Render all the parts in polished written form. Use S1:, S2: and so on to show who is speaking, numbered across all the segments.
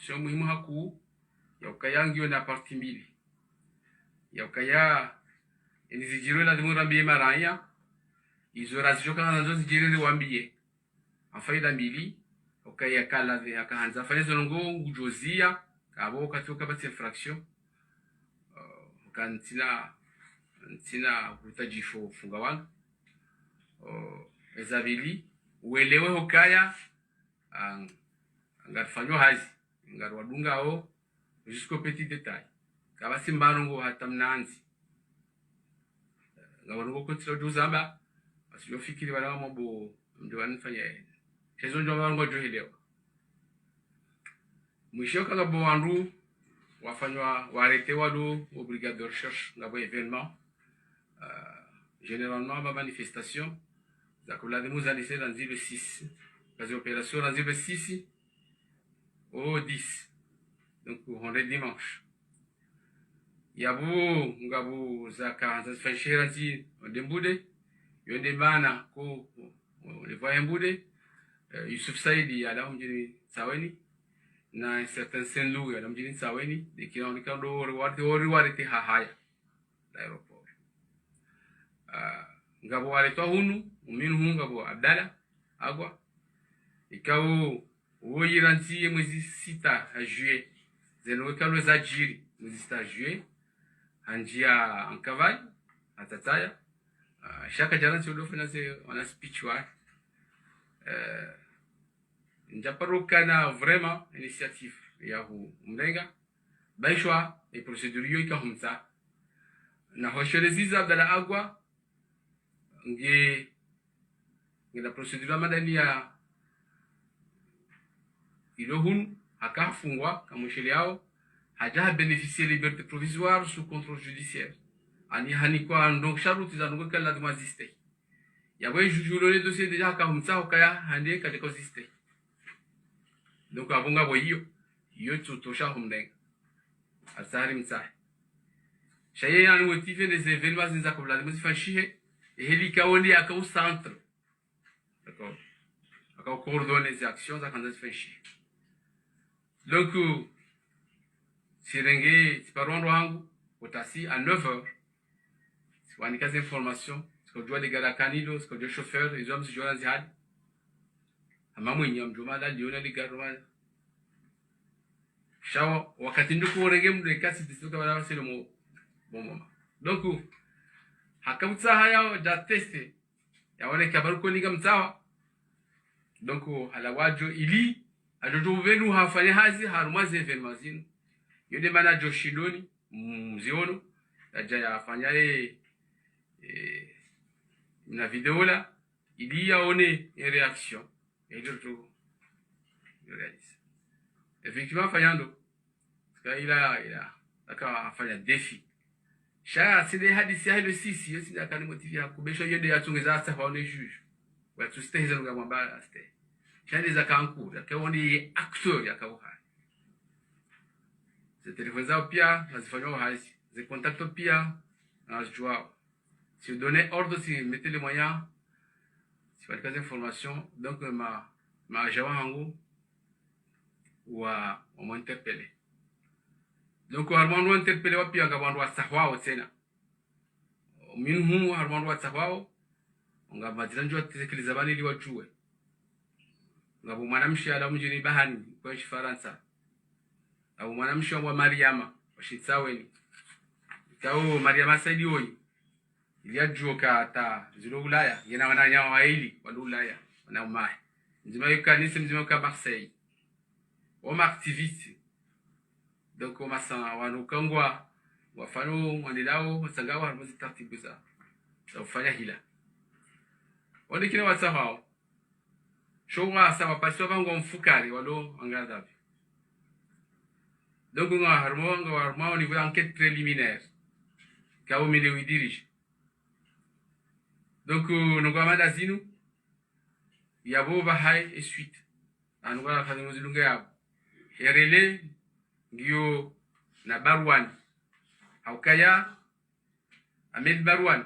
S1: sio muhimu haku ya ukaya ngio na parti mbili ya ukaya nizijiro la dimu rambie maraya izo razijoka nazo zijiro ni wambie afaida mbili ukaya kala de akaanza fanya zongo ngujozia kabo katoka bati infraction kantina utajifo funga wangu ezabili uelewe hokaya ngarfanywa hazi ngarwadunga ao jusqu'au petit détail kaba simbarongo hata mnanzi ngawango kutilo juzamba asio fikiri wala mambo ndio wanafanya chezo ndio wango johelewa mwisho kala boandu wafanywa warete walo au brigade de recherche ngabo événement généralement ma manifestation za kula de muzalise dans le 6 les opérations dans le 6 au 10 donc on est dimanche yabu ngabo za kanza fashira zi ndembude yonde bana ko le voyant mbude Yusuf Saidi ala mjini Saweni na un certain Saint-Louis ala mjini Saweni de qui on kando reward hahaya l'aéroport ngabo wale to hunu uminu ngabo Abdala agwa ikao woyiranti mwezi 6 juillet zeno kalo za jiri mwezi 6 juillet anjia en cavale atataya chaque jour sur le finance on a speech wa njaparukana vraiment initiative ya hu mlenga baishwa e procedure yo ikahumza na hoshelezi Abdala agwa nge la procedure madani ya ilohun akafungwa kamushele yao haja bénéficier liberté provisoire sous contrôle judiciaire ani hanikwa ndo sharuti za ngo kala dumaziste yawe jujuro le dossier déjà kamutsa okaya hande katika ziste donc abonga boyo yo tutosha humdenga asari mtsa shaye yani motivé des événements zinza kobla de fashihe et helika oni akau centre d'accord akau coordonner les actions za kanza fashihe donc sirenge siparondo wangu utasi à 9h wanika des informations sikojua de garakanilo sikojua chauffeur ils hommes sijua nzihadi ama mwenye mjuma la liona de garwa shawa wakati ndiko urenge mdekasi disuka wala sele mo bon donc hakamtsa haya da teste ya wale kabaru ko niga mtawa donc halawajo ili ajojo venu hafanya hazi harumaze evenmazino yode manager shidoni mziono aja yafanya na vidéo là il y a une réaction et le tout réalise effectivement fayando parce qu'il a aka afanya défi sha side hadisi ya le 6 yo sida kana motivi ya kubesha yode yatungeza hata haone juge watu steheza ngamamba ste shali za kanku akaoni acteur yakauha ze telefone zao pia nazifanywa hazi ze contact pia nazijua si vous donnez ordre si mettez les moyens si vous avez des informations donc ma jawa hangu wa on m'interpeller donc Armando interpeller wapi ngabando wa sahwao tena minhu Armando wa sahwao ngabadila njoo tekeleza bani ili wajue ngabo mwanamshi ala mjini bahani kwa Faransa au mwanamshi wa Mariama washitsaweni kao Mariama Saidi hoyi iliajuka ata zilo Ulaya yana wananya waili wa Ulaya wana umai nzima yukanisa mzima ka Marseille o activiste donc o masa wanukangwa wafano wanilao wasangawa harmozi taratibu za ufanya hila wale kile wasahao shonga sawa paswa bango mfukari walo angadabi donc on a harmonie au niveau d'enquête préliminaire kao milieu dirige donc nous avons d'azinu yabo bahai et suite anwa fanya muzilunga yabo herele ndio na Barwan haukaya Ahmed Barwan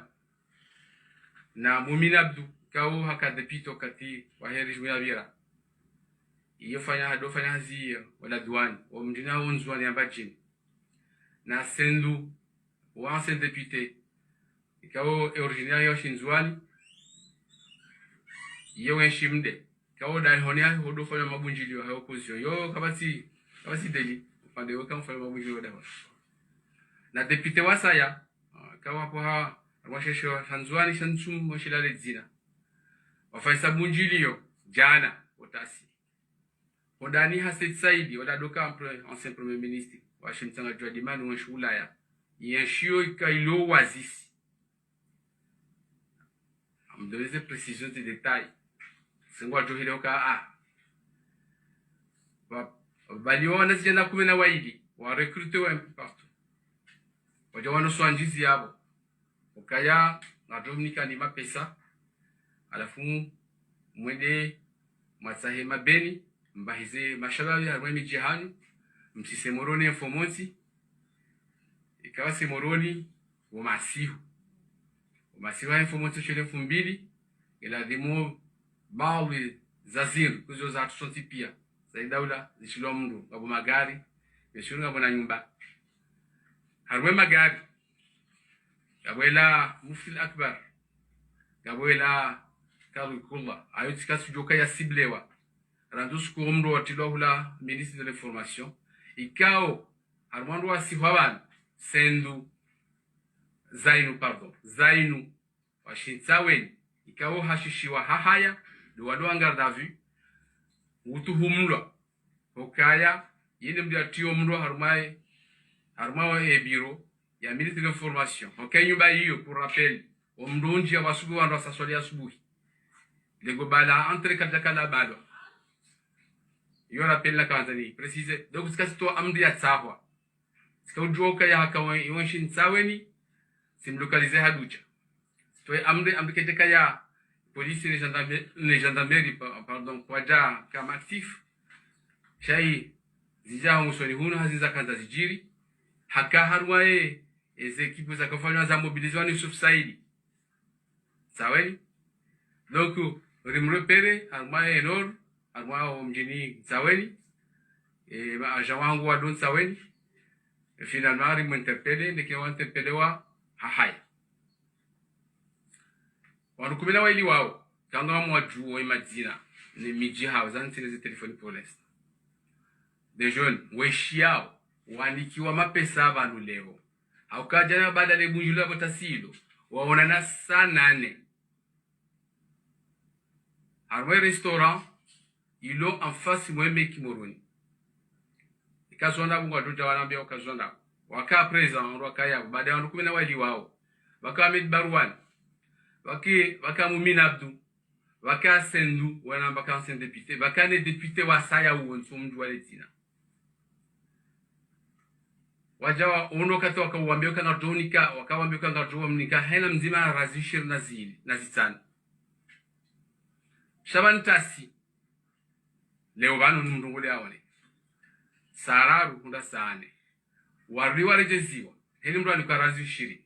S1: na Mumin Abdu kao hakadepito kati wa heri jumia bira iyo fanya do fanya hazi wala douane o mjina onzwani ambajini na sendu wa ancien député ikawo originaire yo shinzwani iyo enshimde kawo da honia hodo fanya mabunjilio ha opposition yo kabasi deli pande yo kan fanya mabunjilio da na député wasaya kawa po ha washesho hanzwani shansum moshilale dzina wafanya bunjilio jana otasi odani Hassan Saidi oda doka ancien premier ministre Washington jwa dimani wa shula ya yenshio ikailo wazisi amdoleze précision de détail singwa johile oka baliona zijana kumena waidi wa recruter wa partout wajawano swanjizi yabo ukaya na Dominika ni mapesa alafu mwende masahe mabeni mbahize mashababi harwemi jihani msise moroni informonsi ikawa se moroni umasihu wa informonsi shule 2000 ila demo bawi zazir kuzo za tusonti pia za daula zishilo mndu ngabo magari yeshuru ngabo na nyumba harwe magari gabwela mufil akbar gabwela karukullah ayo tikasu joka ya siblewa randus ko umro atilo hula ministre de l'information ikao harmando wa sihaban sendu zainu washintsaweni ikao hashishiwa hahaya do wado angarda vu utuhumlwa okaya yende mdia tio mro harmawa e biro ya ministre de l'information okayu ba hiyo pour rappel omdonji abasubu wando sasoli asubuhi lego bala entre kadakala balo yo rappel la kanzani préciser donc c'est to amdi ya tsahwa ska ujoka ya kawa yonshin tsaweni sim localiser haducha to amdi keteka ya police les gendarmerie pardon kwaja kama actif shay zija musoni hunu haziza kanza zijiri haka harwae eze ekipu za kufanya za mobilisation Yusuf Saidi saweni donc rimrepere harwae enor harwae mjini saweni agent wangu wa don saweni finalement riminterpele nikiwa interpelewa hahaya wanukumina waili wao kanga wa mwaju wa imadzina ni miji hao zanti telefoni pour l'instant des jeunes weshiao wanikiwa mapesa abantu leo haukajana baada ya bunjula botasilo waonana sana nane harwe restaurant ilo en face mweme kimoroni ikazonda bunga tuta wanambia ukazonda waka present wakaya baada ya wanukumina waili wao waka Ahmed Barwan waka Mumina Abdu waka Sendu wana baka ancien député waka ne député wa saya uonso mjwa letina wajawa ono kato wakawambia kana Dominika wakawambia kana Dominika hena mzima razishir nazitana shabantasi leo banu mndungule awale sararu kunda sane wariwa rejeziwa heni mtu alikarazishiri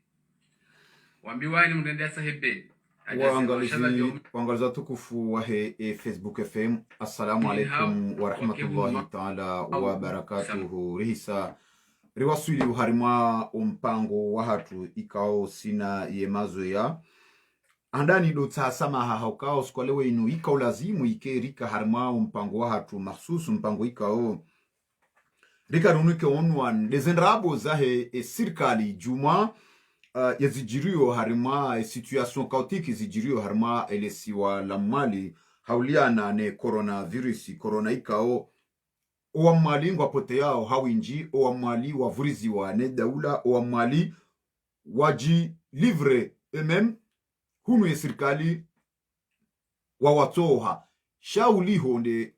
S1: wambiwa ni mndendea sahebeni
S2: waangaliza tukufu wa Facebook FM. Assalamu alaikum wa rahmatullahi ta'ala wa barakatuhu. Rihisa riwasuli uharima umpango wa hatu ikao sina yemazo ya andani do tasamaha haukao skwalewe inu ikao lazimu ikerika harima umpango wa hatu mahsusu mpango ikao rika nunuke onwan dezenrabo zahe sirkali juma yazijirio harima situation chaotique yazijirio harima elesiwa la mali hauliana ne coronavirus corona ikao owa mali ngwa pote yao hawinji owa mali wavurizi wa ne daula owa mali waji livre emem hunu ya sirkali wawatoha shauli honde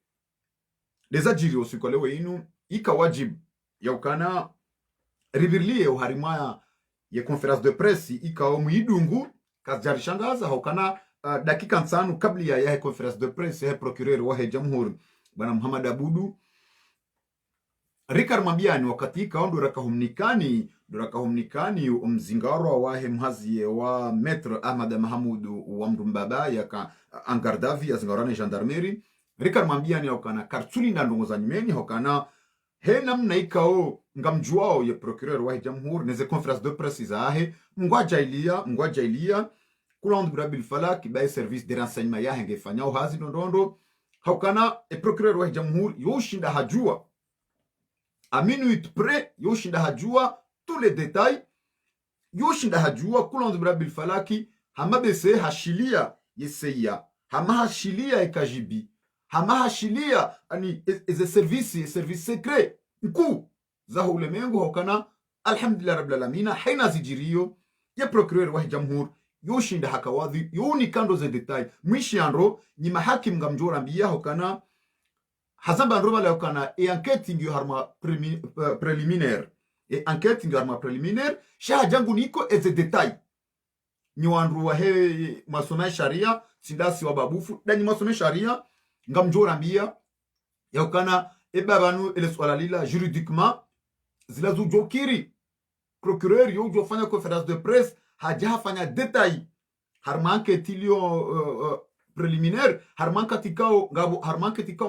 S2: dezajirio sikalewe inu ika wajib yaukana rivirlie uharimaya ya conference de presse ikao muidungu kajarishangaza haukana dakika nsanu kabla ya conference de presse ya procureur wa jamhuri bwana Muhammad Abudu Rikar Mabiani wakati ikao dorakahumnikani umzingaro wa mhazi wa Maître Ahmad Mahamudu wa Mdumbaba ya ka Angardavi ya zingarane gendarmerie rika mwambia ni hokana kartuli na ndongo za nyumeni hokana he namna ikao ngamjuao ye procureur wa jamhur neze conference de presse zahe mngwaja ilia kula ondu brabil falak bae service de renseignement ya henge fanyao hazi ndondo hokana e procureur wa jamhur yoshinda hajua a minute près yoshinda hajua tous les détails yoshinda hajua kula ondu brabil falaki hamabese hashilia yeseya hamahashilia ekajibi hamahashilia ani eze service secret mkuu za ulimwengu hokana alhamdulillah rabbil alamin haina zijirio ya procureur wa jamhur yoshinda hakawadhi yoni kando ze detail mwishi andro ni mahakim ngamjora mbia hokana hazamba ndroma la hokana e enquête ngi harma préliminaire e enquête ngi harma préliminaire sha jangu niko eze detail ni wandru wa he masome sharia sindasi wa babufu dani masome sharia ngamjora mbia yaukana ebabanu ele swala lila juridiquement zilazu jokiri procureur yo jofanya conférence de presse hajafanya detail harmanke tilio préliminaire harmanka tikao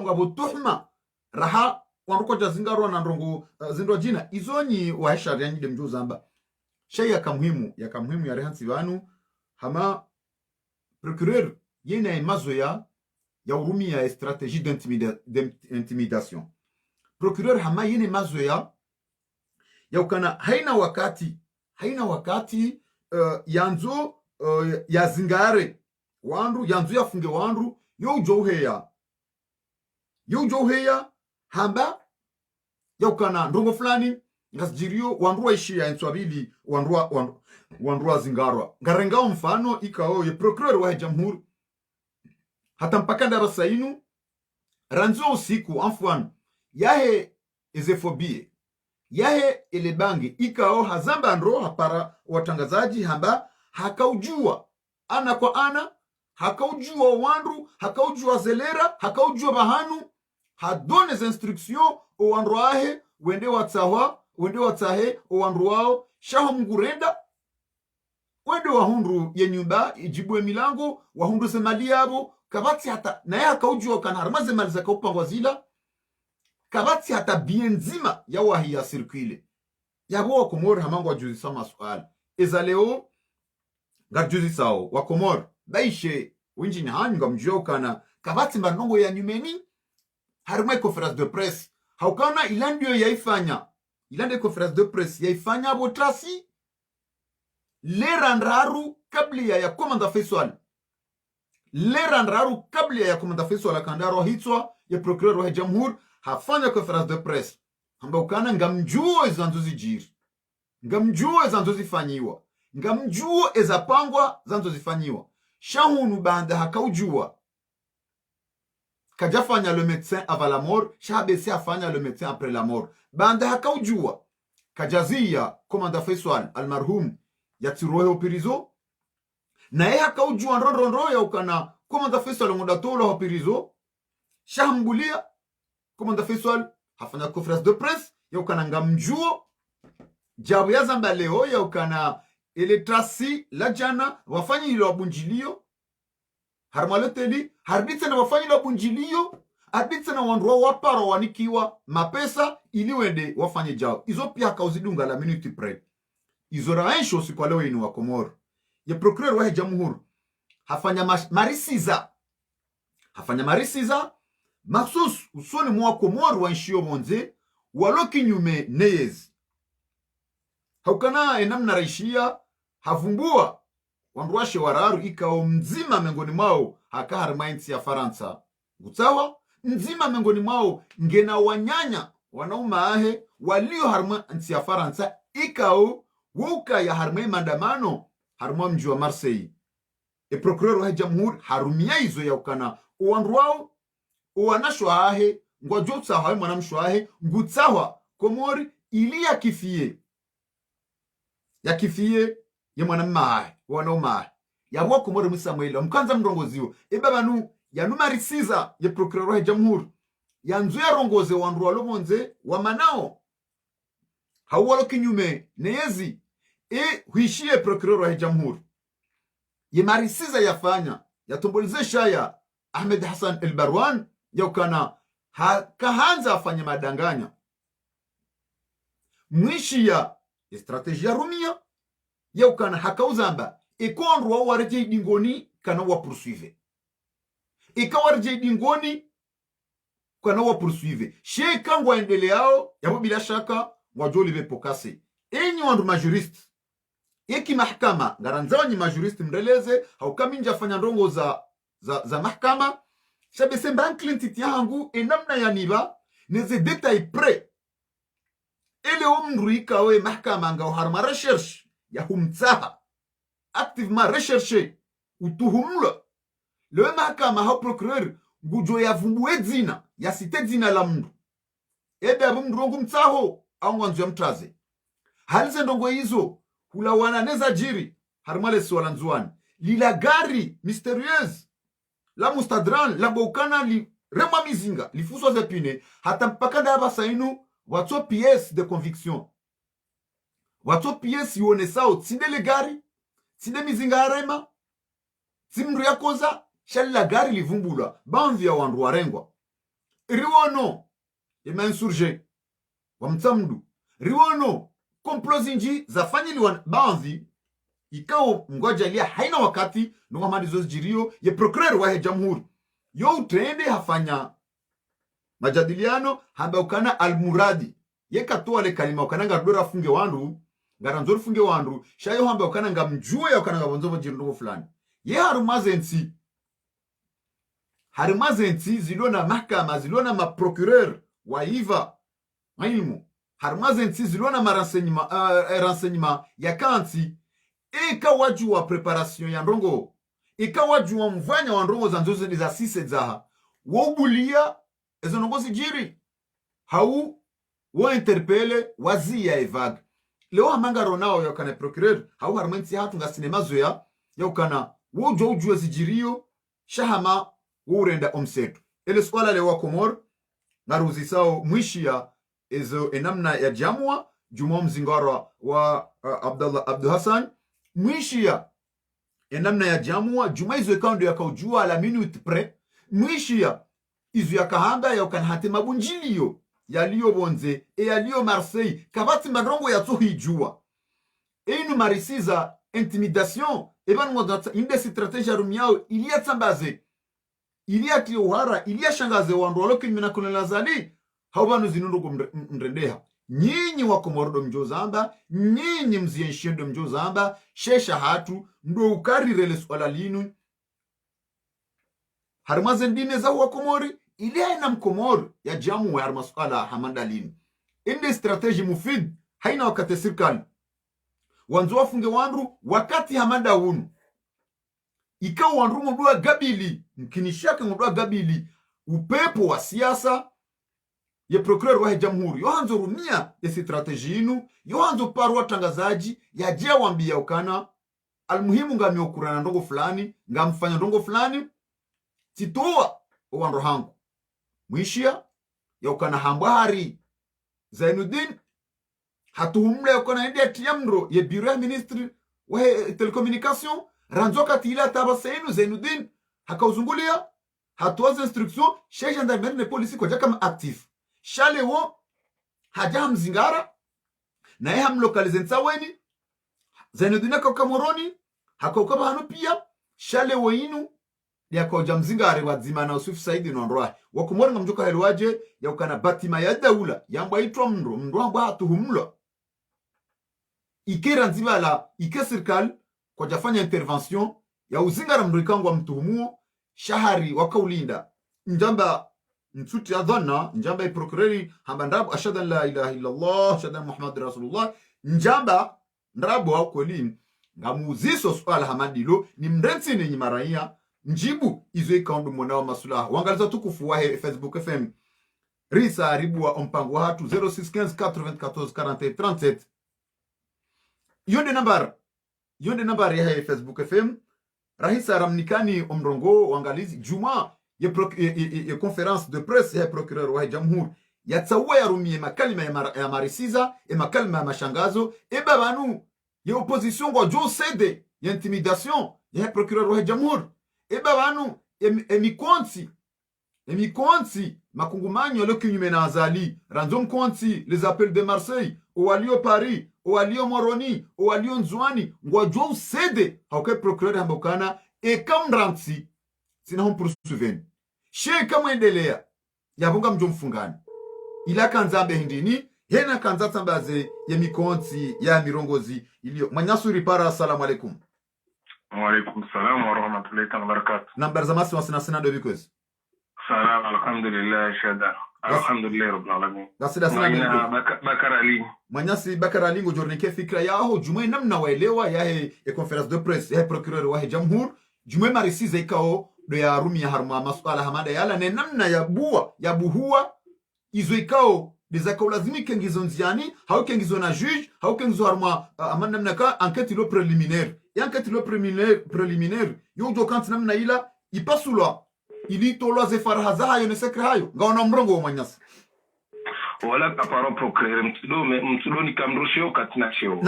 S2: ngabo tuhma raha wanruko jazingaro na ndongo zindo jina izonyi wa sharia nyide mjuzamba shay ya kamhimu ya rehansi vanu hama procureur yena imazo ya urumi ya stratégie d'intimidation procureur hama yene mazo ya ukana haina wakati yanzo ya zingare wandu yanzo yafunge wandu yo ujoheya hamba ya ukana ndongo fulani ngasjirio wandu waishi ya enswabili wandu zingarwa ngarengao mfano ikao ye procureur wa jamhuri hata mpaka darasa inu ranzo usiku afwan yahe ezefobie yahe elebangi ikao hazamba ndro hapara watangazaji hamba hakaujua ana kwa ana hakaujua wandu hakaujua zelera hakaujua bahanu hadone za instruction o wandu ahe wende watsahe o wandu wao shaho mgurenda wende wahundu ye nyumba ijibwe milango wahundu semali yabo kabati hata na ya kaujua kana harmaze maliza kaupangwa zila kabati hata bienzima ya wahi ya circuile yabo wa Komor hamangu wajuzi sama swali ezaleo garjuzi sao wa Komor baishe winji ni hanyu ngamjua kana kabati mbanongo ya nyumeni harumai conference de presse haukana ilandio yaifanya ilande conference de presse yaifanya botrasi lerandraru kabli ya komanda faisal lerandraru kabli ya komanda faisal akandaro hitwa ya procureur wa jamhur hafanya conference de presse hamba ukana ngamjuo zanzo zijiri ngamjuo zanzo zifanyiwa ngamjuo ezapangwa zanzo zifanyiwa shahunu banda hakaujua kajafanya le médecin avant la mort shahabesi afanya le médecin après la mort banda hakaujua kajazia komanda faisal almarhum yatirohe opirizo na ye hakaujua nronro ya ukana komanda faisal ngodatola opirizo shahambulia komanda faisal hafanya conference de presse ya ukana ngamjuo jabu ya zamba leo ya ukana ile trasi la jana wafanyi hilo wabunjilio harmaloteli harbitsa na wafanyi hilo wabunjilio harbitsa na wanduwa waparo wanikiwa mapesa ili wende wafanye jao izo pia kauzidunga la minute pre izo raensho si kwa leo inu wa Komoro ya procureur wa jamhur hafanya marisiza maksus usoni mwa Komoro wa nshio monze waloki nyume neyezi haukana enamna raishia havumbua wanduwashe wararu ikao mzima mengoni mwao hakaharmainti ya Faransa gutawa mzima mengoni mwao ngena wanyanya wanauma ahe walio harmainti ya Faransa ikao wuka ya harmai mandamano harma mji wa Marseille e procureur wa jamhur harumia izo ya ukana uwanduwao uwanashwa ahe ngwajotsa hawe mwanamshwa ahe ngutawa Komori ili ya kifie ye mwanamma wanauma yabo Komori musamuela mkanza mrongoziwo ebabanu yanumarisiza ye procureur wa jamhur yanzu ya rongoze wandu walobonze wamanao hawalo kinyume neyezi huishie procureur wa jamhur ye marisiza yafanya yatombolize shaya Ahmed Hassan El Barwan yaukana kahanza afanye madanganya mwishi ya strategia rumia yaukana hakauzamba ikondwa warje dingoni kana wa poursuivre ikawarje dingoni kana wa poursuivre sheka ngwaendeleao yabo bila shaka wajoli bepokase enyi wandu majuriste iki mahkama ngaranzawanyi majuriste mreleze haukaminja fanya ndongo za mahkama shabese mbanklin titi yangu enamna ya niba neze detail pre ele omnru ikawe mahkama nga uharma recherche ya humtsaha activement recherche utuhumula le mahkama ha procureur ngujo ya vumbu edzina ya site dzina la mndu ebe abumndrongu mtsaho au nganzo ya mtraze halize ndongo hizo hulawana neza jiri harmale swala nzuani lila gari mysterieuse la mustadran la bokana li rema mizinga lifuswa zepine hata mpaka ndaba sainu watso pièce de conviction watso pièce yone sao tsindele gari tsinde mizinga arema tsimru yakoza shalla gari livumbula banvi ya wandu warengwa riwono insurgé wa mtsamdu riwono komplozinji zafanyili wa banvi ikao ngoja lia haina wakati nunga madizo jirio ye procureur wa jamhuri yo utende hafanya majadiliano hamba ukana almuradi ye katoa le kalima ukana ngadora funge wandu ngaranzori funge wandu shayo hamba ukana ngamjue ya ukana ngabonzo jirindogo fulani ye harumazensi zilona mahkama zilona maprocureur wa iva mailmu harumazensi zilona renseignement ya kanti ika waju wa preparation ya ndongo ika waju wa mvanya wa ndongo za nzoze za sise zaha wobulia ezo ndongo sijiri hau wo interpele wazi ya evag leo hamanga ronao ya kana procureur hau harumensi hatu nga sinema zoya ya ukana wojo ujue zijirio shahama urenda omsetu ele swala le wa Komor ngaruzi sao mwishia ezo enamna ya jamwa jumo mzingara wa Abdullah Abdu Hassan mwishia enamna ya jamwa juma izo ekando ya kaujua la minute pre mwishia izo ya kahanga ya ukanhate mabunjilio yaliyo bonze yaliyo Marseille kabati magrongo ya tsohijua inu marisiza intimidation eban modata inde strategia rumiao ilia tsambaze ilia tiuhara ilia shangaze wandu walokin minakunela zali haubanu zinundu kumrendeha nyinyi wa Komoro mjozamba nyinyi mzienshendo mjozamba shesha hatu ndo ukarirele swala linu harmazen dine za wa Komori ilia ina mkomoro ya jamu wa harmaswala hamanda linu inde strateji mufid haina wakati sirkali wanzu wafunge wandu wakati hamanda unu ikawa wandu mudua gabili mkinishaka mudua gabili upepo wa siasa ye procureur wa jamhuri yohanzo rumia ya strateji inu yohanzo parwa tangazaji ya jia wambia ukana almuhimu ngami okurana ndongo fulani ngamfanya ndongo fulani titoa wandu hangu mwishia ya ukana hambahari Zainuddin hatuhumle ukana indi atiyamro ye bureau ya ministre wa telecommunication ranzoka tila tabaseinu Zainuddin hakauzungulia hatuwaza instruction chez gendarmerie ne polisi kwa kama actif shale wo haja mzingara na yeye hamlokalize nsaweni Zainuddin akakamoroni hakokaba hanu pia shale wo inu ya koja mzingare wadzima na usufi saidi nondroa wakumori ngamjoka helwaje ya ukana batima ya daula yamba itwa mndo amba hatuhumla ikera nzibala ike sirkal kwa jafanya intervention ya uzingara mndikangwa mtuhumuo shahari wakaulinda njamba nsuti ya dhana njamba ya procureri hamba ndabu ashada la ilaha illallah ashada Muhammad Rasulullah njamba ndabu wa kweli ngamuziso swala hamadilo ni mrensi ni maraia njibu izo ikaundu mwanao masulaha wangaliza tukufu wa Facebook FM risa ribu wa ompangu wa hatu 0615 yonde nambar ya Facebook FM rahisa ramnikani omrongo wangalizi juma ye conference de presse ya procureur wa jamhuri ya tsawa ya rumie makalima ya marisiza makalima ya mashangazo babanu ye opposition kwa jo sede ya intimidation ya procureur wa jamhuri babanu mikonsi emi konti makungumanyo lo kinyume na azali ranzom konti les appels de Marseille o alio Paris o alio Moroni o alio Nzwani ngwajua usede hauke procureur hambokana e kamranti sina hom poursuivre she kamwendelea yabonga mjomfungani ila kanzambe hindini hena kanza tambaze ya mikonti ya mirongozi ilio manyasuri para. Assalamu alaikum.
S3: Wa alaikum salam wa rahmatullahi wa barakatuh.
S2: Nambar zamasi wasina do bikoz
S3: salam alhamdulillah shada alhamdulillah rabbil alamin.
S2: Gasida sana
S3: Bakar Ali
S2: manyasi Bakar Ali ngo jornike fikra yao jumwe namna waelewa yahe e conference de presse yahe procureur wa jamhur jumwe marisize ikao do ya rumi ya harma masuala hamada yala ne namna ya buwa ya buhua izo ikao dezaka ulazimike ngizo nziani hauke ngizo na juge hauke ngizo harma amana namna enquête lo préliminaire et enquête lo préliminaire yojo kanti namna ila ipasulwa ili tolwa ze farahaza hayo ne sekre hayo ngaona mrongo wa manyasi
S3: wala kaparo procureur mtudo ni kamrushio katina shio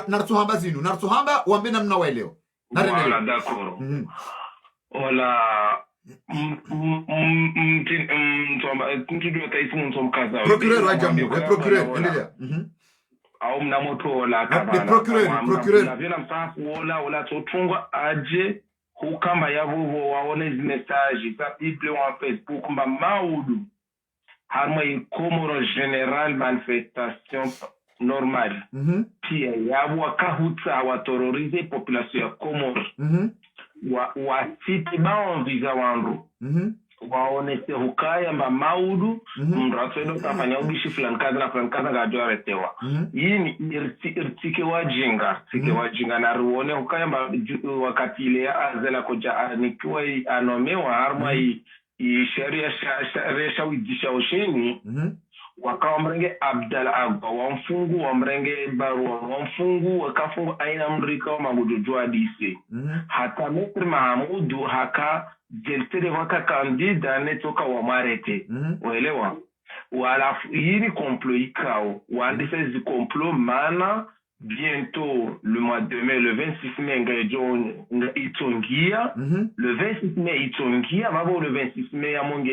S2: nartuhamba zinu nartuhamba wambe namna waelewa
S3: wala d'accord wala mtudo taifu mtomkaza
S2: procureur wa jamhuri procureur endelea
S3: au mnamoto wala kabala
S2: procureur
S3: vile msafu wala totungwa aje hukamba yavuvo waone message za bible wa Facebook mba maudu harma ikomoro general manifestation normal pia yabu wakahutsa waterrorize population ya Komoro wa siti bao visa wanru waonese hukaya mba maudu mratwedo kafanya ubishi fulani kaza ngajua retewa hii ni irtike wajinga na ruone hukaya mba wakati ile ya azela koja nikiwa anomewa harma sheria resha wijisha osheni wakawa mrenge Abdal Agba wamfungu wamrenge Barua wamfungu wakafungu aina mrika wa magudujua DC hata Metri Mahamudu haka jeltere waka kandida netoka wa marete uelewa wala hini complot ikao wandisa zi complot mana bientôt le mois de mai le 26 mai nga itongia le 26 mai itongia mabo le 26 mai ya monge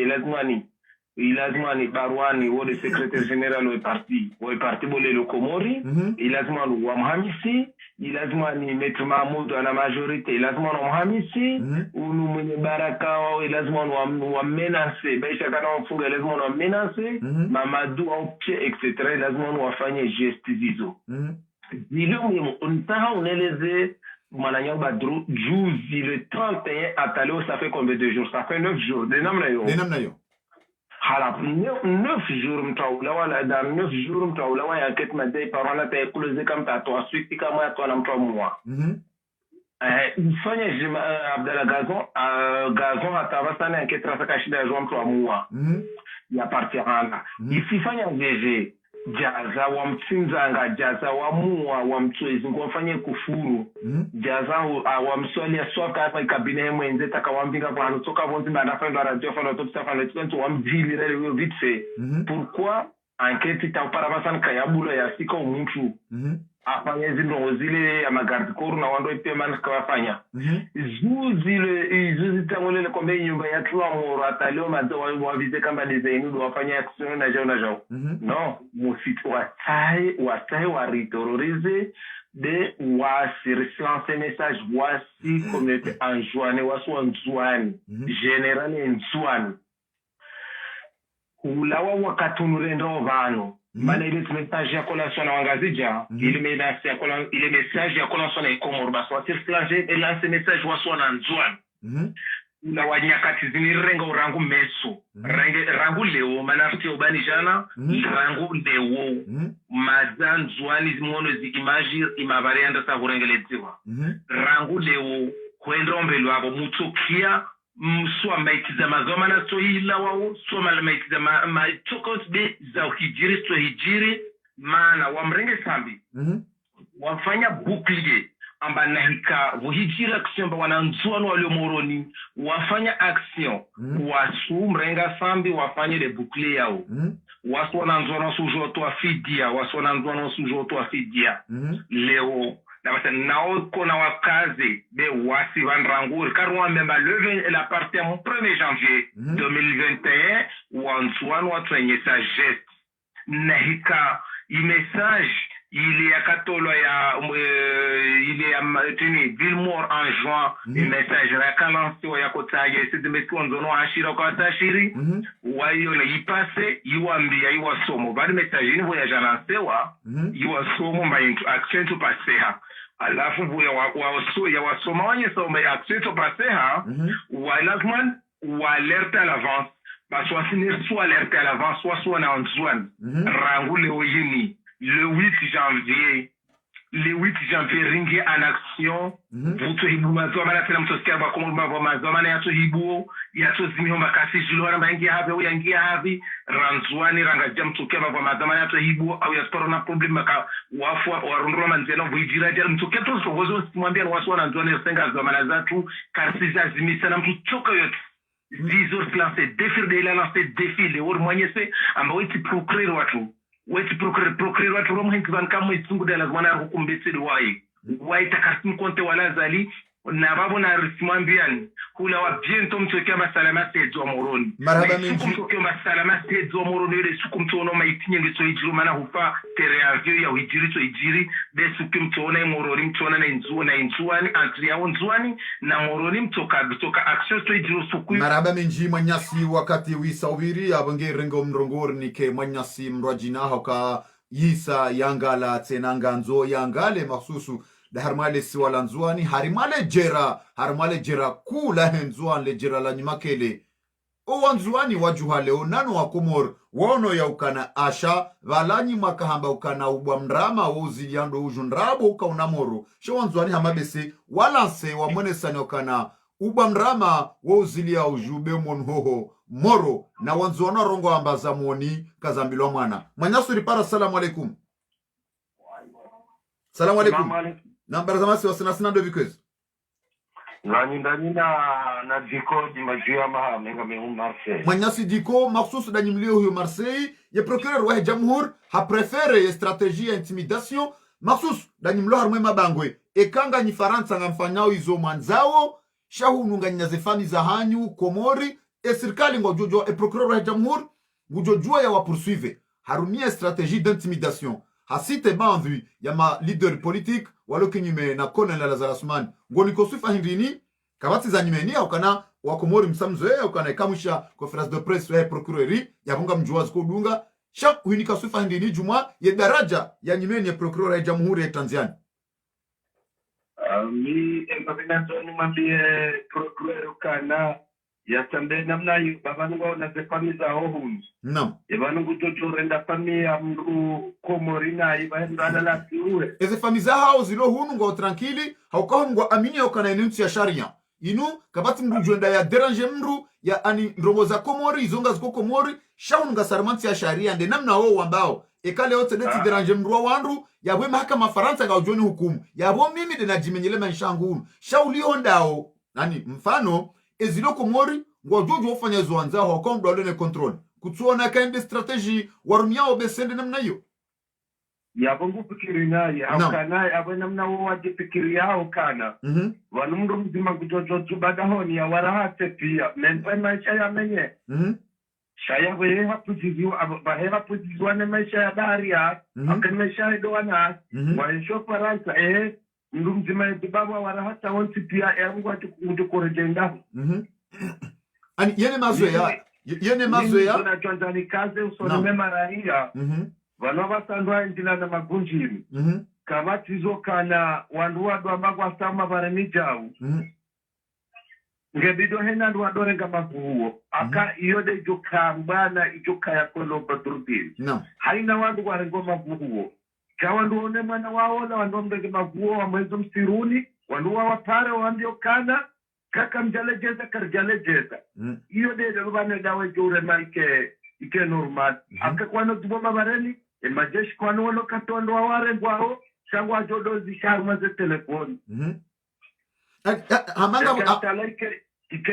S3: ilazimani Barwani wo le secrétaire général wa parti bole le Komori ilazimani wa mhamisi ilazimani Maître Mahmoud ana majorité ilazimani wa mhamisi unu mwenye baraka wao ilazimani wa menace baisha kana wafunga ilazimani wa menace Mamadou au pied etc ilazimani wafanye geste zizo zile untaha uneleze Mananya Badru juzi le 31 ataleo ça fait combien de jours? Ça fait 9 jours de namna yo hala 9 jours mtaula wala da 9 jours mtaula wa enquête madai parana ta close kama tato suite kama yato na mtu mwa ifanya jima Abdallah Gazon atabasana enquête trafika shida ya mtu mwa ya partirana ififanya jeje jaza wa mtsinzanga jaza wa muwa wa mtwezi ngofanye kufuru jaza wa mswali ya soka hapa ikabine mwenze takawambinga kwa toka bonzi banafanya radio fana top safa na twento wa mjili rele vite fait pourquoi enquête taparabasana kayabula ya sika umuntu afanye zindo zile ya magarde corps na wando ipe man kawafanya zuzi tangolele kombe nyumba ya tuwa moro ataleo mazo wa vise kama design wafanya action na jao non musiti wasai wa terroriser de wasirisilance message wasi communauté anjouane wasu anjouane general anjouane ulawa wakatunurendo vano Mana ile message ya collation na wangazija ile message ya collation na Komoro baswa tirflanger et lancer message waswa na nzwana la wanyakati zinirenga urangu meso rangu leo manafti obani jana rangu leo mazan zwani zimono zi image imavarianda sa kurengeleziwa rangu leo kwenda ombelo abo mutokia mswa maitiza mazoma na so ila wao so maitiza maitokos be za hijiri so hijiri maana wamrenge sambi wafanya bouclier amba nahika vuhijira action ba wananzuano walio moroni wafanya action wasu mrenga sambi wafanye le bouclier yao wasu wananzuano sujo to afidia wasu wananzuano sujo to afidia leo na basa nao kona wakazi be wasi van rangour karwa memba le la partie mon 1er janvier 2021 wanzwan watwenye sa geste nahika i message il y a katolo ya il y a tenu Villemort en juin un message la kalansi ya kotaye c'est de mettre on zono ashira kwa tashiri wayo na ipase iwambia iwasomo bali message ni voyage lancewa iwasomo ma action to passer alafu vuya waso ya wasoma wanye soma action to passer walazman ou alerte à l'avance parce que soit alerte à l'avance soit na anzwan rangu le oyini le 8 janvier ringi en action buto hibu mazoma na tena mtosikia ba komba ba mazoma na yato hibu yato zimio makasi jilora mbangi hapi au yangi hapi ranzwani ranga jam tukia ba mazoma na yato hibu au yasporo na problema ka wafu warundro manzeno vijira jala mtukia to sogozo mwambia wasu wana nzwani senga zoma zatu karsiza zimisa na mtu choka yote vizor classé défi de la lancé défi le or moyese amba witi procure watu weti procure watu romo hinkivan kama isungu de la zwana hukumbetsedi wai takasimu konte wala zali na babu na risimambian hula wa biento mtokia masalama sedzo moroni
S2: marhaba minji
S3: mtokia masalama sedzo moroni ile suku mtono maitinye ngeso ijiru mana hufa tereavio ya hijiri to ijiri de suku mtona moroni mtona na inzuani antri ya nzuani na moroni mtoka action to ijiru suku
S2: marhaba minji manyasi wakati wisawiri abange rengo mrongor nike manyasi mrajina hoka yisa yangala tsenanganzo yangale mahsusu da harmale siwala nzuani harimale jera kula henzuan le jera la nyimakele o wanzuani wajuha leo nano wa Komor wono ya ukana asha valanyi makahamba ukana ubwa mrama wozi yando ujundrabo uka unamoro sho wanzuani hamabese walanse wa mwenesani ukana ubwa mrama wozi ya ujube monhoho moro na wanzuana rongo ambaza mwoni kazambilo mwana manyasuri para salamu alaikum salamu alaikum nambara za masi wasina ndo vikwezo
S3: ndani na diko di majua menga me Marseille
S2: manyasi diko maksus da nyimlio huyo Marseille ye procureur wa jamhur ha prefere ye strategie ya intimidation maksus da nyimlo harmwe mabangwe ekanga ni Faransa ngamfanyao izo manzao shahunu nganyazefani za hanyu Komori serikali ngojojo procureur wa jamhur ngujojua ya wapursuive harumia strategie d'intimidation hasite bandwi ya ma leader politique walo kinyume na Colonel Lazarasman ngoni kosufa hindini kabati za nyimeni au kana wakomori msamzoe au kana kamusha conference de presse ya procureur ya bunga mjuazi kodunga shak huinika sufa hindini juma ya daraja ya nyimeni ya procureur ya jamhuri ya Tanzania
S3: mi mbabinazo ni mwambie procureur kana ya tambe namna yu babanunga na zefamiza hohunzi
S2: nam
S3: ebanungu jojo renda famia mru Komorina ibaenda la kiwe
S2: eze famiza hao zilo hunu ngo tranquili haukaho ngo amini au kana inunsi ya sharia inu kabati mru juenda ya derange mru ya ani ndrogo za Komori izonga ziko Komori shaunu nga sarmanti ya sharia nde namna wao wambao ekale yote neti derange mru wa wandu ya we mahakama Faransa nga ujoni hukumu ya bo mimi de najimenyele manshangu shauli ondao nani mfano ezilo Komori ngo jojo ofanya zoanza ho komdo alone control kutuona kaende strategy warumia obesende namna hiyo
S3: ya bongo fikiri naye au kana abo namna waje fikiri yao kana wanumru mzima kujojo tubadahoni ya warahate pia mempa maisha ya menye shaya wewe hapujiziwa bahera pujizwa na maisha ya daria akanisha doana waisho Faransa ndu mzima baba warahata wonti pia yangu atukurejenga
S2: ani yene mazoea
S3: tunachonzani kaze usoni mema raia vanova sandwa ndila na magunjiri kabatizo kana wandu wadu ambako sama barani jau ngebido hena ndu wadorenga maguo aka iyode jokambana ijoka ya kolo patrubi haina wandu warengo maguo kawandu one mwana wao na wandu mbege maguo wa mwezo msiruni wandu wa wapare wandio kana kaka mjalejeza karjalejeza iyo de rubane dawe jure maike ike normal aka kwano tuboma bareni majeshi kwano wano katondo waware gwao shangwa jodozi sharma ze telefoni
S2: hamanga
S3: ike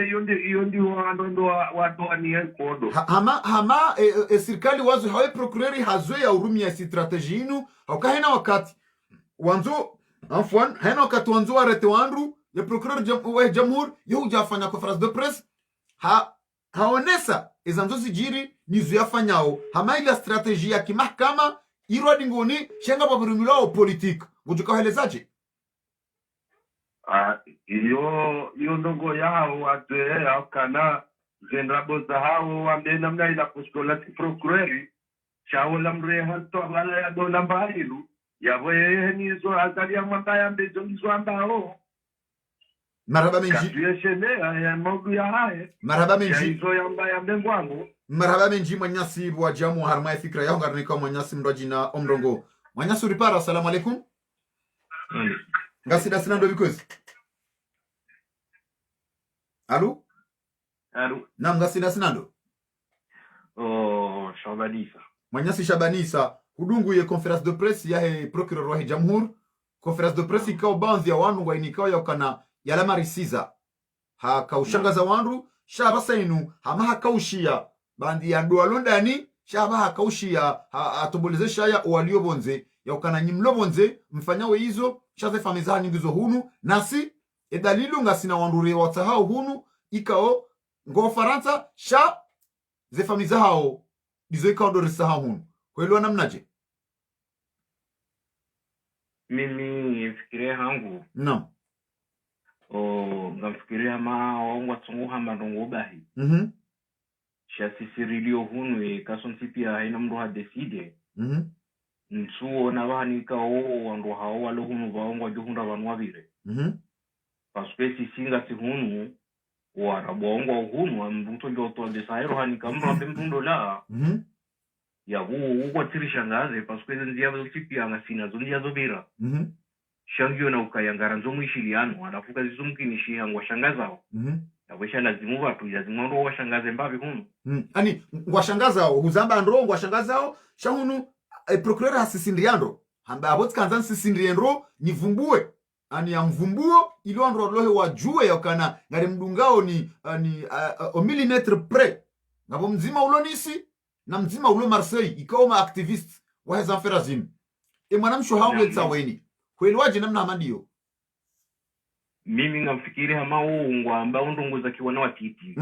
S3: yondi wando watu ni kodo
S2: hama serikali wazo hawe procureur hazwe ya urumi ya strategie inu haukahena wakati wanzo Afwan, hena wakatuanzua rete wandu ya procureur wa jamhur yehujafanya conference de presse haonesa izanzozi jiri nizu yafanyao hamaila strategia ya kimahkama irwadi ngoni shenga babirumilao politique ngujukawelezaje
S3: iyo ndogo yao ate akana zendrabo za hao wamena mna ila kuskola ti procureur chao la mreha to wala ya dola mbailu yabo nizo azalia mwamba ya mbezo nizo ambao
S2: marhaba menji
S3: katueshene ya mogu ya hae
S2: marhaba menji
S3: nizo yamba ya mbengwangu
S2: marhaba menji manyasi wa jamu harma fikra yao ngarnika manyasi mroji na omrongo manyasi uripara assalamu alaikum ngasida sina ndo because Allô Naam ngasida sina ndo
S3: Shabanisa
S2: manyasi Shabanisa hudungu ye conference de presse ya he procureur wa jamhur conference de presse ikao banzi ya wanu wa inikao ya kana yala marisiza hakaushangaza wandu shaba sainu hama hakaushia bandi ya doa londani shaba hakaushia atoboleze shaya walio bonze ya ukana nyimlo bonze mfanyawe hizo shaze famiza nyingizo hunu nasi edalilu ngasina wandure watahao hunu ikao ngo Faransa sha ze famiza hao dizo ikao dorisa hao hunu kweli wanamnaje
S3: mimi fikire hangu
S2: naam
S3: ngamfikiria maongwa tsunguha mandongo bahi shasisirilio hunu kasonsipia haina mndu hadeside nsuo na bani ka wandu hao walo hunu baongwa juhunda banwa bire paspesi singa si hunu wara baongwa hunu mbuto joto desairo hanika mro bembundo la ya huo tirishangaze paspesi ndia bazipia ngasina zondia zobira shangyo na ukayangara nzomwishiliano alafuka zizumkinishi hangwa shangazao yabesha lazimu watu lazima ndo washangaze mbavi hunu
S2: ani ngwashangazao huzamba ndo ngwashangazao shahunu procureur hasisindriando hamba abot kanzan sisindriendo nivumbue ani amvumbuo ilo ndo lohe wajue yakana ngari mdungao ni au millimetre près ngabo mzima ulonisi na mzima ulo Marseille ikaoma activist wa hezanferazim mwanamsho hawe tsaweni kwelwaje namna amandio
S3: mimi ngamfikiri hama ungwa ambao ndunguza kiwana watiti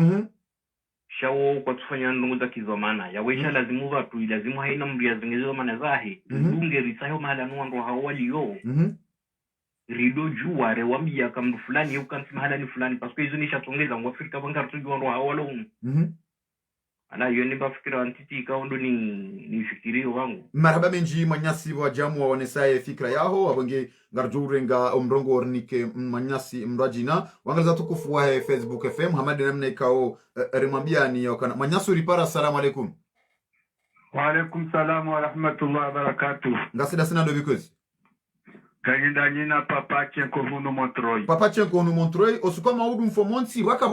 S3: shawo kwa tufanya ndunguza kizomana yawesha lazimu watu lazimu haina mbia zingezo mana zahi ndunge risayo mahala nuando hawaliyo rido juwa rewambia kamdu fulani yukansi mahala ni fulani pasko hizo nishatongeza mwafrika bangar tuju wando hawalo ana yoni bafikira antiti kaundo ni fikirio wangu
S2: marhaba menji manyasi wa jamu wa wanesaye fikra yaho abonge ngarjurenga omrongo ornike manyasi mrajina wangaza tukufu wa Facebook FM hamadi namna ikao rimambiani yakana manyasi uripara assalamu alaikum
S3: wa alaikum salam wa rahmatullahi wa barakatuh
S2: ngasida sina ndo because
S3: kagenda nyina Papa Chenko hunu Montreuil
S2: Papa Chenko hunu Montreuil osuka maudu mfomonsi waka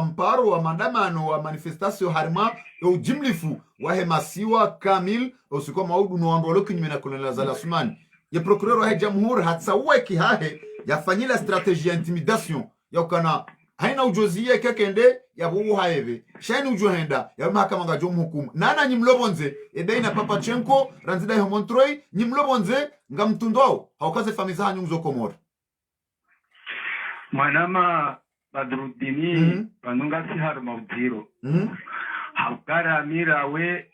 S2: mparo wa mandamano wa manifestation harima ujimlifu wa hemasiwa kamil osuka maudu no andolo kinyume na kolonel Zala Sumani ya procureur wa jamhur hatsaweki hahe yafanyila strategie intimidation yakana haina ujozia kekende ya bubu haeve shaini ujohenda ya mahakama nga jomu hukumu nana nyimlobonze edaina Papa Chenko ranzida ya Montreuil nyimlobonze nga mtundwao haukaze famiza hanyunguzo komoro
S3: manama Badruddini panunga si harma udhiro haukara amira we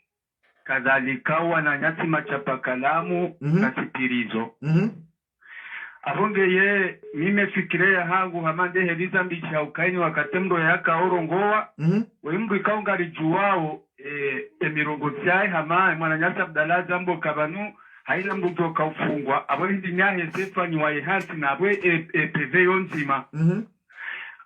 S3: kadhalika wana nyati machapa kalamu kasipirizo abongeye mime fikirea hangu hamande heliza mbicha ukaini wakatemdo ya kaorongoa wimbu ikaungari juwao emirongo tiae hama mwana nyati Abdallah Zambo kabanu haina mbuto kaufungwa abo hindi nyahe sefa nyuwaye hansi na abwe PV yonzima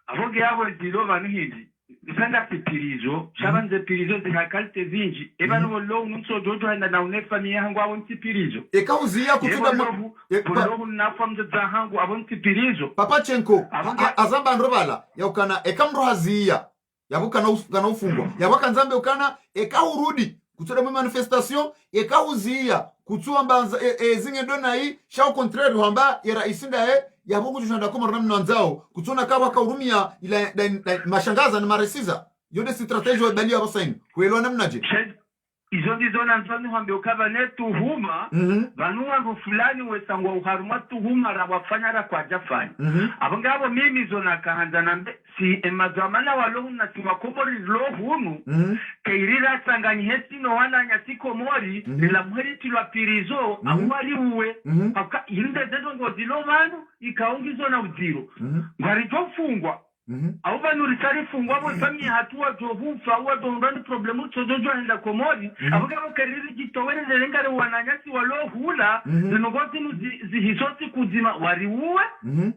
S3: abonge abo zilo banu hindi bisanda kipirizo shabanze pirizo zihakalite zinji ebanu lo nso jojo handa na unefa ni hangu abo ntipirizo
S2: ekauzia kutuka
S3: lo nafa mza hangu abo ntipirizo
S2: Papa Chenko azamba ndrobala ya ukana ekamro hazia yabuka na ufungwa yabaka nzambe ukana ekahurudi kutoda mu manifestation ekahuzia kutua mbanza zinge dona hii shao contraire hamba ya isinda ya bongo junda kama ramna nzao kutuna kawa kaurumia ila mashangaza na maresiza yode strategy wa balia basaini kuelewa namna je
S4: izo ndizo nanzoni hambe ukabane tuhuma banu wangu fulani wesangwa uharuma tuhuma ra wafanya ra kwa jafanya abangabo mimi zona kahanda nambe si emazamana walo na siwakomori lo hunu keirira sanganyi hesi no wana nyatiko mori la mweri tilwa pirizo amwali uwe paka yinde zedo ngozilo manu ikaongizo na udiro ngari jofungwa au banuri sari fungwa bo fami hatua johufa au dondani problemu tojojo enda komori abagabo keriri gitowere zerengare wananyasi walo hula zinogoti zihisoti kuzima wari uwe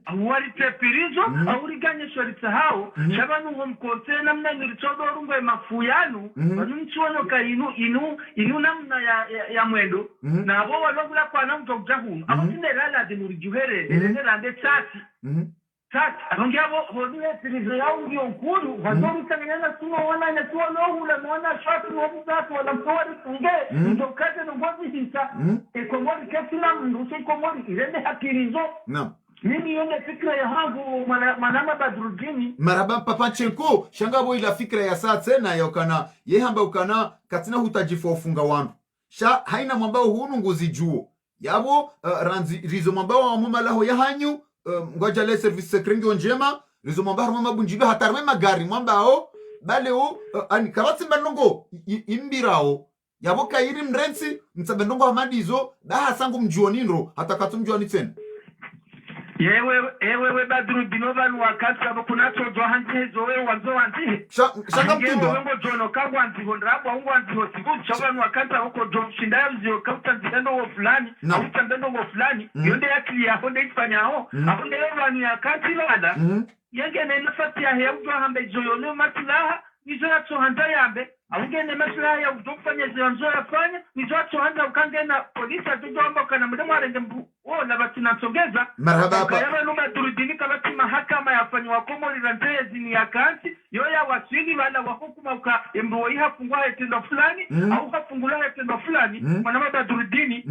S4: au wari tepirizo au riganye shwari sahao shabanu homkote namna ngiritodo rungo mafuyanu banunchuano ka inu namna ya mwendo na abo walogula kwa na mtokjahu abo tinerala de murijuhere nerande tati sasa abangabo hodile tilizo yao ndio nkuru wazori tangana sumo wana na sumo lohula mwana shati na mtatu wala mtowari tunge ndio kaje ngozi hisa ekomori kesina mndusi komori irende hakirizo
S2: naam
S4: mimi yone fikra ya hangu manama badrudini
S2: maraba papa chenko shangabo ila fikra ya saa tena yokana yehamba ukana katina hutajifofunga wandu sha haina mwambao hunu ngozi juo yabo ranzi rizo mwambao wa mumalaho ya hanyu ngoja le service secret njema rizo mwambao mama bunjibe hatarwe magari mwambao baleo ani kabati mbandongo imbirao yabo kairi mrensi mtsabendongo hamadizo daha sangu mjuonindro hatakatu mjuoni tena
S4: yewe badru binova wakati abo kunacho johanje zowe wanzo wanzi
S2: shanga mtindo
S4: wengo jono kagwa anti hondrabo wango anti hosibu chaba wakati huko john shindayo zio kauta ndendo wo fulani kauta ndendo wo fulani yonde yakili ya honde ifanyao akonde yoni yakati lada yenge na nafasi ya hebu hambe joyo matulaha nizo yatohanda yambe awungene maslaha ya kufanya zionzo yafanya nizo yatohanda ukangena polisi atujomba kana mdemo arenge na batinasogeza
S2: marhaba
S4: kayaba numa turudini kabati mahakama yafanywa komori ranteye zini ya kanti yoya waswili wala wahukuma uka embo ihafungwa etendo fulani au hafungula etendo fulani mwanama turudini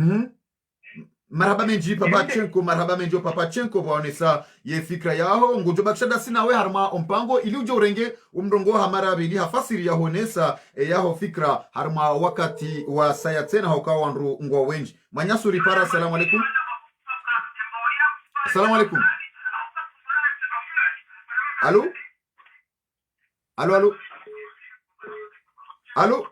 S2: marhaba menji papa chenko marhaba menjo papa chenko baonesa ye fikra yaho ngojo bakshada sina we harma ompango ili uje urenge umrongo hamara bili hafasiri ya honesa yaho fikra harma wakati wa saya tena hokawa wanru ngwa wenji manyasuri para. Assalamu alaikum. Assalamu alaikum. Allô allô allô allô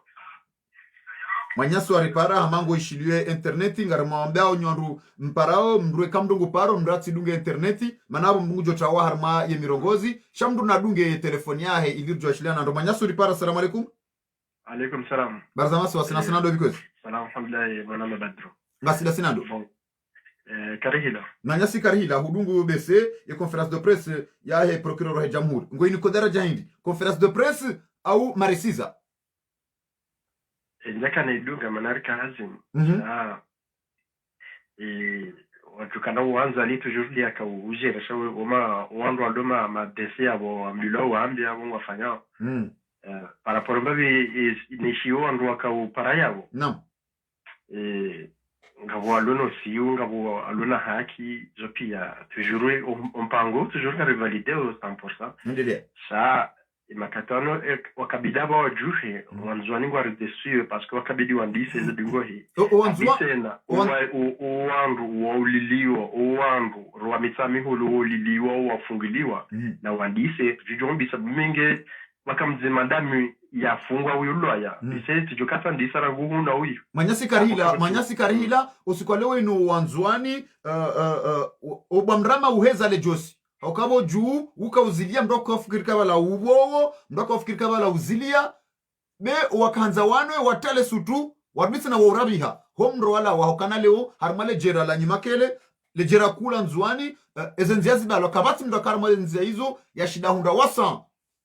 S2: manyaso aripara hamango ishiliwe interneti ngarama ambao nywandu mparao mrwe kamdungu paro mrati dunge interneti manabo mngujo chawa harma ye mirongozi shamdu na dunge telefoni yahe ilirjo ashiliana ndo manyaso ripara. Assalamu alaikum.
S5: Alaikum salam.
S2: Barzamaso wasina sinado bikozi.
S5: Salam alhamdulillah bwana Badru.
S2: Ngasila sinado.
S5: Karihila.
S2: Nanyasi karihila hudungu BC ya conference de presse yahe procureur wa jamhuri. Ngoini kodara jahindi. Conference de presse au marisiza.
S5: Ndaka na idunga manarika hazim watukana uanza li toujours li aka ujera shawe uma wandu andoma madesi abo ambilo waambi abo wafanya par rapport mbabi nishiyo andu aka uparayabo
S2: naam
S5: ngabo alono siyo ngabo alona haki jopia toujours ompango toujours ka rivalité au 100%
S2: ndile
S5: sa makatano wakabida ba wajuhe wanzwani ngwa redesu parce que wakabidi wandise zedingo hi wanzwa uwandu wauliliwa uwandu rwa mitsami hulu uliliwa wafungiliwa na wandise jujombi sabminge wakamzima ndami yafungwa uyulwaya bise tujukata ndisara ngumu na uyu
S2: manyasi karihila usikwalewe ino wanzwani obamrama uheza le josi okabo juu ukauzilia mdoko fikirika wala ubowo mdoko fikirika wala uzilia be wakanza wanwe watale sutu wabitse na waurabiha homro wala wahokana leo harmale jera la nyimakele le jera kula nzwani ezenziazi balo kabati mdoko harmale nzia hizo ya shida hunda wasa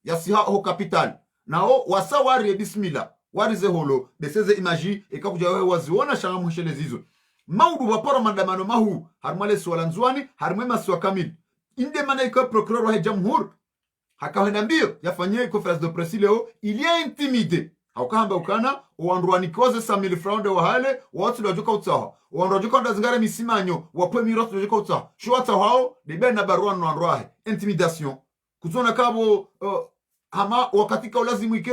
S2: ya siha ho capital nao wasa wari bismillah wari ze holo beseze imaji ekakuja wewe waziona shanga mhishele zizo maudu wapora mandamano mahu harmale swala nzwani harmwe maswa kamili inde mana iko procureur wa jamhur hakawenda mbio yafanyie conference de presse leo il y a intimidé haukamba ukana uandruani koze 100,000 francs wa hale watu lojoka utsaha uandrojoka ndazingara misimanyo wapo miroto lojoka utsaha shwata hao debena barua no androahe intimidation kuzona kabo hama wakati ka lazima ike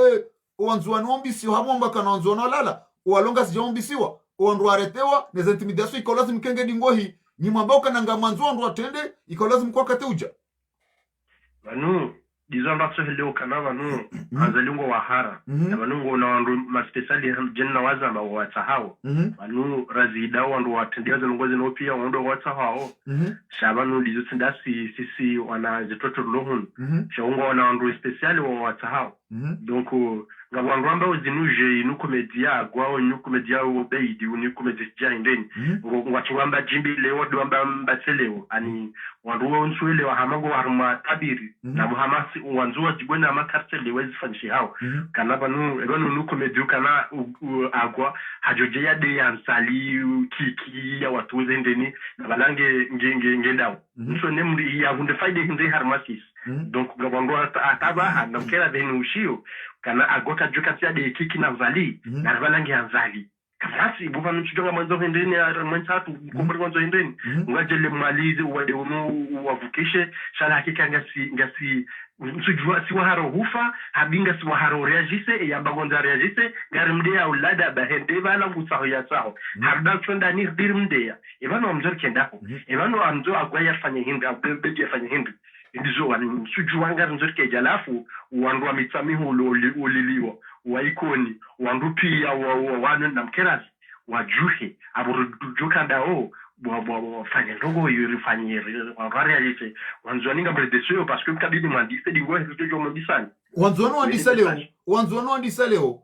S2: uanzuani ombisi hamomba kana anzuana lala walonga sijaombisiwa wandu aretewa neza intimidation iko lazima kenge dingohi ni mwambao kananga mwanzo wandu atende iko lazima kwa kateuja
S5: banu disons ndaso heleo kana banu azalungo wahara banu na wandu ma speciali jenna waza ma watahao banu razida wandu watendia zalongozi no pia wandu watahao shabanu lizo sisi wana zitoto lohun shongo wana wandu speciali wa watahao donc ngabwandu ambao zinuje inu komedia gwao inu komedia obeidi inu komedia indeni ngwachwamba jimbi leo ndo mbatseleo ani wandu wonswele wa hamango harma tabiri na muhamasi wanzuwa jibona makartele wezifanshi hao kana banu ebanu nu komedia kana agwa hajoje ya de yansali kiki ya watu wendeni na balange ngendao nso nemri ya hunde faide hinde harmasis donc ngabwandu ataba na mkera benu ushio kana agota joka tia de kiki na mzali na balange anzali kasi buva nchujonga mwanzo hendeni ya mwanzatu kumbri mwanzo hendeni ngajele malize wade wavukishe shala hakika ngasi nsujua si waharo hufa habinga si waharo reagise ya bagonza reagise garimdea ulada bahende bala ngutsaho ya tsaho harda chonda ni dirmdea evano mzor kendako evano amzo agwaya fanye hindi abebe fanye hindi ndizo wani sujuanga nzorke jalafu wandu wa mitsamihu uliliwa waikoni wandu pia wanu na mkerasi wajuhe aburujuka dao fanya ndogo yuri fanye realize wanzuaninga mredesoyo parce que mkabidi mwandise dingo hitujo mbisani
S2: wanzuano andisa leo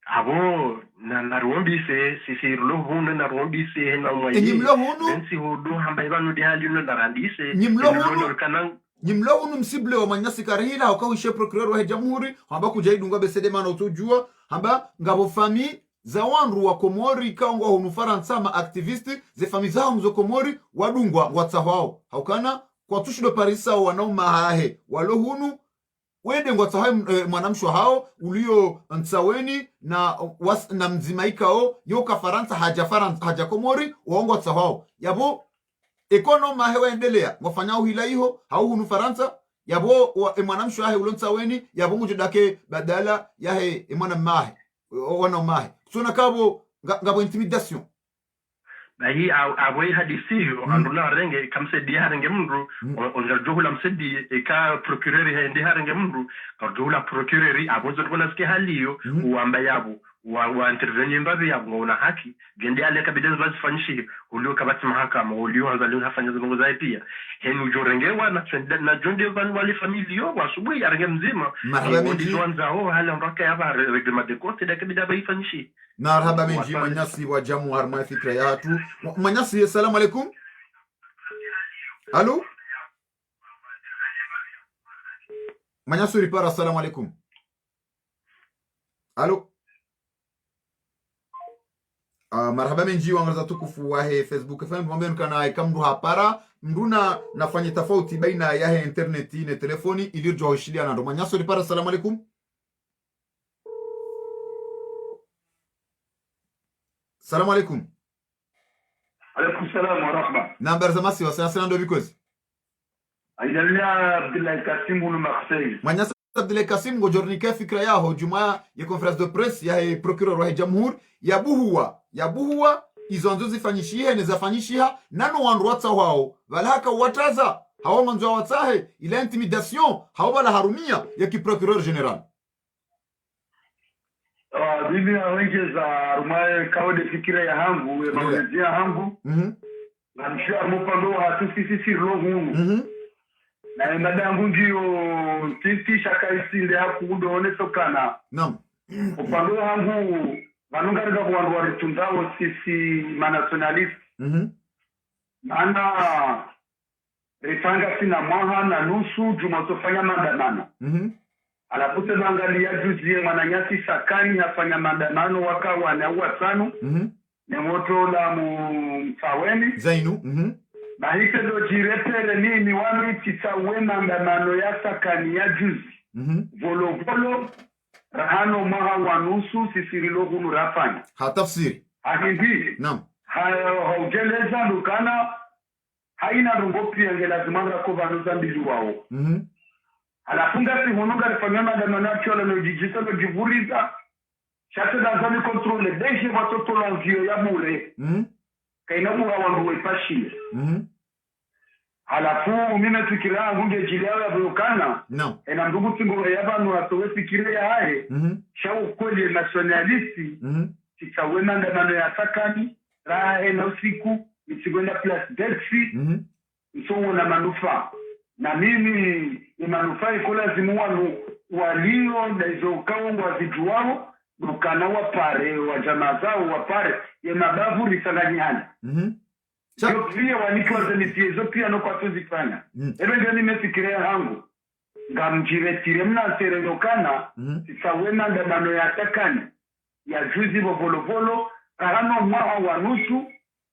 S5: abo na ruombise sisi ruhunde na ruombise na mwaye
S2: nyimlohunu
S5: nsi hudu hamba ibanu de hali no narandise
S2: nyimlohunu msible wa manyasi karihila haukawishe procureur wa jamhuri hamba kujaidunga besede mana utojua hamba ngabo fami za wanru wa Komori kaongwa hunu Faransa ma activisti ze fami zao mzo Komori wadungwa watsahwao haukana kwa tushido parisa wanauma hahe walohunu wende ngwatsahae mwanamshwa hao ulio ntsaweni na mzimaikao yoka Faransa haja Komori waongwa tsahwao yabo ekonoma hewa endelea mwafanyao hila iho hau hunu Faransa yabo mwanamshwa hahe ulo ntsaweni yabo ngujudake badala yahe mwanamahe wana mahe sona kabo ngabo intimidation
S5: bahi awai hadisiyo anduna renge kamse dia renge mundu onja johula msedi eka procureur hende renge mundu ka johula procureur abozo bona ske haliyo uamba yabo wa intervenir mbabe yabo ngona haki gende ale kabida bazifanyishi ulio kabati mahakama ulio anzalio hafanya zongo za pia henu jorenge wana na jonde van wale familio wasubuhi arenge mzima ndio anzao hala mpaka yaba reglement de compte da kabida baifanyishi
S2: marhaba menji manyasi wa jamu harma fikra yatu manyasi assalamu alaikum allo manyasi ripara assalamu alaikum allo marhaba menji wangaza tukufu wa Facebook FM mwambie kana ikamdu hapara mduna nafanya tofauti baina ya interneti na telefoni ilirjo hoshilia na ndo manyasi ripara assalamu alaikum Salamu alaikum.
S6: Alaikum salam wa rahma.
S2: Number za masi wasana ndo because.
S6: Aidalia Abdullah Kasim ulu Marseille.
S2: Manyasa Abdullah Kasim ngo jornika fikra yao Jumaa ya conference de presse ya procureur wa jamhuri ya buhuwa izo nzo zifanyishie ne zafanyishia nano wandu watsa wao valaka wataza hawa manzo watsahe ila intimidation hawa bala harumia ya ki procureur general.
S6: Bibi awengeza rumaye kaode fikira ya hangu ya mawezia hangu na mshia mpando hatu sisi rohu na madangu ndio titi shakaisinde hakudo onesokana
S2: naam
S6: upando hangu vanungarika kuwandu waritundao sisi manationalist maana rifanga sina mwaha na nusu jumatofanya maandamano alapute bangalia juzie mwananyasi sakani hafanya maandamano waka wanaua tano ni moto la msaweni
S2: zainu
S6: bahite do jirepere nini wami titawe maandamano ya sakani ya juzi volo rahano maha wanusu sisirilo hunu rafanya
S2: hatafsiri
S6: ahindi
S2: naam
S6: haujeleza ndukana haina rungopi yange lazima rako vanuza mbili wao alafunga si honoga rifanya maandamano ya chola no jijisa no jivuriza Chaque dans un contrôle déjà votre tolongio ya bure. Kaina bura wangu wepashi. Halafu mimi fikira ngunge jilao ya vulkana.
S2: No.
S6: Na ndugu tingo ya banu atowe fikira ya hae. Shau kweli nationalisti. Kitawena ndamano ya sakani. Raha na usiku. Misigwenda plus Delphi. Msongo na manufaa. Na mimi ni manufaa iko lazimu walio na hizo kaungo wazijuao. Dukana wapare wa jamaa zao wapare ya mabavu lisanganyana. Yo pia wanikiwa zanitiezo pia no kwa tuzifanya. Ebe ndio nimefikiria hangu. Ngamjiretire mna serendokana. Sisawena ndamano ya takani. Ya juzi volovolo. Karano mwaha wa nusu.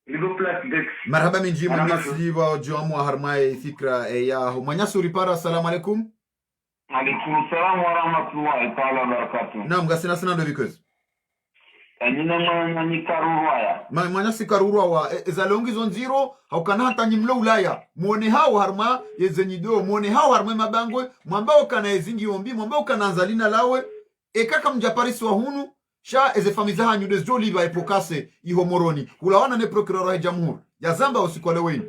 S6: Ligo plus dex.
S2: Marhaba minji manyasi wa joamu wa harmae fikra ya manyasi uripara. Assalamu alaikum.
S3: Alaikum salam wa rahmatullahi ta'ala wa barakatuh.
S2: Naam, gasina sana ndo bikozi.
S3: Anyina mwanyi karurwaya.
S2: Manyasi karurwa ezalongi zonziro haukana hata nyimlo ulaya. Muone hao harma yezenyido, muone hao harma mabangwe, mwambao kana ezingi ombi, mwambao kana anzalina lawe. Ekaka mjaparisi wa hunu, sha ezefamiza hanyu desjoli ba epokase ihomoroni. Ulawana ne procureur wa jamhuri. Ya zamba usikwale weni.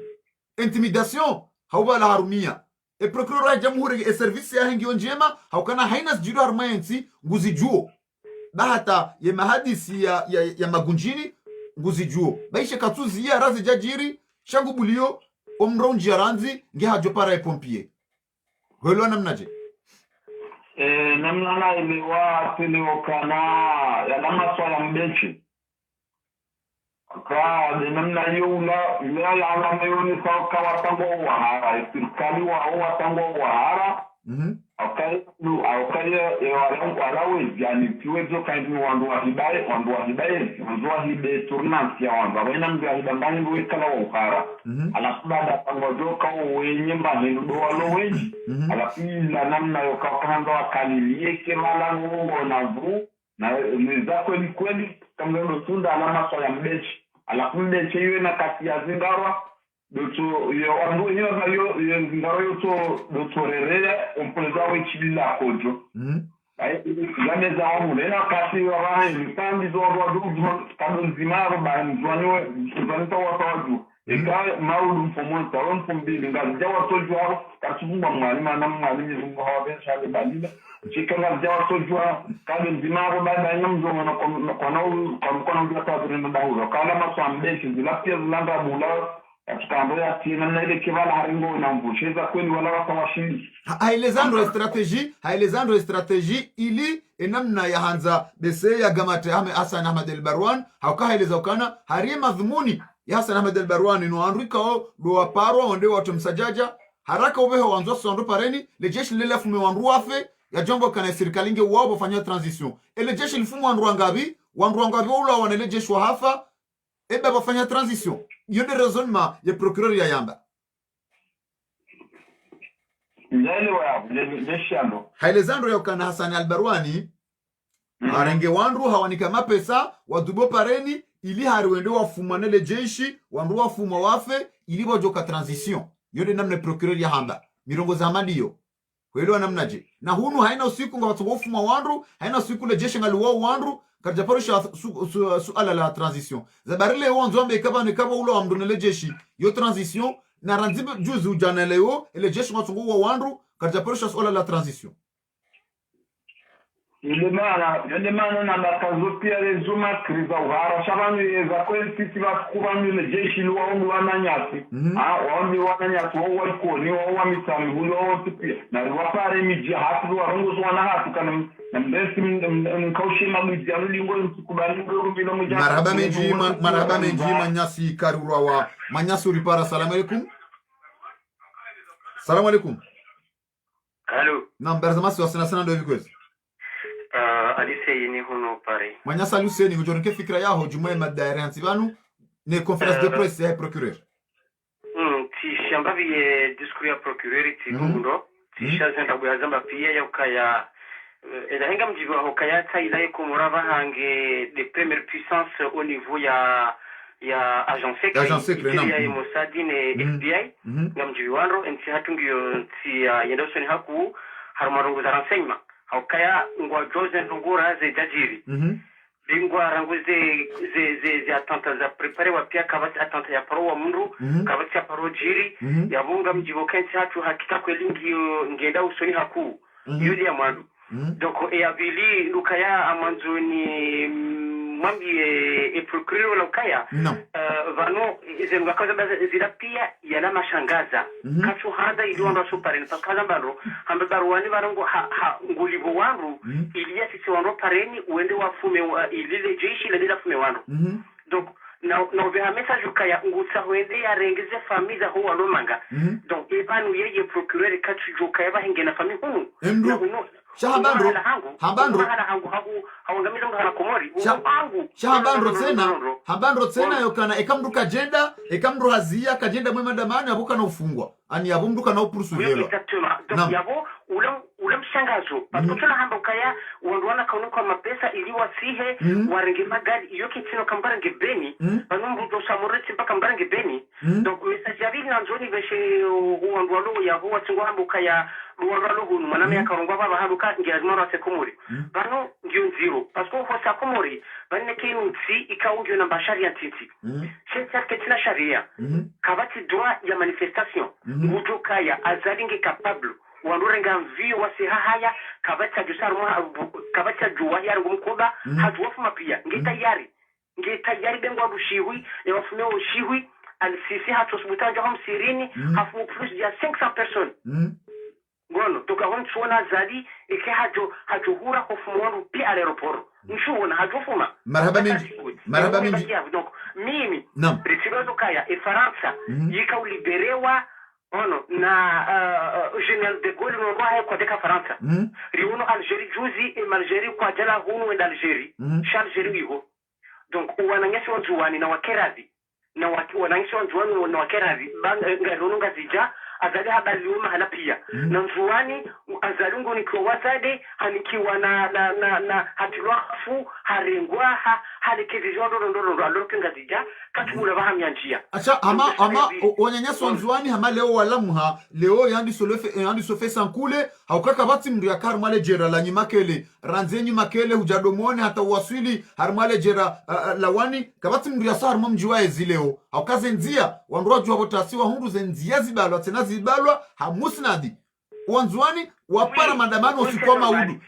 S2: Intimidation, hauba la harumia. E procureur wa jamhuri e service ya hengi onjema, haukana haina sjiru harma yensi, nguzi juo. Bahata ye mahadisi ya magunjini, nguzi juo. Baishe katuzi ya razi jajiri, shangu bulio, omronji ya ranzi, nge hajopara e pompie. Gwelo namnaje?
S3: Namna imewa teleokana ya nama swala mbechi. Kwa de namna yula ya alama yoni kwa watango wa hara, serikali wa watango wa hara. Aukaya walawe yani tuwezo kaidi wandu wa hibaye wandu wa hibe tournance ya wandu wena mbi alibambani mbi kala wa ukara alafu baada pangojoka wenye mbahinu do walo wenji alafu ila namna yoka kanda wakalilie kemala ngongo na vru na niza kweli kama ndo tunda alama swala mbechi alafu mbechi yue na kasi ya zingarwa doto yo andu yo ngaro yo to rere ompoleza wechilila kojo yame za omulena kasi wa ni tambi zo ro kando nzimaro ba nzwanyo nzwanto watoju eka maulu mfomonta onfombili ngaja watoju kasubumba mwalima na mwalimi zungu hawabe shale balila chikanga ngaja watoju kando nzimaro ba nyamzo na kwa ndio tazurina dauro kala masambeki zilapia zilanga bula Tukambo ya tina na ile kivala haringo na mbusheza kweli wala wakawashindi.
S2: Hailezandro strategie ili enamna ya hanza bese ya gamate hame Hassan Ahmed El Barwan hauka haileza ukana harie madhumuni ya Hassan Ahmed El Barwan ino andrika o do waparwa wande watu msajaja haraka ubeho wanzo sondo pareni le jeshi lele fume wanru afe ya jambo kana serikali nge wao bafanya transition ele jeshi lifumu wanru angabi ula wanele jeshi wa hafa ebe bafanya transition. Yode raisonnement ya procureur ya yamba.
S3: Ndele wa leshando.
S2: Hailezandro ya ukana Hassan Al-Barwani arenge wandu hawanika mapesa wadubo pareni ili hariwende wafumanele jeshi wandu wafuma wafe ili wajoka transition. Yode namne procureur ya hamba. Mirongo za mandiyo. Kwelewa namnaje. Na hunu haina usiku nga watu wafuma wandu, haina usiku le jeshi ngaluwa wandu karjaparusha suala la transition. Zabarile wanzu wambe ikaba ulo wa mdunele jeshi. Yo transition na ranzibe juzi ujaneleo ele jeshi watungu wa wandu karjaparusha suala la transition.
S3: Yode mana na bakazo pia rezuma kriza uhara. Shabanu yeza kwenye sisi kubanu ile jeshi luwa wandu wananyasi. Wandu wananyasi wawa ikoni wawa misami hulu wawa tipia. Na wapare mijia hatu luwa rungu suwana hatu kana mbesi mkaushi mabuja mlingo mtukubali mbilo mjana.
S2: Marhaba menji manyasi karurwa wa manyasi uripara. Salamu alaikum. Salamu alaikum.
S7: Hello.
S2: Naam, berzamasi wasina sana ndo vikwezi.
S7: Alisei ni huno pare.
S2: Manyasa Luseni ujonike fikra yaho jumue madaire hansibanu ne conférence de presse ya procureur.
S7: Ti shambavi discours ya procureur ti mundo. Ti shazenda buyazamba pia ya ukaya henga mjibu hokaya taila ko morava hange de première puissance au niveau ya agence secrète ya Mossad ne FBI ngamjibu wanro enti hatungio ti yendosoni haku harumarongo za renseignement hokaya ngwa Joseph Ngura ze jajiri lingua rangu ze atanta za prepare wa pia kabati atanta ya paro wa mundu kabati ya paro jiri ya bunga mjivo kensi hatu hakita kwelingi ngenda usoni haku yuli ya mwandu doko ya vili lukaya amanzoni mwambi procureur lukaya vano zenga kaza zila pia yana mashangaza kachu handa ili wando supareni pakaza mbaro hamba baruani varango ngulivo wangu ili ya sisi wando pareni uende wafume ilile jeshi ile dila fume wangu donc na uveha message ukaya ngusa wende ya rengeze famille ho wando manga donc ebanu yeye procureur kachu jokaya bahenge na famille hunu
S2: Shahabandro Shahabandro tena yokana ekamruka jenda ekamru hazia kajenda mwema damani abuka na ufungwa ani abumruka na upurusu velo
S7: donc yabo ule mshangazo patutuna hamba ukaya wanduana kaunuka mapesa ili wasihe warenge magari iyo kitino kambarange beni banumbudo samureti mpaka mbarange beni donc message yabili na nzoni veshe wandualo yabo watingwa hamba ukaya luwalo hunu maname yakarongwa baba haruka ngiyazimaro asekomori bano ngiyo nziro parce que hosa komori banne kinutsi ikaungyo na bashari ya titi c'est ketina sharia kabati droit ya manifestation ngujo kaya azalinge capable wandurenga mvio wasihahaya kabati ajusaru kabati ajuwa yari ngumukoba hajuwafuma pia ngitayari bengwa bushiwi ya wafumeo ushiwi alisisi hatosubutanja hamsirini hafu plus ya 500 personnes ngono tukahon chuona zadi ike hajo hura kufumwandu pia aeroport nchuona hajofuma
S2: marhaba mingi
S7: donc mimi retibazo kaya Faransa yika uliberewa ono na General de Gaulle no roha kwa deka Faransa riuno Algerie juzi Algerie kwa jala hunu wenda Algerie Algerie hiyo donc wananyesha wanjuani na wakeradi na wananyesha wanjuani na wakeradi ngarono ngazija azali habari uma hala pia na nzuani azalungu nikiwa wazade hanikiwa na hatilafu harengwa halekezwa ndoro aloke ngazija katumula bahamya njia
S2: acha ama wanyanyaso nzuani hama leo walamuha leo yandi sofe sankule haukaka bati mndu ya karmale jera la nyimakele ranzenyi makele hujadomone hata waswili harmale jera lawani kabati mndu ya sarmo mjiwa ezileo haukaze nzia wanduwa juwa botasiwa hundu zenzia zibalwa tena zibalwa hamusnadi wanzuani wapara mandamano usikwa maudu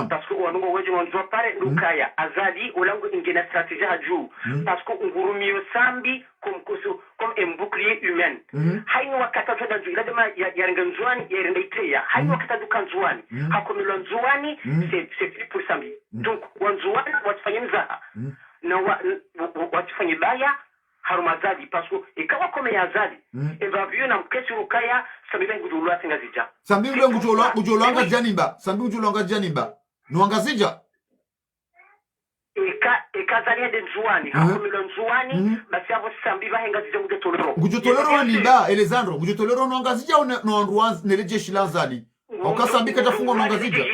S7: parce que wanungo weje wanzwa pare lukaya azali ulango ingena stratégie à jour parce que ngurumio sambi comme un bouclier humain haino wakata toda jula dema yarenga nzwani yarenda iteya haino wakata dukanzwani hakomilo nzwani c'est plus pour sambi donc wanzwani watufanye mzaha na watufanye baya harumazadi parce que ikawa kome ya azali evavyo na mkesi rukaya sambi ngujulwa singazija
S2: sambi ngujulwa janimba sambi ngujulwa janimba nuangazija
S7: ekazalia de nzuani hakomilo nzuani basi avo sambi bahenga zija
S2: ngujotolero wanimba Elezandro ngujotolero nuangazija nuanruanz nelejeshi lanzali okasambi katafungwa nuangazija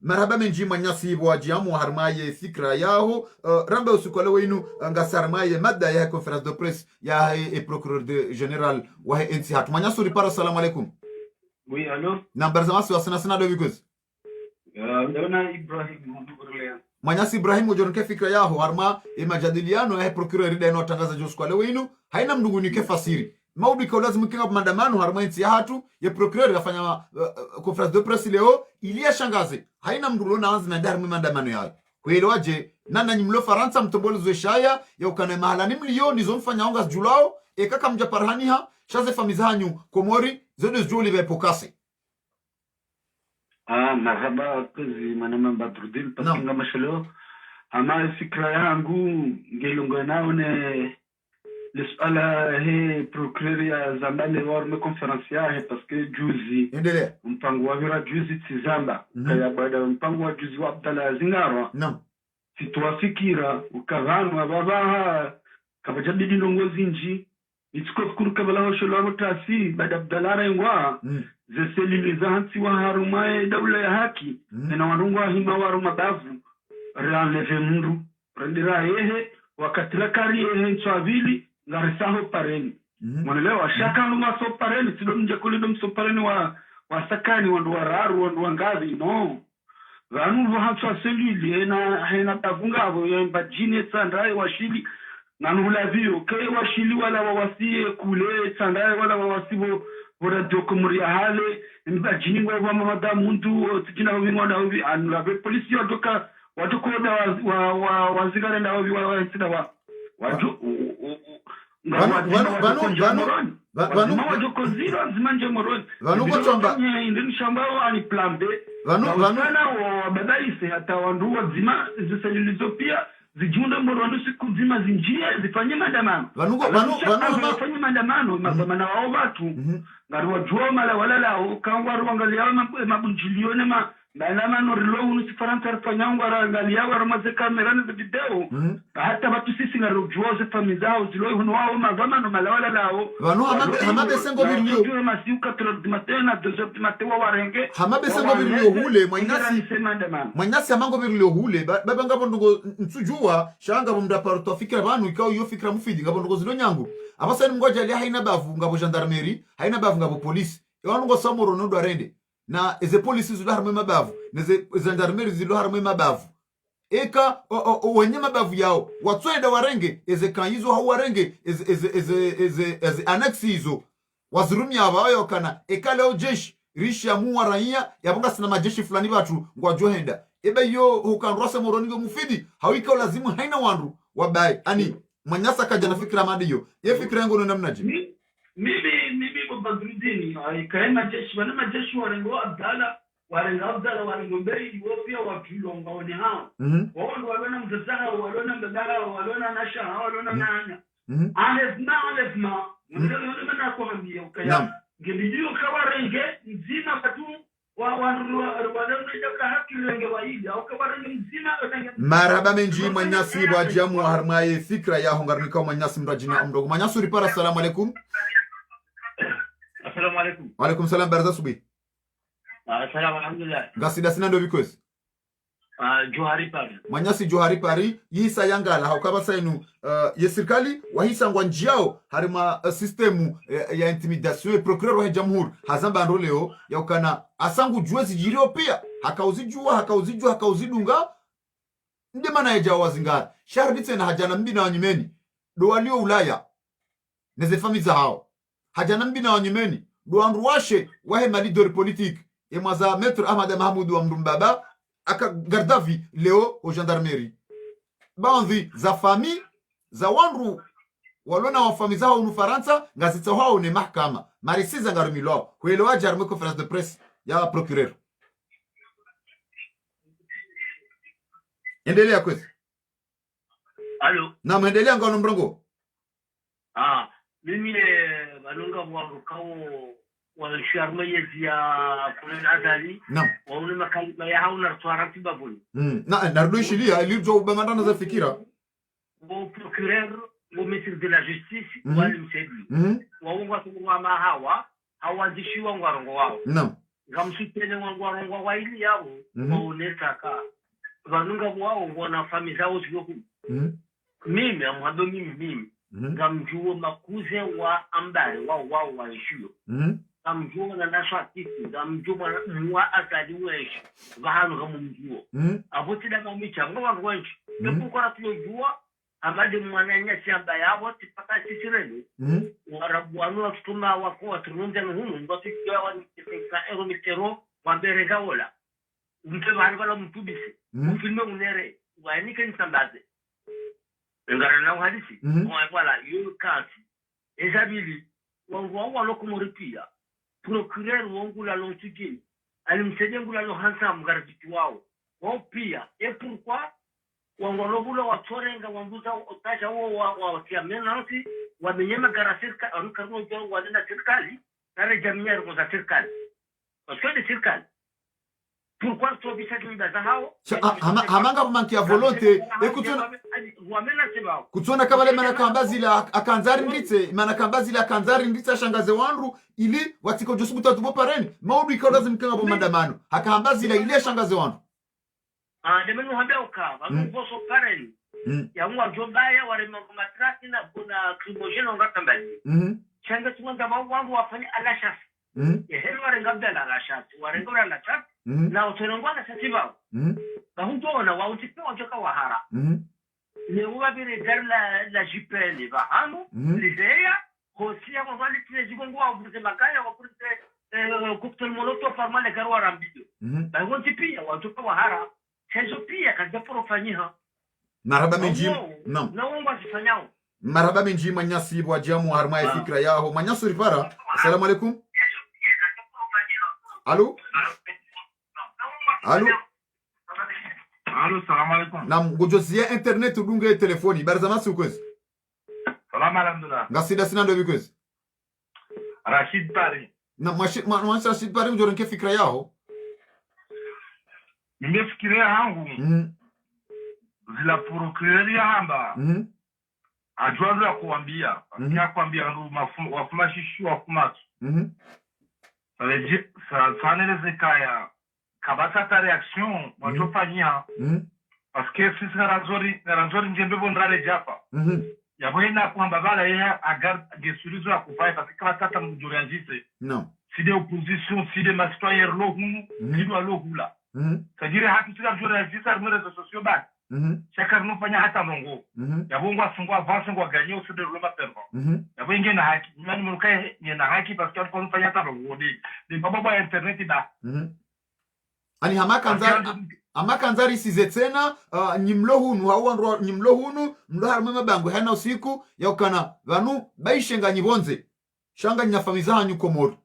S2: marhaba menji manyasi bwaji amu harmaye fikra yaho rambe usukole wenu ngasarmaye madda ya conférence de presse ya procureur de général wa NC hat manyasu ripara. Assalamu alaikum.
S6: Oui, allô.
S2: Number zamasu asana do because
S6: ndona Ibrahim Mudurle
S2: manyasi Ibrahim ujonke fikra yaho harma majadiliano ya procureur de no tangaza josukole wenu haina mdungunike fasiri maudu kwa lazima kinga maandamano harma NC hatu ya procureur yafanya conférence de presse leo ilia shangaze haina mdulo na anzi na ndari maandamano yao kuelewaje nana nyimlo Faransa mtombolo zoeshaya ya ukana mahalani milioni zomfanya onga julao ekaka mjaparhaniha shaze famizanyu komori zodo joli be pokase
S6: marhaba kazi manama Badruddin pakinga mashalo ama fikra yangu ngelunga naone lisala he procureur ya Zambale warme conference yahe parce que juzi
S2: endelea
S6: mpango wa vira juzi tizamba kaya baada mpango wa juzi wa Abdalla Zingarwa situafikira ukavanwa babaha kabajabidi ndongozi nji itsikofukuru kabala sholo tasi baada Abdalla rengwa zeseliliza hansi wa harumaye daula ya haki na warungwa hima waruma bavu ranleve mundu rendira yehe wakatila kari yehe nswavili ngarisaho pareni mwanelewa shaka numa so pareni sido mje kulido mso pareni wa sakani wandu wararu wandu wangavi no vanu vahatswa selule na tavunga abo bajine tsandai washili nanulavio ke washili wala wawasie kule tsandai wala wawasibo bora dokumuri hale mbajini wa mamada muntu tijina wingona ubi anulave polisi yodoka watukoda wazigare na wabi wansida wa waju vanu wajokozira zimanje moroni
S2: vanu kotomba
S6: ndini shambao ani plan B vanu wabadaise hata wandu wazima ziselilizo pia zijunda moroni siku zima zinjie zifanye maandamano zifanye maandamano maandamano wao watu ngari wajua mala walala kangwaru angalia mabunjilione maandamano rilo unu sifaranta rifanyangwa angalia waramaze kamera na video hata watu sisi ngari wajua zifamizao zilo hunu wao maandamano mala walala
S2: vanu hamabe sengo birlio
S6: masiuka matena dozo matewa warenge
S2: hamabe sengo birlio hule mwanyasi amango birlio hule baba ngabo ndungo nsujua shanga bumda parto fikira banu ikao yo fikira mufidi ngabo ndungo zilo nyangu abasani mgoja ali haina bavu ngabo gendarmerie haina bavu ngabo police iwanu ngo samoro ndo arende na eze police zilo harmo mabavu neze gendarmerie zilo harmo mabavu eka wenye mabavu yao watwenda warenge eze kanyizo hau warenge eze annex hizo wazirumia abayo kana eka leo jeshi rishi ya muwa raia yabonga sina majeshi fulani watu ngwa johenda ebe yo hukanrose moroningo mufidi hawika lazimu haina wandu wabai ani mwanyasa kaja na fikira madiyo ye fikira yangu namnaje
S6: mimi babadrudini ikaema jeshi wana majeshi warengo abdala warengo mbei wopia wapilonga wone hao wao ndo walona mtazara walona mbadala walona nasha walona nanya alefma ndio maana kwa mbia ukaya ngelidio kawarenge nzina watu
S2: marhaba menji mwanyasi wajamu harmaye fikra ya hongarnika mwanyasi mrajina mdogo mwanyasi ripara. Assalamu alaikum.
S8: Assalamu alaikum.
S2: Wa alaikum salam barza subi.
S8: Assalamu alhamdulillah.
S2: Gasida sina ndo bikozi.
S8: Johari pari.
S2: Mwanyasi Johari pari yisa yangala haukaba sainu ye serikali wahisa ngwanjiao harima systemu ya intimidation ya procureur wa jamhuri hazamba ndoleo ya ukana asangu juwezi jirio pia hakauzidunga nde mana ya jawa zingara sharbitse na hajana mbina wanyimeni do walio Ulaya neze famiza hao hajana mbina wanyimeni do andruwashe wahe malidori politique ye mwaza Maître Ahmad Mahmoud wa Mdumbaba aka Gardavi leo au gendarmerie bandhi za fami za wandu walona wa fami zao unu Faransa ngazita hao ni mahakama marisiza ngarumilo kuelewa jarme conference de presse ya procureur. Endelea kwezi.
S8: Allo.
S2: Na muendelea ngano mrongo.
S8: Mimi banunga wangu kao والشارما يزيا كلن أزالي وأنا مكان ما يحاول نرتوارتي بابون
S2: نردوش ليه اللي جو بمرنا ذا فكرة
S8: وبروكيرور ومثل de la justice والمسيدي وهو واتوا ما هوا دشي وانغارونغو واو gamsutene wangwarongo waili yao waonetaka vanunga wao wana famili zao zioku mimi amwado mimi gamjuo makuze wa ambare wao waishio gamjuo na nashati gamjuo mwa atadi weshi vahanu gamumjuo abotida mamicha ngo wangu wenchi ndokora tuyojua amade mwananya shamba yabo tipaka sisireni warabu wanu watuma wako watununja nuhunu ngotikiwa wanitika ero mitero wamberega wala mpe bala mtubisi mfilme unere wanika nsambaze ngara na hadisi wala yukati ezabili wangu walokumuripia procureur wangu la lontugini alimsaidia ngula lo hansa mgarjiti wao pia pourquoi wangolobula watorenga wambuza otaja wa kiamena noti wamenyema garasirka arukarno jo wadena serikali na jamii ya za serikali wasio serikali pourquoi to bisa kinda za hao
S2: hamanga manki ya volonté ekutuna
S8: wamena sema
S2: kutuna kabale mana kambazi la akanzari nditse mana kambazi la akanzari nditse shangaze wanru ili watiko josubuta tubo pareni maudu ikodazi mkenga bo mandamano akambazi la ile shangaze wanru
S8: demenu hambia ukava mboso pareni ya mwa jobaya wale matraki na kuna crimogeno ngatambali changa tumanga wangu wafanya alashasi helo wale ngabda la alashasi wale ngora la chat na utonongwana satiba bahundona wa utipewa joka wahara ne uwa bire gar la jipeli bahano lizeya hosia kwa wali tile jigongo wa burte makaya wa burte cocktail molotov formal le garwa rambido bahunti pia watu kwa wahara hezo pia kaja profanyia
S2: marhaba menjim nam
S8: na wongo sifanyao
S2: marhaba menjim manyasi bwa jamu harma ya fikra yao manyasu ripara. Assalamu alaikum. Allô? Allô?
S3: Allô, salam alaikum.
S2: Nam gojozia internet udunge telefoni barzama sukwezi.
S3: Salam alhamdulillah.
S2: Ngasida sina ndo bikwezi.
S3: Rashid Pari.
S2: Na mwashi Rashid Pari mjorenke fikra yao.
S3: Nimefikiria yangu. Zila procureur hamba. Ajwaza kuambia. Akia kuambia ndo wafumashishu wafumatu. Ça ne les kaya kabasa ta réaction watofanyia parce que si razori njembe bondrale japa yaboina kwamba bala yeye agar gesurizo akufai parce que batata mjorianjise
S2: non
S3: si des oppositions si des citoyens lo hunu si do lo hula c'est-à-dire hatu sika mjorianjise sur les réseaux sociaux ba chakar no fanya hata mongo yabongwa sungwa avance ngwa gagner au de l'homme permanent yabonge na haki nani mulukai ni na haki parce que on fanya hata mongo de baba internet ba
S2: ani hamakanzari sizetena nyimlo hunu hauandro nyimlo hunu mlo harma mabango hana usiku yaukana vanu baishenga nyibonze shanga nyafamiza hanyu komoro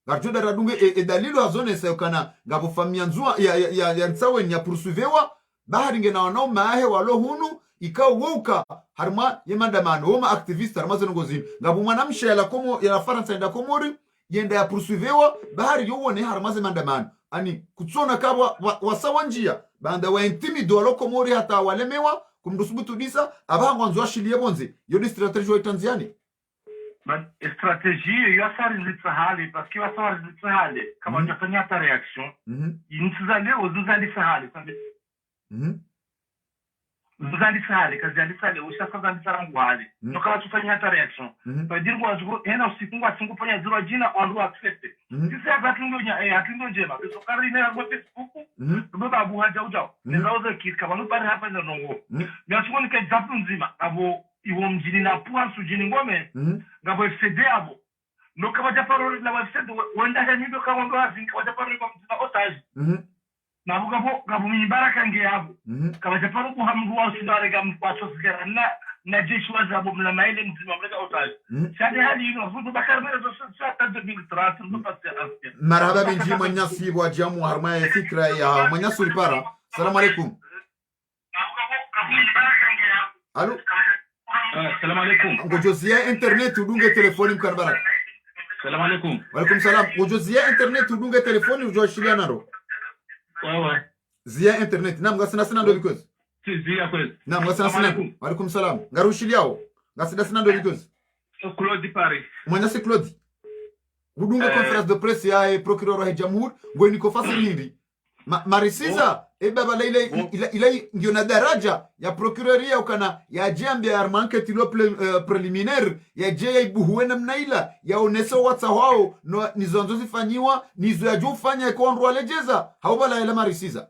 S2: garjoda radunge dalilo azone sayukana ngabo famia nzua ya nsawe nya poursuivewa bahari ngena wanao maahe walo hunu ikao woka harma yemandamano woma activiste harma zenongozini ngabo mwanamsha ya komo ya Faransa enda komori yenda ya poursuivewa bahari yowone harma zemandamano ani kutsona kabwa wasawa njia banda wa intimido lokomori hata walemewa kumdusubutu disa abangwa nzwa shilie bonze yodi strategy wa Tanzania
S3: stratégie ya sari zitsahali parce que wasawari zitsahali kama unafanya ta reaction intsizale uzuzali sahali uzuzali sahali kazi alisale ushasazali sarangwali nokawa tufanya hata reaction badir kwa zugo ena usikungwa singufanya zero jina on accept sisi hapa tungonya njema so karine ya Facebook ndo babu haja ujao nizauze kika banu pale hapa ndo ngo nyasuko ni example nzima abo iwo mjini na puansu jini ngome ngabo FCD abo no kama japaro la FCD wenda hanido kama ndo azinka wajaparo kwa mzima otage na gabo mibaraka nge abo kama japaro ku hamdu wa sindare gam kwaso sigara na jeshi wazabo mla maile mzima mleka otage shade hali ino fudu bakar mera zo sata de bil tras ndo passe aske
S2: marhaba binji manyasi wa jamu harma ya fikra ya manyasi ripara. Assalamu alaikum. Allô?
S3: Salam alaikum.
S2: Ngojozia internet udunge telefoni mkarabara.
S3: Salam alaikum.
S2: Wa alaikum salam. Ngojozia internet udunge telefoni ujoshilia naro.
S3: Wa
S2: zia internet nam ngasina ndo because
S3: si zia kwezi
S2: nam ngasina. Wa alaikum salam. Ngarushiliao ngasina ndo because
S3: Claude Paris
S2: mwanyasi Claude udunge conference de presse ya procureur wa jamhuri ngoni ko fasili hindi marisiza baba ile ndio na daraja ya procureria ukana ya jambe ya enquête lo preliminaire ya je ibuhuwe namna ila ya oneso watsa wao no nizonzo zifanyiwa nizo ya jufanya ikondwa lejeza haubala ile marisiza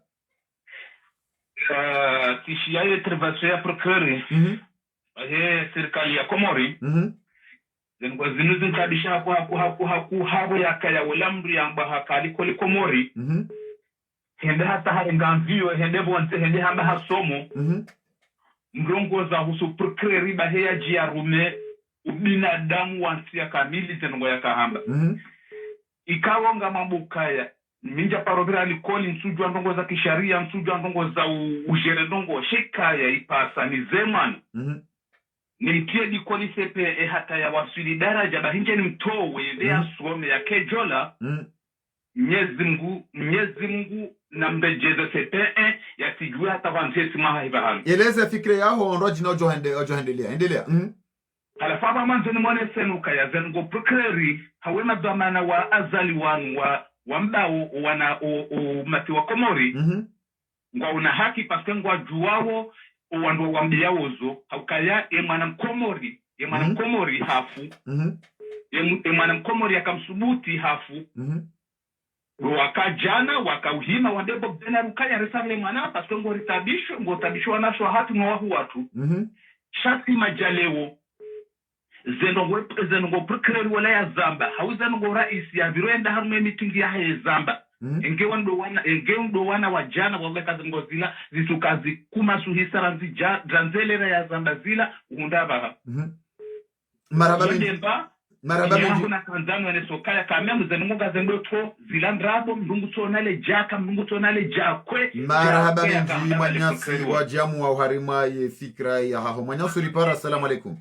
S3: tishia ile intervention ya procureur serikali ya Komori zengo zinuzi nkadisha habo yakaya welamdu yamba hakali koli Komori hende hata harenganzio hende bonse hende hamba hasomo mrongo za husu procureur baheya jiarume ubinadamu wansia kamili zengo yakahamba ikawonga mambukaya minja parobira alikoli nsujwa ndongo za kisharia nsujwa ndongo za ujere ndongo shikaya ipasa ni zeman nitie dikoli sepe hata ya wasili daraja bahinje ni mtowe vea suome ya kejola Mwenyezi Mungu na mbejeze sepe ya sijua hata wanze simaha hibahamu
S2: eleze fikre yao onroji na endelea
S3: Alafaba manzoni mwane senuka ya zengo procureur hawema dhamana wa azali wanu wa mbao wana mati wa Komori ngwa una haki paske ngwa juwao wandu wa mbiawozo haukaya mwana mkomori hafu mwana mkomori akamsubuti hafu wakajana wakauhima wadebo bena rukaya resarle mwana paske ngotabisho wanasho hatu mwahu watu shati majaleo zenongo procureur wala ya Zamba hauzenongo raisi ya viroenda harume mitingi ya hae Zamba enge wana wajana wala kazi ngozila zitukazi kuma suhisara nzija dranzelera ya Zamba zila undaba Marababa na kanzano ene sokaya kamya mzenungu gazengo to zilandrabo mdungu tonale jaka mdungu tonale jakwe
S2: marhaba minji mwanyasi wa jamu wa uharima ye fikra ya haho mwanyasu lipara. Assalamu alaikum.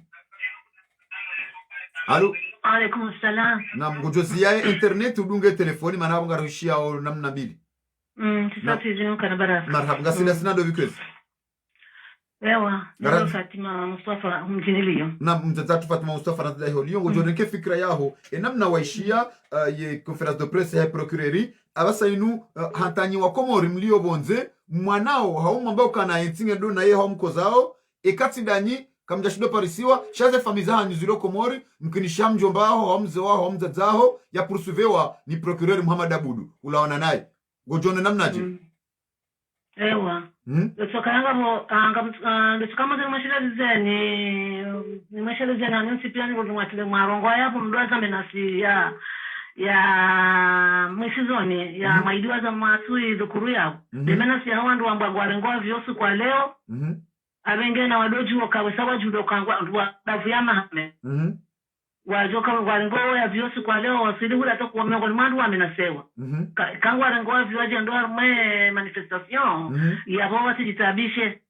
S2: Alo.
S9: Alaikum salam.
S2: Na mgojozi ya internet udunge telefoni manabu ngarushia o namna mbili.
S9: Tisati zinu kanabara.
S2: Marhaba ngasila sinado vikwezi.
S9: Ewa, ndio Fatima Mustafa mjinilio.
S2: Na mtazatu Fatima Mustafa na tadai holio ngojoneke fikra yaho enamna waishia ye conference de presse ya procureur abasa inu hantanyi wa Komori mlio bonze mwanao hauma mbao kana entinge do na ye haumkozao ekati danyi kamjashido parisiwa shaze famiza haniziro Komori mkinisha mjombao haumze wao haumzazaho ya pursuvewa ni procureur Muhammad Abudu ulaona naye ngojone namnaje.
S9: Ewa. Tsokanga bo ndikama za mashira zeni ni mashira zeni anonsi pia ni ngotile marongo yapo mdoza menasi ya mwisizoni ya maidiwa za masui dhukuru yao demenasi ya wandu ambagwarengoa vyosu kwa leo abenge na wadoji wakawesawa judo kangwa dafu ya mahame wajoka warengo ya vyosu kwa leo wasili hula toku wa miongoni mwandu wa minasewa kangwa warengo ya vyoja ndo arme manifestation ya bowa sijitabishe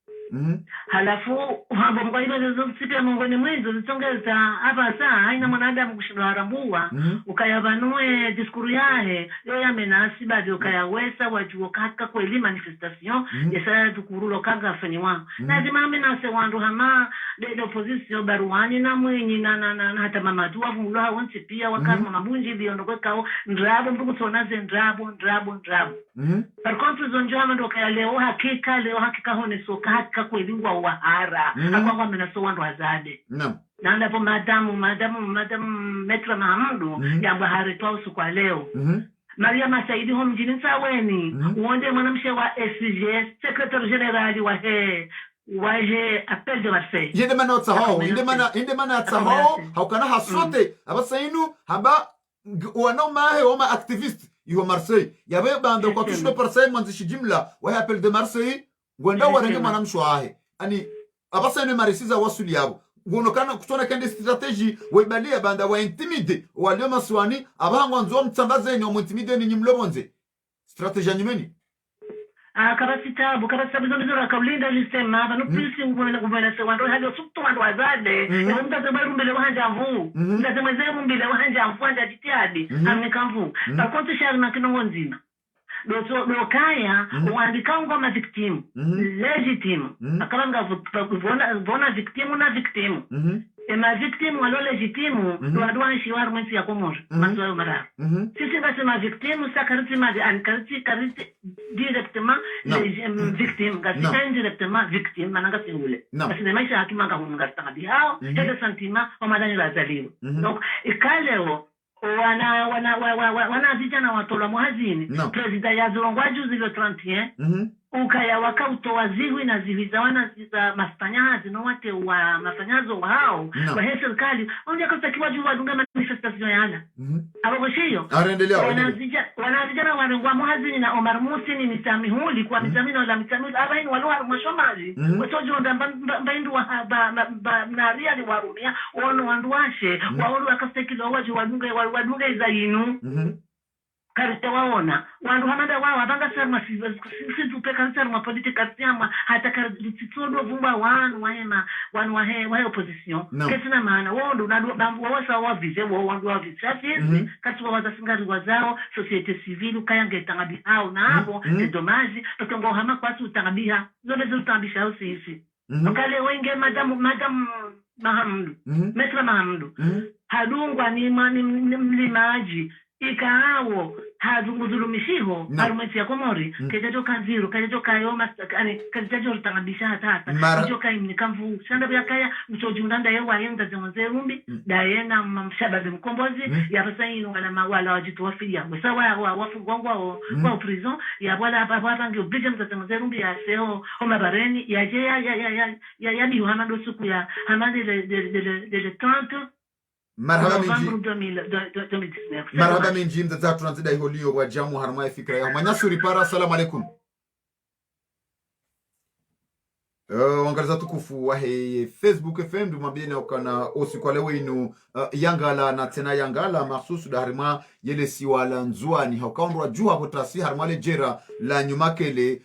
S9: halafu hambo mkwa hilo zizo sipia miongoni mwizo zitongeza hapa saa haina mwanadamu kushindo harambua ukayavanue diskuru yahe yo ya menasi badi ukayawesa wajuo katika kwa ili manifestation ya saa tukurulo kaga afeni wangu lazima menase wandu hama de opposition baruani na mwenyi na hata mamatu wa vunguloha wansi pia wakama mabunji biondokwe kao ndrabo mbuku tonaze ndrabo par contre zonjo hama ndo kaya leo hakika hone soka hakika kwa ilingwa wahara kwa menaso wandu wazade na ndapo madamu Metra Mahamudu ya bahari tausu kwa leo Maria Masaidi ho mjini saweni uonde mwanamshe wa SG secretary general wa he appel de Marseille
S2: yende mana tsahao inde mana tsahao haukana hasote abasainu haba wana mahe wa activist yo Marseille yabe bando kwa tushdo Marseille mwanzishi jimla wa appel de Marseille gwenda warenge mwanamsho ahe ani abasainu marisiza wasuli yabo gonokana kutona kende strategy webalia banda wa intimide walio maswani abahangwa nzo mtsambaze ni omutimide ni nyimlobonze strategy nyimeni
S9: kabasitabu bizondizora kaulinda lisema bano pisi ngubona se wando hali osukto wando wazade mtaze bali mbele wanja mvu mtaze mweze mbele wanja mvu anja jitiadi amekamvu par contre shari makino nzima do kaya uandika ngoma victim legitime akalanga vona victim na victim ma victim walo legitime do adwan shiwar mwensi ya Komoro manzo mara sisi ngasema victim sakariti madi ankariti kariti directement victim gasita indirectement victim mananga singule basi maisha hatumanga hunga bi hao hada sentima wa madani lazaliwa donc ikaleo wana vijana watola muhazini president ya zolongwa juzi le 31 ukaya wakautoa ziwi na ziviza wana ziza mafanyazi no wate wa mafanyazo wao wa serikali onja kutakiwa juu wadunga manifestation yana abo shiyo wana vijana wanengwa muhazini na Omar Musi ni misamihuli kwa misamino la misamilo abaini walwa mashomaji wasojo mbaindu wa na ria ni warumia ono wanduashe waolu akastekilo waji wadunga izayinu karite waona wandu hamanda wao abanga sarma sizu peka sarma politika siama hata karitsitodo vumba wanu wahe opposition kesina maana wondo na wawasa wavize wandu wavisafi kati waza singari wazao societe civile kayanga itangabi hao na hapo c'est dommage parce que ngoma kwa tu tangabia zole zo tambisha au sisi okale wenge madam Mahamudu Metra Mahamudu hadungwa ni mlimaji ikaawo hazunguzulumishiho harumeti ya Komori kejajo kanziru kejajo kayoma kani kejajo rutangabisha hata kejajo kaimnika mvu shanda byakaya mchojundanda yewa yenga zonze rumbi daena mshabaze mkombozi ya pesa ino wala mawala wajituwafilia msawa wafungwa wa prison ya wala baba ngi oblige mzonze rumbi ya seo homa bareni ya je ya biyo hamando suku ya hamande de 30
S2: marhaba minji mtata tunazida iholio wa jamu harma fikra ya manyasuri para. Assalamu alaikum. Wangaliza tukufu wa Facebook FM dumabine okana osi kwa lewe inu yangala na tena yangala mahsusu da harima yele siwala nzuani haukaundwa juha potasi harima lejera la nyumakele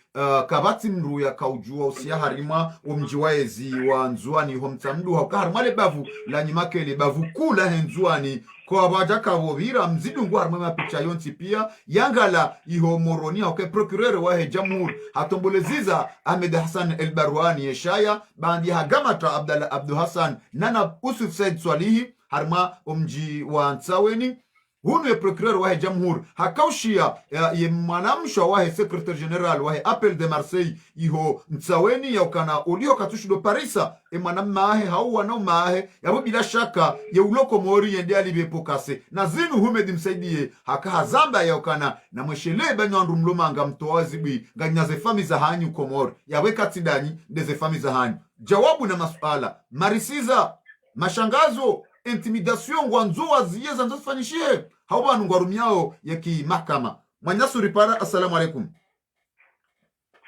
S2: kabati mru ya kaujua usia harima umjiwaezi wa nzuani homtamdu hauka harima le bavu la nyumakele bavu kula henzuani kwa wajaka wovira mzidungu harima picha yonti pia yangala iho moroni hauke procureur wa jamhur hatomboleziza Ahmed Hassan El Barwani yeshaya bandi hagamata Abdallah Abdu Hassan nana Usuf Said Swalihi harma umji wa Nsaweni hunu ye procureur wa jamhur hakaushia ye manamsha wa secretary general wa appel de Marseille iho Nsaweni ya ukana ulio katushido Parisa manamahe hauwa na umahe yabo bila shaka ye uloko mori yende alibepokase na zinu humedi msaidie hakahazamba ya ukana na mweshele banyandu mlomanga mtowazibi ganyaze fami za hanyu komori yaweka tidani ndeze fami za hanyu jawabu na masuala marisiza mashangazo intimidation wanzoa ziyeza nzofanyishie hauba nungwarumiao ya kimahkama mwanyasuri para. Assalamu alaikum.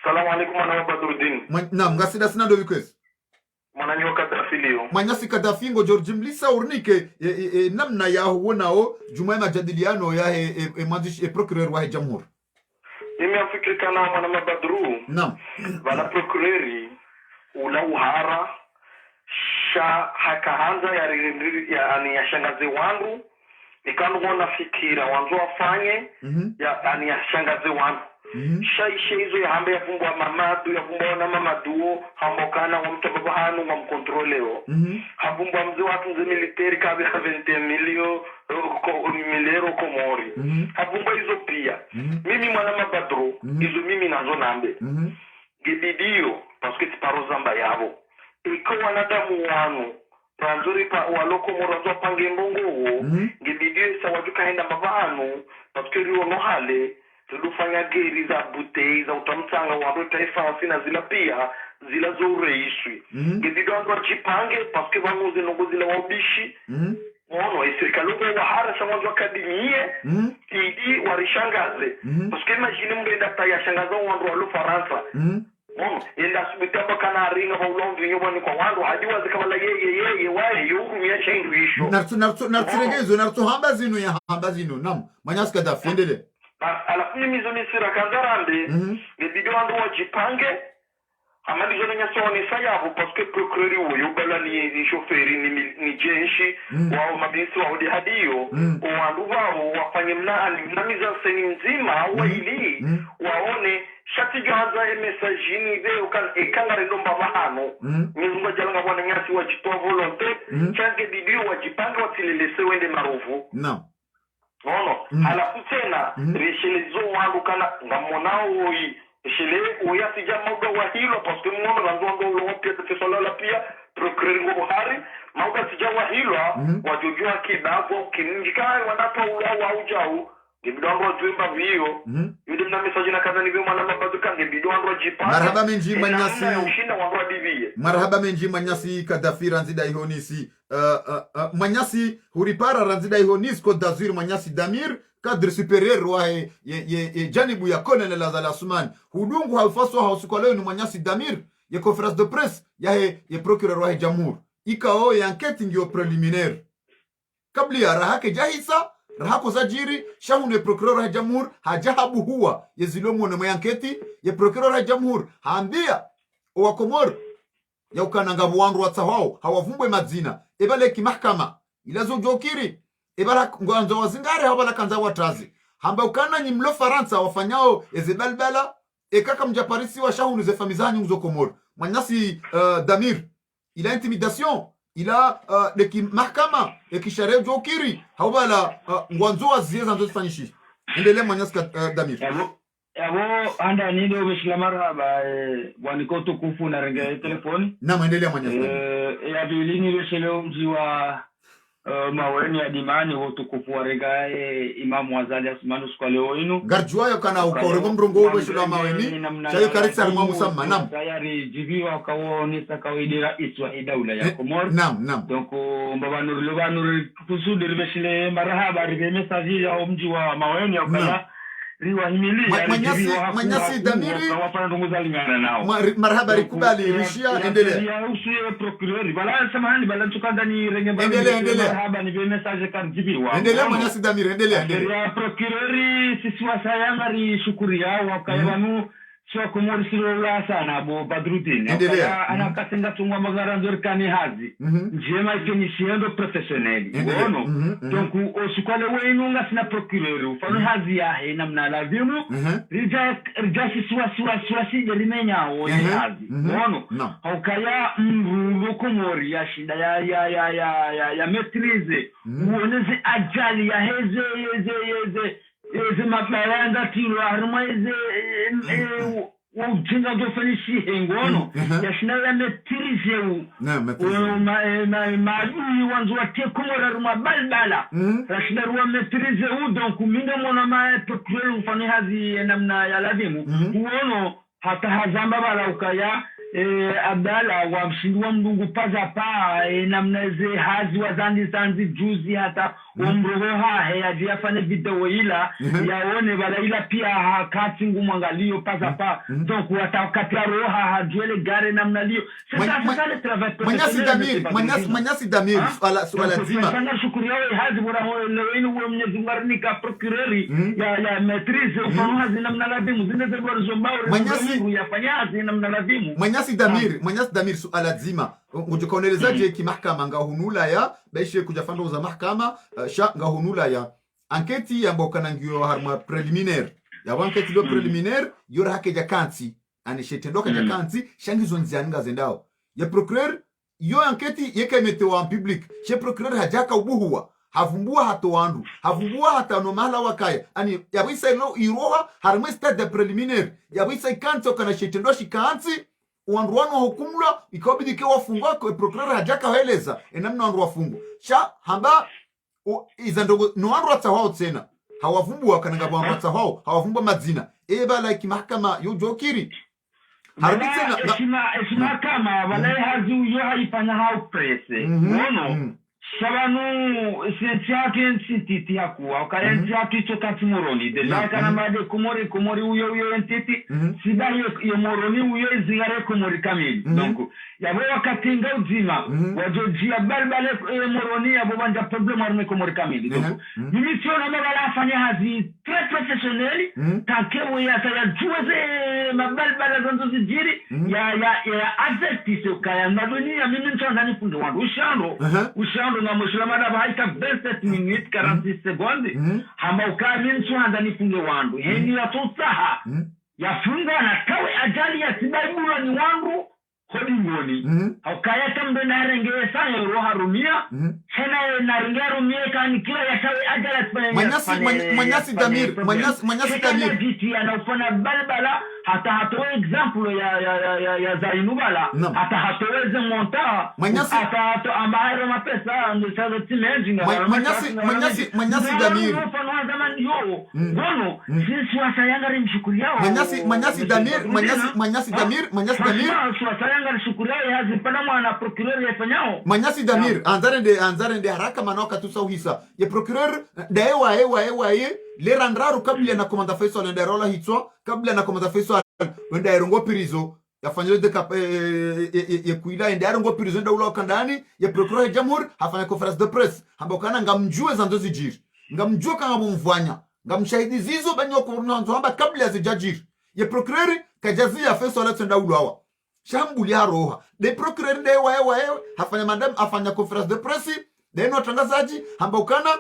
S3: Assalamu alaikum mwana Badruddin.
S2: Naam ngasida sina ndo vikwezi
S3: mwananyo Kadafilio
S2: mwanyasi Kadafingo George Mlisa urnike namna ya huonao jumai majadiliano ya mwandishi procureur wa jamhur.
S3: Mimi afikirika na mwana Badru.
S2: Naam.
S3: Bana procureur ula uhara sha hakahanza ya shangazi wangu nikanu nafikira wanzo wafanye ya shangazi wangu shaishe hizo ya hambe ya vumbu wa mamadu ya vumbu wa na mamadu hambokana wa mtu hanu wa mkontroleo havumbu wa mzi watu mzi militeri kabi 20 milero Komori havumbu hizo pia mimi mwana Mabadru hizo mimi nazo nambe gibidio paske tiparo zamba yavo iko wanadamu wanu ranzuri pa waloko morazo pange mbongo ngibidio sawajuka henda mabanu paske rio nohale tulufanya geri za butei za utamtanga wado taifa sina zila pia zila zo ureiswi ngibidio ando chipange paske vanuzi nungu zila wabishi mono serikali kwa wahara sawazo akademie idi warishangaze paske imagine mgenda taya shangaza wandu walu Faransa enda subitaba kana ringa ba ulondu nyobani kwa wandu hadiwa zikabala yeye wae yuru ya change issue
S2: narturegezo nartuhamba zinu ya hamba zinu nam manyasi Kadafi endele
S3: alafu mimi zoni sira kandarambe ngibidio andu wajipange amadi zoni nyasoni sayabu paske procureur wo yobala ni chauffeur ni jeshi wao mabisi wao de hadiyo wandu wao wafanye mnamiza seni mzima wa ili waone shati johanza message video kan ekangare ndomba mahano mizunga jalanga bwana nyasi wajitoa volonté change bidio wajipange watilelese wende maruvu nono alafu tena reshelezo wangu kana ngamonao oi shele oya sijamauda wa hilo paske mwono ranzongo ulo pia tesola pia procureur ngo Buhari mauda sijawa hilo wajojua kidabo kinjika wanapa ulo wa ujau Ngibidondo tuimba vio yule mna message na kaza nivyo mwana mabaduka ngibidondo jipa
S2: marhaba menji manyasi
S3: ushinda wangu divie
S2: marhaba menji manyasi Kadafi ranzida ihonisi manyasi huripara ranzida ihonisi ko dazir manyasi Damir cadre supérieur wa ye janibu ya colonel Lazal Asman hudungu haufaso hausukoleo ni manyasi Damir ye conférence de presse ye procureur wa jamhur ikao ya enquête ngio préliminaire kabli ya rahake jahisa rahako zajiri shahune procureur wa jamhur hajahabu huwa yezilomo na mayanketi ye procureur wa jamhur haambia wa Komor ya ukananga wandu watahao hawavumbwe mazina ebale kimahkama ilazo jokiri ebala ngwanzo wazingare habala kanza watazi hamba ukana nyimlo Faransa wafanyao ezebalbala ekaka mjaparisi wa shahune ze famizani uzo Komor manyasi Damir ila intimidation ila deki mahakama ekisharia jokiri haubala ngwanzo wazieza ndo zifanyishi. Endelea Manyasi Damir.
S6: Yabo anda nido bishla marhaba waniko tukufu na renga telefoni.
S2: Naam, endelea Manyasi.
S6: Ya bilini bishelo mjiwa maweni ya dimani wotukufu wa renga Imam Wazali Asmanu kwa leo inu.
S2: Garjua yo kana ukore mrongo bishlo maweni. Chayo karisa mwa musamma. Naam.
S6: Tayari jibiwa kawoni sakawidira iswa idawla ya Komor.
S2: Naam.
S6: Donc mbabanuru kusudi bishle marhaba ribe message ya mjiwa maweni ya kana riwa himili
S2: Manyasi Damiri marhaba rikubali rishia. Endelea
S6: ya usiye procureur bala samahani bala tukadani renge bala marhaba ni be message karjibiwa.
S2: Endelea Manyasi Damiri, endelea
S6: ya procureur sisi wasayanga ri shukuria wakayanu sio kumuri sirola sana bo Badruddin ana katenga tungwa magaranzor kani hazi njema ikeniendo professionnel bono donc osikole wenunga sina procureur ufano hazi ya namna lazimu rija siwa rimenya o hazi bono haukaya mrulo komori ya shida ya maîtrise uoneze ajali ya heze mabayanga tiro harmaize ujinga dofanishi hengono yashina ya maîtrise maadui wanzu watie Komora ruma balbala yashina ruwa maîtrise donc minga mona ma procureur ufani hazi namna ya lazimu uono hata hazamba bala ukaya Abdala wa mshindi wa mdungu paza paa namna ze hazi wa zanzi juzi hata umroho hahe ajiyafane video ila yaone bala ila pia hakati ngumwangalio paza paa donc watakatira roha hajuele gare namna liyo
S2: Manyasi Damir swala zima
S6: sana shukuri yawe hazi bura lewenu uwe mnyezi ungarnika procureri ya maîtrise ufanu hazi namna lazimu zine zebuwa rizombaure ya fanyazi namna lazimu
S2: Manyasi Damir suala zima ngujikaonelezaje kimahakama ngahunula ya baishe kujafando za mahakama ngahunula ya anketi ya mbokana ngio harma preliminaire ya wanketi do preliminaire yora hake jakanti anishetendoka jakanti shangizo nzianga zendao ya procureur yo anketi yeke metewa en public she procureur hajaka ubuhuwa havumbua hato wandu havumbua hata no mahala wakaya ani yabisa ilo iroha harma stade de preliminaire yabisa ikanto kana shetendoshi kanti wandu wanu hukumla ikabidi ke wafungwa kwa procureur hajaka heleza enamna wandu wafungu sha hamba izandogo no wandu watawao tena hawavumbua kananga wandu watawao hawavumbua mazina bala kimahakama yojokiri
S6: harbitena esima kama wala hazi yo haipana hau presse wono Shabanu sientiatu entiti hakuwa ukaentiatu icho kati moroni deja kana made kumori uyo entiti sida yo moroni uyo izingare kumori kamili donc yabo wakati nga uzima wajojia balbale moroni yabo banja problem arme kumori kamili donc mimi sio na mabala afanya hazi très professionnel tankewo ya juweze mabalbala gonzo zijiri ya avertise ukaya nadunia mimi ntandani fundo wangu ushando na muslimana baita 27 minutes 46 secondes hamba ukami nchanda nifunge wandu heni yatotsaha yafunga na kawe ajali ya tibaibula ni wangu hodi ngoni haukayata mbe na rengeye sana roha rumia hena na rengeye rumia kani kila ya kawe ajali
S2: Manyasi Damir
S6: jiti anaufana balbala hata hatoe example ya Zainubala hata hatoweze monta hata ambayo mapesa ndio timenjinga
S2: Manyasi Damir
S6: bono sisi wasayanga rimshukuliao
S2: Manyasi Damir
S6: wasayanga rimshukuliao yazi pana mwana procureur yafanyao
S2: Manyasi Damir anzarende haraka manoka tusauhisa ya procureur daewa le randraru kabla na komanda Faisal nderola hitso kabla na komanda Faisal wenda erongo pirizo yafanywe de cap ye kuila enda erongo pirizo nda ulo kandani ya procureur jamhur hafanya conference de presse hambokana ngamjue zanzo zijiri ngamjue kanga mumvanya ngamshahidi zizo banyo kunanzo hamba kabla zijajiri ye procureur kajazia Faisal nda ulo hawa shambuli haroha de procureur de wa hafanya madam afanya conference de presse de no tangazaji hambokana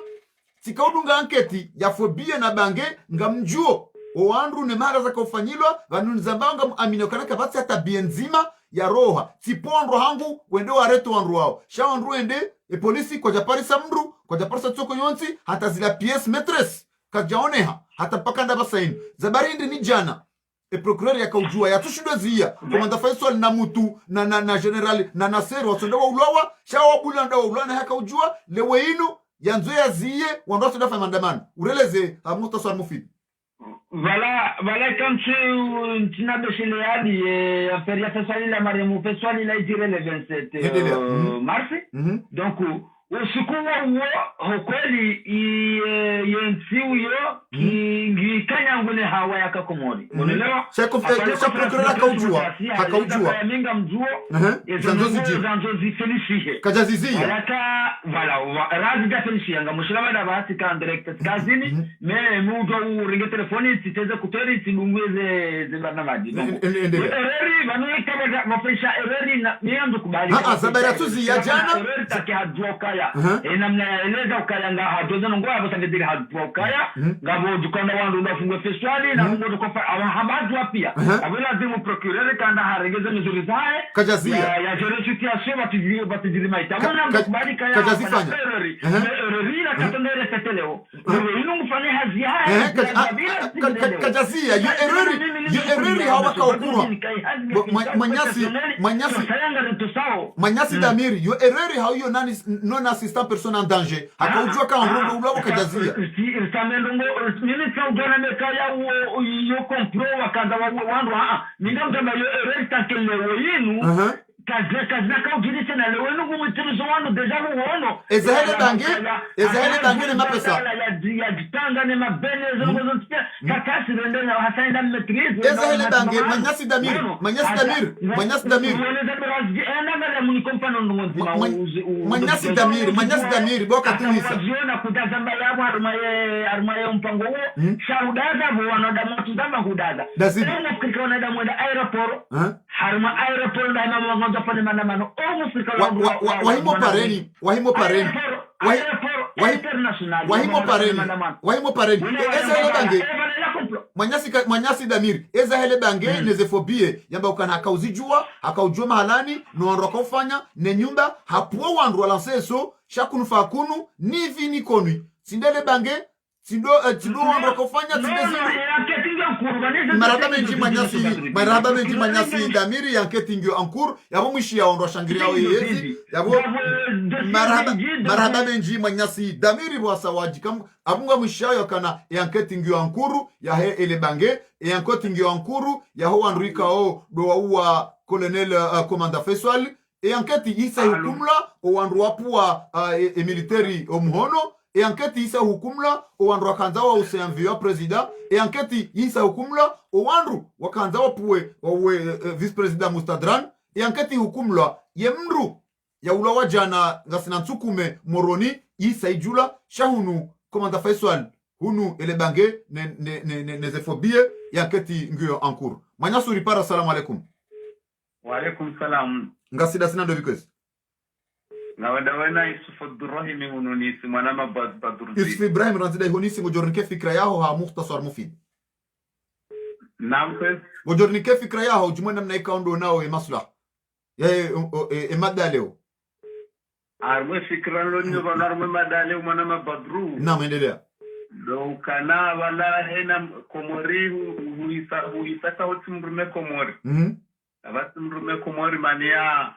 S2: sikaudunga anketi ya fobia na bange ngamjuo oandru ne mara zaka ufanyilwa vanu nzambanga aminokana kabati hata bienzima ya roha tipondro hangu wende wareto wanru wao sha wanru wende polisi kwa japarisa mru kwa japarisa tsoko yonsi hata zila pièce maîtresse kajaoneha hata paka ndaba saini zabarindi ni jana procureur yakaujua yatushudwa zia komanda Faisal na mutu na general na Nasser wasonda wa ulawa shawa bulanda wa ulana yakaujua lewe inu yanzo ya ziye wandoto dafa mandamano ureleze amuta swal mufid
S6: voilà quand tu n'as de chez les ali affaire ya Faisal la maremu Faisal il a tiré le 27 mars donc usiku huo kweli yensiu yo ngikanyangune hawa yakakomori unaelewa
S2: sasa procureur akaujua
S6: minga mjuo zanzozi felicihe
S2: kajazizia
S6: voilà razida felicihe ngamushiraba da basi ka direct kazini me mudo uringe telefoni titeze kuteri tilungweze zibana maji ereri banika mafisha ereri na nianzo kubali
S2: zabara tuzi ya jana
S6: ereri takihadzoka namna eleza ukayanga hajoza ngo abasangediri hadwokaya ngabo dukanda wandu ndafungwe feswali na ngo dukofa habadwa pia abela dimu procureur kanda harengeze mizuri zae
S2: kajazia
S6: ya jere situation batijiri maita mwana mkubali kaya
S2: kajazifanya
S6: erori na katondere teteleo inu mfanye hazi haya
S2: kajazia yo erori hawaka okura manyasi damiri yo erori hayo nani non assistant personne en danger akaujua kama mrondo ulao kajazia
S6: isamendongo nini saudana mekaya yo kompro wakaza wandu ninga mtamba yo erori kelewo yinu kaza kaujirisa na lewo yinu kumutirizo wanu deja uono
S2: ezahele bange ne mapesa
S6: ya jitanga ne mabene zongo zontia kakasi rende na hasaenda metrize
S2: ezahele bange manyasi damir manyasi damir boka tunisa
S6: jiona kutazamba yabo armaye mpango huo shaudaza wana moto dama hudaza ndio Afrika wana damu da aeroport harma aeroport na mama pale maandamano au Afrika
S2: wahimo pareni ezahele bange manyasi damiri ezahele bange nezefobie yamba ukana akauzijua akaujua mahalani noandro akaufanya ne nyumba hapuo wandu walanseso shakunufa kunu nivi nikonwi sindele bange sindo wandu akaufanya sindezini maraba menji manyasi damiri yanketingyo ankur yabo mwishi ya wandu washangiria weyezi yabo maraba menji manyasi damiri wasa wajikam abunga mwishi ya kana yanketingyo ankuru ya he ele bange yanketingyo ankuru ya ho wanduika o doa uwa colonel komanda Faisal yanketi isa hukumla o wandu wapua military omhono anketi isa hukumla o wandu wakanzawa useamviwa president anketi isa hukumla o wandu wakanzawa puwe vice president Mustadran anketi hukumla yemru ya ulawa jana ngasina nsukume moroni isa ijula shahunu komanda Faisal hunu ele bange ne zefobie yanketi ngyo ankur manyasuri para salamu alaikum
S6: wa alaikum salam
S2: ngasida sina ndo vikwezi
S6: na wena Yusuf Abdurrahim hununisi mwanama badruzi
S2: Yusuf Ibrahim ranzida hunisi ngojornike fikra yaho ha mukhtasar mufid
S6: namkwez
S2: ngojornike fikra yaho jumana mna ikaundo nao maslah ya mada leo
S6: arwe fikra lo nyoba narwe mada leo mwanama badru
S2: naam endelea
S6: do kana wala hena komori huisa sauti mrume komori abasi mrume komori mania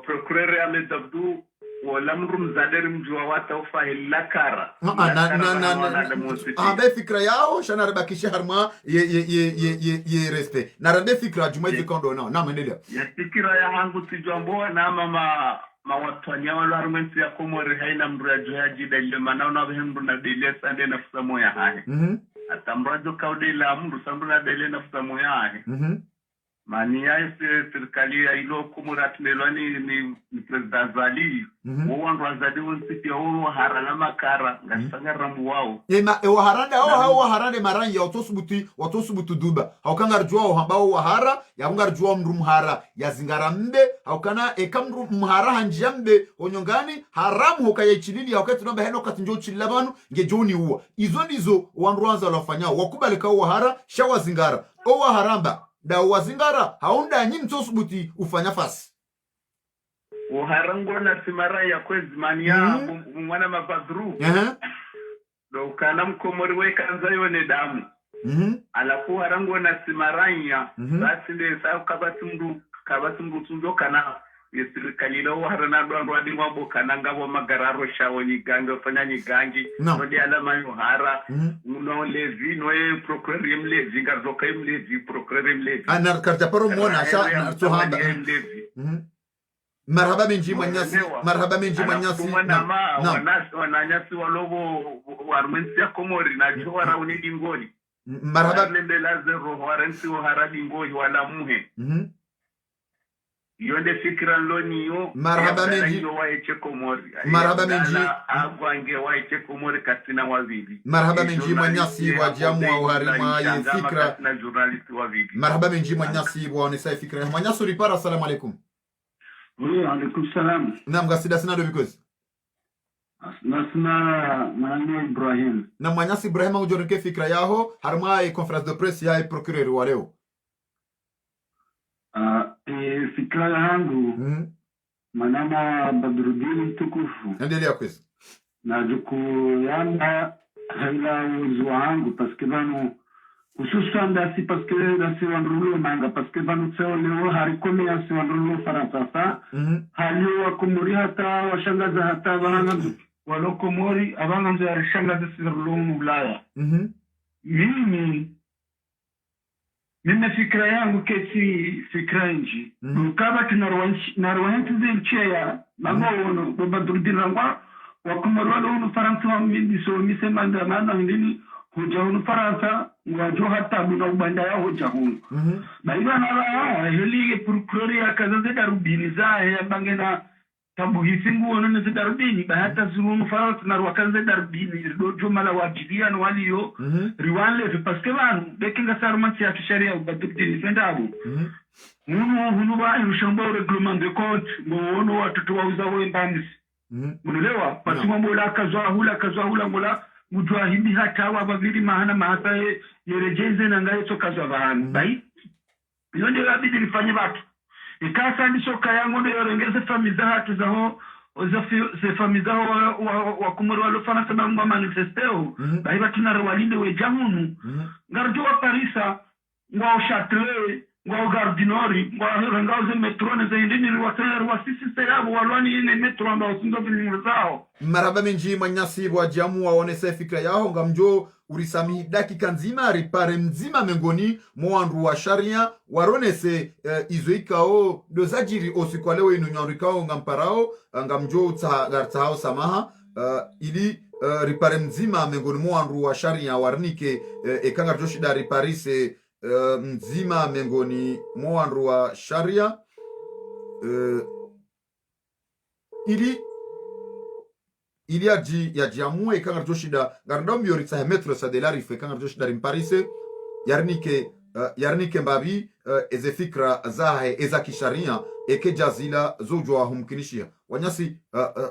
S6: procureur Ahmed Abdou wala mrum zaderi mjua wata ufahila kara
S2: abe fikra yao shana rabakisha harma ye respect na rabe fikra jumaji kondo nao na mendelea
S6: ya fikra ya hangu tijambo na mama watanya wala argument ya komori haina mrajo ya jidalile manao behemru na dile sande na fusamo ya hae atamrajo kaudila mru samru na dile na fusamo ya hae mania serikali ya ilo kumurat meloni ni president Zali wandu wazadi wonsipi wao harana makara ngasanga ramu wao
S2: wa harande marangi ya watosubuti duba haukanga rjua hambao wahara ya hunga rjua mhara ya zingara mbe haukana ekamru mhara hanjambe onyongani haramu hokaye chilili haukati nomba heno katinjo chilabanu ngejoni uwa izo ndizo wandu wanza lafanya wakubaleka wahara shawa zingara owa haramba da wazingara haunda nyini tosubuti ufanya fasi
S6: uharango na simara ya kwezi mania mwana mabadru do kana mkomori wekanza yone damu alafu harango na simaranya basi nde sa kabati mdu tunjo kana serikali lo harana ndo andi mwabo kana ngabo magararo shawo ni gango fanya ni gangi ndo alama yo hara no levi no procureur yemlevi gardoka yemlevi procureur yemlevi
S2: ana karta paro mona sha tuhamba marhaba menji manyasi
S6: wananyasi walogo warmensia komori na jora unidi ngoni
S2: marhaba
S6: lembela zero warensi haradi ngoi wala muhe yonde fikra loni yo
S2: marhaba menji
S6: waeche komori agwange waeche komori katina wavili
S2: marhaba menji manyasi wa jamu wa harima ye fikra
S6: na journalist wavili
S2: marhaba menji manyasi wa onesai fikra manyasu ripara. Assalamu alaikum.
S6: Alaikum salam.
S2: Naam gasida sina do because
S6: nasna mwana Ibrahim
S2: na manyasi Ibrahim ujorinke fikra yaho harima e conference de presse ya procureur wa leo
S6: fikra yangu manama Badruddin tukufu
S2: endelea kwezi
S6: na juku yanda haila uzu wangu paske banu hususan dasi paske dasi wanrulo manga paske banu tseo leo harikomi yasi wanrulo Faransa haliyo wakumuri hata washangaza hata wahanga walokomori abanga nzo yarishangaza sirlo mulaya mimi fikra yangu kesi fikra nji kama tunarwanchi zilchea mamono Badruddin rangwa wakumorwalo unu Faransa wa mindi so misema ndamana ndini hoja unu Faransa wajo hata muna ubanda ya hoja hunu baiba na heli procureur ya kazaze darubini zae ya bangena tabu hisingu wana neze darubini bahata zuru Faransa na wakaze darubini dojo mala wajidia na waliyo riwanle paske banu bekinga sarumati ya tusharia Badruddin fendabu hunu ba irushambo reglement de compte mwono watoto wauza wembandisi munelewa pasi mbola kazwa hula mbola mujwa hindi hata wabavili mahana mahata yerejeze na ngaye toka zwa vahanu bai yonde labidi nifanye batu ikasa nisoka yangu ndo yorengeze famiza hatu zaho se famiza wa kumuru walo Faransa na mwa manifesteo bai batu na rawalinde wejahunu ngarjo wa Parisa ngwa Châtelet ngwa Gardinori ngwa ngauze metrone za indini riwasayari wasisi sayabu walwani ine metro amba usindo vilimu zao
S2: marhaba menji manyasi wa jamu waonese fikra yao ngamjo urisami dakika nzima ripare mzima mengoni mwandu wa sharia waronese izoikao dozajiri osikwalewe inunyarikao ngamparao ngamjo utsagartao samaha ili ripare mzima mengoni mwandu wa sharia warnike ekanga joshida riparise mzima mengoni mwandu wa sharia ili ya jamu ekanga joshida gardom yoritsa metro sa de la rife ekanga joshida rimparise yarnike mbabi eze fikra zahe eza kisharia eke jazila zojwa humkinishia wanyasi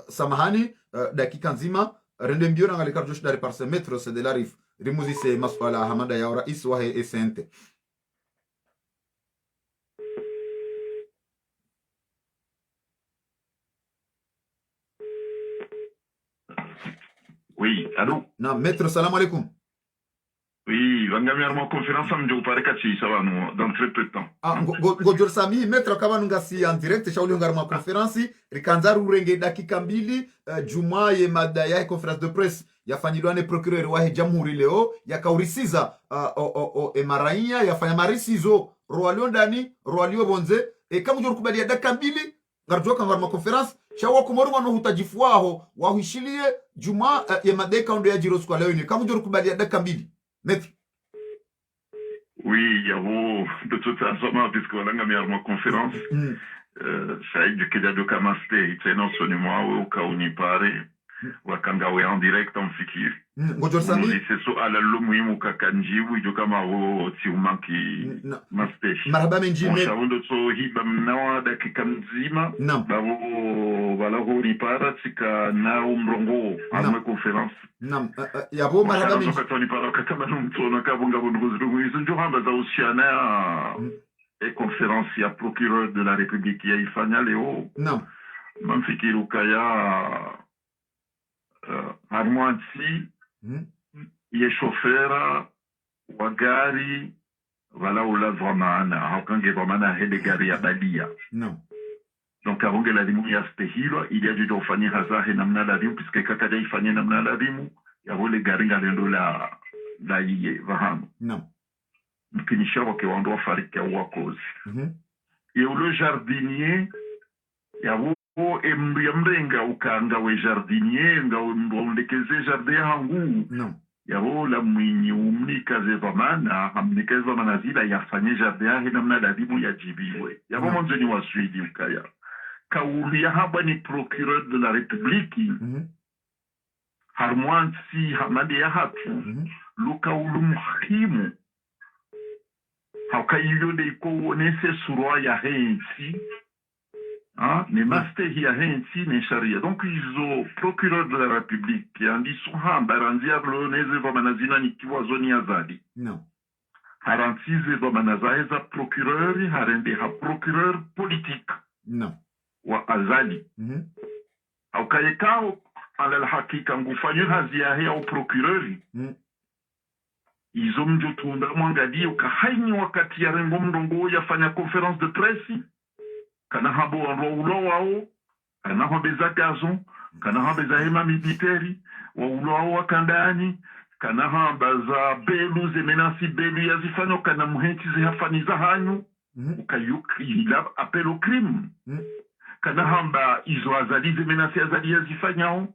S2: samahani dakika nzima rende mbio na ngalika joshida riparse metro sa de la rife rimuzi se maswala hamada ya rais wahe esente.
S10: Oui, allô?
S2: Non, maître, salam alaikum.
S10: Oui, vangamia conférence amjo parekati ça va nous dans très peu de temps.
S2: Ah, go sami maître kama ngasi en direct shauli ngarma conférence rikanzaru renge dakika mbili juma ye mada ya conférence de presse yafanyilwa ne procureur wa jamhuri leo yakaurisiza emaraia yafanya marisizo roalio ndani roalio bonze kama jor kubalia dakika mbili ngarjoka ngarma conférence shawa kumoru wano hutajifuaho wahishilie juma ye madeka ndo ya jiros kwa leo ni kama jor kubalia dakika mbili maître
S10: Oui, il y a de toute façon, puisque on a mis à ma conférence, ça y est, que j'ai de kamaste, c'est non sonima ou kaunipare, wakanga we en direct en fikir.
S2: Ngojor Sami.
S10: C'est so ala lomuimu kakanji ou ijo kama wo tiumanki maste.
S2: Marhaba menji
S10: me. Shawondo so hiba mnawa da kikamzima. Babo wala ho nipara tika na umrongo ama conférence.
S2: Nam, yabo marhaba menji.
S10: Katoni para katama numtona kabunga bunguzu izo hamba za usiana et conférence ya procureur de la République ya ifanya leo.
S2: Nam.
S10: Mamfikiru kaya harmwansi ye shofera wa gari wala ulazwa maana haukange kwa maana hede gari ya badia. Donc abonge la limu ya stehilo ili ajuje ufanye hazahe namna la limu piske kakada ifanye namna la limu ya wole gari nga lendo la iye vahamu. Mkinisha wake wando wafariki ya wakozi. Ye ulo jardinier ya mrenga ukanga we jardinier nga ndekeze jardin hangu yabo la mwinyi umnikaze vamana hamnikaze vamana zila yafanye jardin he namna dadimu yajibiwe yabo monzeni wa Swidi ukaya kauli ya haba ni procureur de la République harmwansi hamade ya hatu luka ulu muhimu hauka iyo de iko wonese surwa ya hensi ne mastehi ya hensi ne sharia. Donc ils ont procureur de la République qui a dit souvent baranziablo neze vamanazina ni kiwazoni azali. Harantize vamanazaiza procureur harende ha procureur politique. Wa azali. Au kayekao ala hakika ngufanya hazi ya au procureur. Ils ont mjotunda mwangadi ukahaini wakati ya rengo mdongo yafanya conférence de presse. Kana habo ulo wao, kana habe za gazo, kana habe za hema militeri, wa ulo wao wakandani, kana hamba za belu zemenasi belu ya zifanya, kana muhenti zihafaniza hanyu, ukayuki ila apelo crime. Kana hamba izo azali zemenasi azali ya zifanya,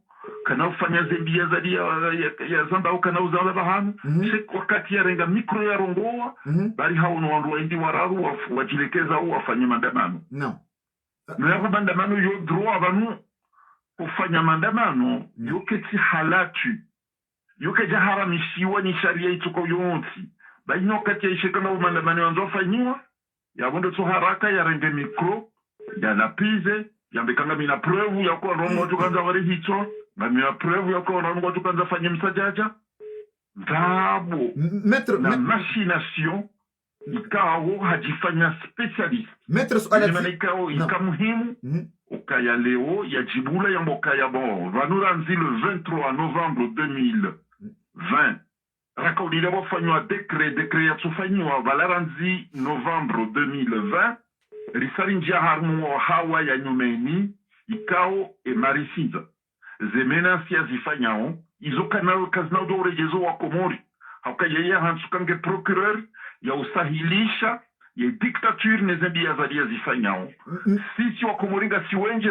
S10: kana ufanya zembi ya azali ya zamba au kana uzala bahanu, wakati ya renga mikro ya rongoa, bari hao no wandu waindi wararu wajilekeza au wafanye mandamano. Nako mandamano yo droit avanu kufanya mandamano yoketi halatu yokeja haramishiwa ni sharia ituko yonsi baino kati ya ishekana mandamano yanzo fanywa yabondo to haraka ya rende mikro ya lapize yambekanga mina preuve ya kwa rongo tukanza wari hicho na mina preuve ya kwa rongo tukanza fanya msajaja dabo na machination ikawo hajifanya specialist
S2: Maître Suala
S10: ikawo ikamuhimu ukaya leo ya jibula ya mboka ya bon vanuranzi le 23 novembre 2020 rakaulila wafanywa decret ya tufanywa valaranzi novembre 2020 risari njia harmu hawa ya nyumeni ikao marisiza zemena siya zifanyao izo kanao kazinao do rejezo wa komori hauka yeye hansukange procureur ya usahilisha ya dictature nezembi ya zadia zifanyao sisi wa komoringa siwenji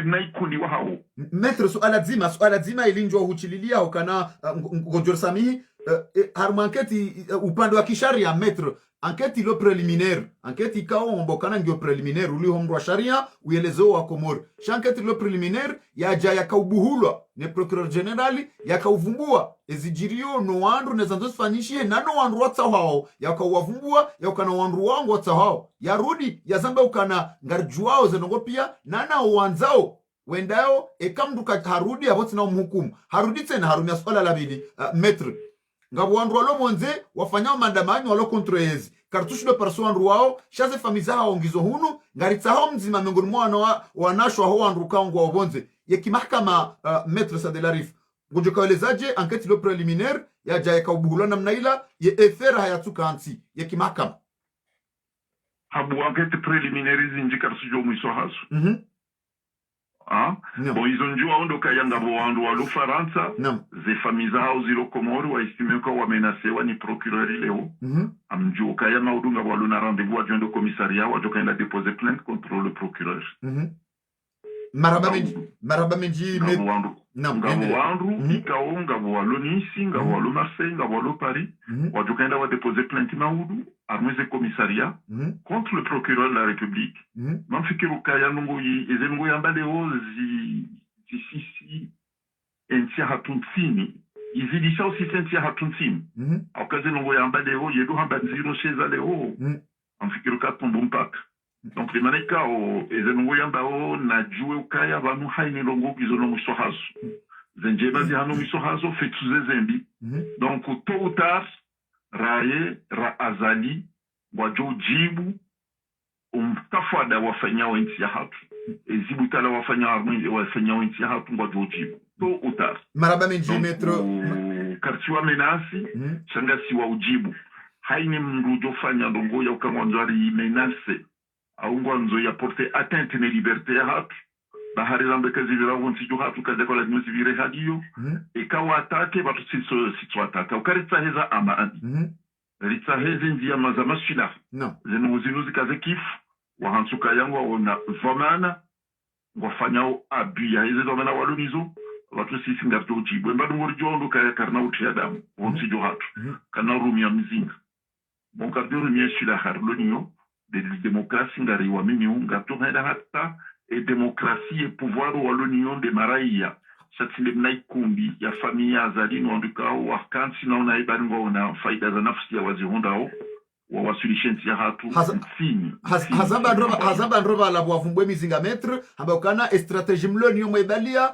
S10: na ikundi wa hao.
S2: Maître Suala zima ilinjwa huchililia hukana Ngojor Sami harmu anketi upande wa kisharia Maître anketi lo preliminaire anketi kao mbokana ngio preliminaire uli homrwa sharia uelezo wa komori shanketi lo preliminaire yaja yakaubuhulwa ne procureur general yakauvumbua ezijirio no wandu nezanzo fanyishie na no wandu watsa hao yakauwavumbua yakana wandu wangu watsa hao yarudi yazamba ukana ngarjuao zenongo pia nana wanzao wendao ekamduka harudi aboti na umhukumu harudi tena harumia swala la bili Maître ngabo wandu walo monze wafanyao mandamani walo kontroezi kartushu do parso wandu wao shaze famiza hao ngizo hunu ngaritsa hao mzima miongoni mwa wanashwa hao wandu kangu wa bonze yeki mahakama Maître Sadelarif ngojokawelezaje anketi lo preliminaire ya jaye kaubuhula namna ila ye efera hayatuka ansi yeki mahakama
S10: habu anketi preliminaire zinji karsu jo mwiso hasu bon izonjua ondo kayanga bo wandu wa Faransa ze famiza hao zilo Komoro wa estime ko wamenasewa ni procureur leo amjua kayama udunga walo na rendez-vous adjoint de commissariat wa joka ila déposer plainte contre le procureur
S2: maraba menji
S10: ngabo wandu ikao ngabo walo nisi ngabo walo Marseille ngabo walo Paris wajukaenda wa déposer plainte maudu armeze commissariat contre le procureur de la République mamfikiru kaya nungu ezenungu yambale ozi sisi entia hatunsini izidisha aussi sentia hatunsini akaze nungu yambale o yedu hambanziro sheza leo mamfikiru katumbu mpaka donc limaneka o ezenungu yambao na juwe ukaya banu haini longo gizono musohazo zenjeba zihano musohazo fetuze zembi donc tôt ou tard raye ra azali wajo jibu umtafada wafanya wensi ya hatu ezibutala wafanya armini wafanya wensi ya hatu wajo jibu tôt ou tard
S2: maraba menji metro
S10: kartiwa menasi shangasi wa ujibu haini mrujo fanya longo ya ukamwanzari menase aungwanzo ya porter atteinte ne liberté ya hatu bahari zambe kazivira wonsi jo hatu kaza kola muzivire hadiyo ikawa atake batu sitso ataka ukaritsa heza amani ritsa hezi ndia mazama shila zinu zikaze kifu wahansuka yangu wana vomana wafanyao abuya hezi domena walunizo watu sisi ngafto ujibu mbadu ngori jondo kaya karna uti adamu wonsi jo hatu kana rumia mzinga bonkardio rumia shila harloniyo de démocratie ngari wa mimi ngato hada hatta et démocratie et pouvoir wa l'union de maraia satile mnaikumbi ya familia azalino ndikao wakansi na unaibango na faida za nafsi ya wazihondao wa wasulishensi ya hatu sini
S2: hazaba ndroba la bwavumbwe mizinga metre ambakana strategie mloni mwebalia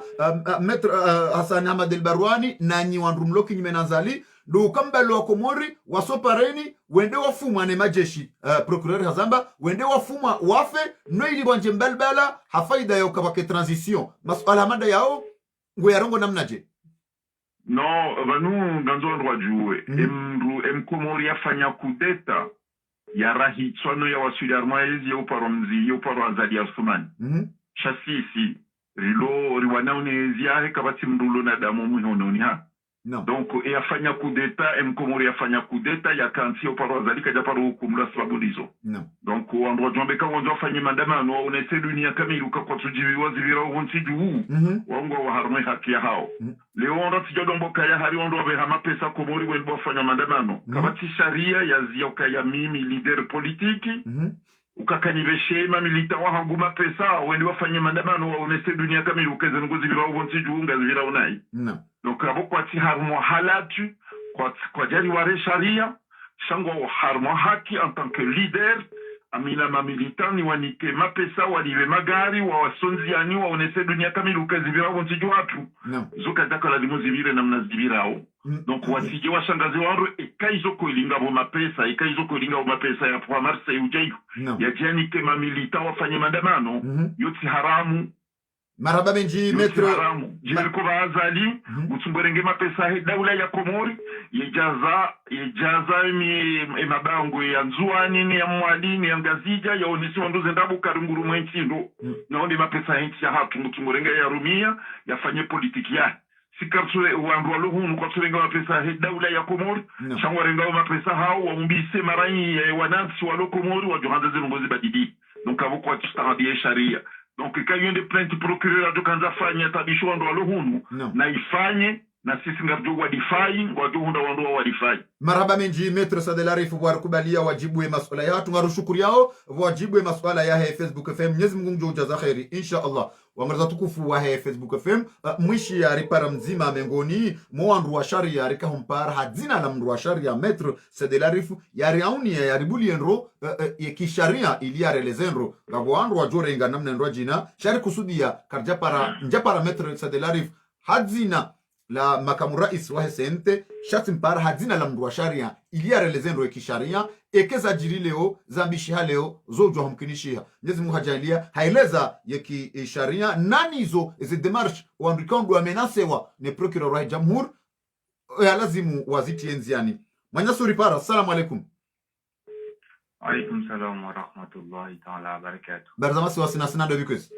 S2: metre Hassan Ahmad El-Barwani na nyi wandrumloki nyimenazali do kambalo wa Komori wasopareni wende wafuma ne majeshi procureur Hazamba wende wafuma wafe no ili bwanje mbalbala hafaida ya ukabake transition masuala mada yao ngoyarongo namnaje
S10: no vanu ganzo ndwa juwe Komori yafanya kudeta ya rahitswano ya wasuli armaezi ya uparomzi ya uparo azali Asumani chasisi rilo riwanaunezi yahe kabati mrulo na damu muhononi ha donc e afanya kudeta Komori afanya kudeta ya kansi oparo azali kaja paro kumula sababulizo donc andro jombe ka wonzo afanye mandamano onese dunia kamiruka kwa tujiwi wazivira wonsi juu wango wa harmai haki ya hao leo ndo tijodombo kaya hari ondo be hama pesa Komori wenbo afanya mandamano kabati sharia ya zioka ya mimi leader politiki ukakanibeshe milita wa hanguma pesa wende wafanye mandamano onese dunia kamiruka zenuguzivira wonsi juu ngazivira unai donc aboko ati harmo halatu kwa jari ware sharia shango harmo haki en tant que leader amina mamilitani wanike mapesa waliwe magari wa wasonziani wa onese dunia kamilu kazivira wonsijo watu zoka daka la limozivire na mnazibirao donc wasije washangazi waro ekaizo ko ilinga bo mapesa ya kwa Marseille ujeyo ya janike mamilita wafanye mandamano yoti haramu
S2: maraba benji metro
S10: jibel ko bazali utsumberenge mapesa he daula ya Komori yejaza mi mabango ya nzuani ni ya mwalini ya ngazija ya onisi wanduze ndabu karunguru mwenchindo na onde mapesa henti ya hatu utsumberenge ya rumia yafanye politiki ya sikartule wandu waluhunu kwa tulenga mapesa he daula ya Komori shangwarenga mapesa hao wamumbise marai ya wanansi walo Komori wajohanza zinungozi badidi donc avoko atustarabie sharia donc quand il y a des plaintes procureur de kanza fanya tabisho ndo walohunu na ifanye na sisi ngabdo wadifai waduhunda wando wadifai
S2: maraba menji metro sadelarifu kubalia wajibu ya masuala ya tungarushukuri yao wajibu ya masuala ya Facebook FM Mwenyezi Mungu mjoja khairi insha Allah wangaza tukufu wa Facebook FM mwishi ya ripara mzima mengoni mwandu wa sharia rika humpara hadzina la mndu wa sharia metro sadelarifu ya riauni ya ribuli enro ya kisharia ili ya relezenro gabo wandu wa jore inga namna enro jina shari kusudia karjapara njapara metro sadelarifu hadzina la makamu rais wa SNT shati mpara hadzina la mndu wa sharia ili ya relezendo ya kisharia ekeza jiri leo zambishiha leo zojo hamkinishiha Mwenyezi Mungu hajalia haeleza ya kisharia nani hizo eze demarche wandukandu wa menasewa ne procureur wa jamhur ya lazimu waziti enziani manyasuri para assalamu alaikum
S11: alaikum salam wa rahmatullahi ta'ala wa barakatuh
S2: barzamasi wasina ndo bikos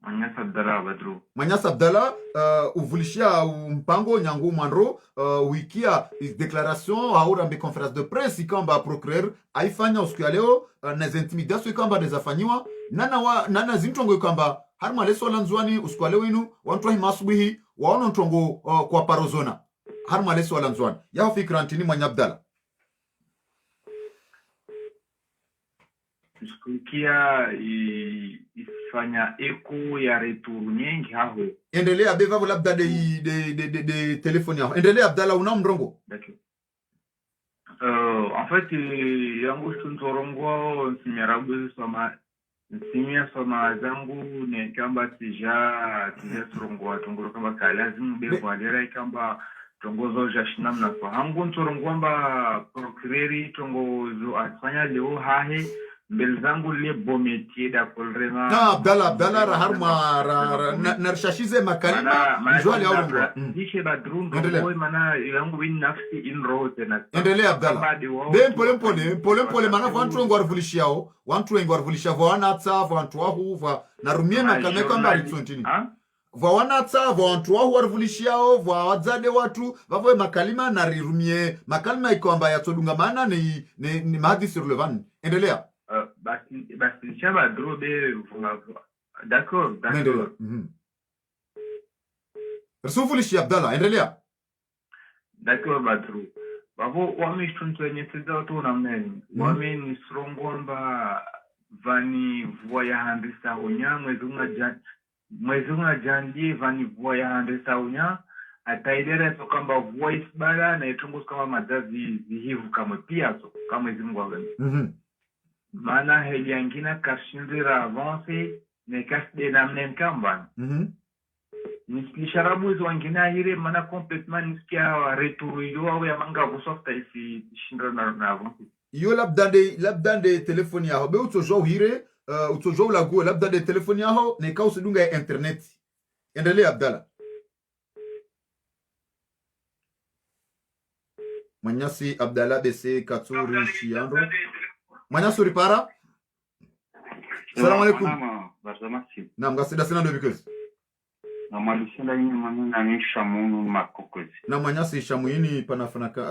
S11: Manyasa Abdala Badru.
S2: Manyasa Abdala uvulishia mpango nyangu mandro wikia declaration haura mbe conference de presse ikamba procureur aifanya usiku ya leo na intimidations ikamba dezafanyiwa nana zintongo ikamba harma leso lanzwani uskwale winu wantu hi masubihi waona ntongo kwa parozona harma leso lanzwani ya fikrantini mwanya Abdalla
S11: Tusikia ifanya eko ya retour nyingi haho.
S2: Endelea beva labda de telefoni yao. Endelea Abdalla una mrongo.
S11: D'accord. En fait yangu tunzorongo nsimyarabu soma zangu ne kamba tija sorongo tungoro kamba kalazimu be kwalera kamba tongozo jashinam na kwa hangu nzorongo amba procureri tongozo afanya leo hahe belzangu le bometier da kolrema
S2: Abdalla harma narshashize makalima njwali au ngo
S11: dishe badrun boy mana yangu win nafsi in rote na
S2: endelea Abdalla be pole mana vantu ngo arvulishiao wantu ngo arvulisha wana tsa vantu wahu va narumie makalima kamba ritsontini wana tsa vantu wahu arvulishiao va wadzade watu vavoe makalima narirumie makalima ikwamba yatodunga mana ni mahadi sur le van endelea
S11: basi chaba drobe d'accord.
S2: Rasufulishi Abdalla endelea.
S11: D'accord badru. Bavo wami shtuntenye teza to namneni. Wami ni srongomba vani voya handisa unya mwezi unga jandie vani voya handisa unya ataidere to kamba voice bala na itungus kama madazi zihivu kama pia so kama izimu kwa gani. Mana heliangina kashindira avance ne kasde namnen kamban. Nisharabu hizo wangina hire mana complètement niskia retour yo ya manga kusofta isi shindira na avance.
S2: Yo labdande telefoni yaho be utojo hire utojo lagu labdande telefoni yaho ne kausidunga ya internet. Endelea Abdalla. Manyasi Abdalla bese Katsuri Shiando. Manyasi ripara. Assalamu alaikum. Naam gasida sana ndo because.
S12: Na malishinda yini manina ni shamunu makokozi.
S2: Na manyasi shamuini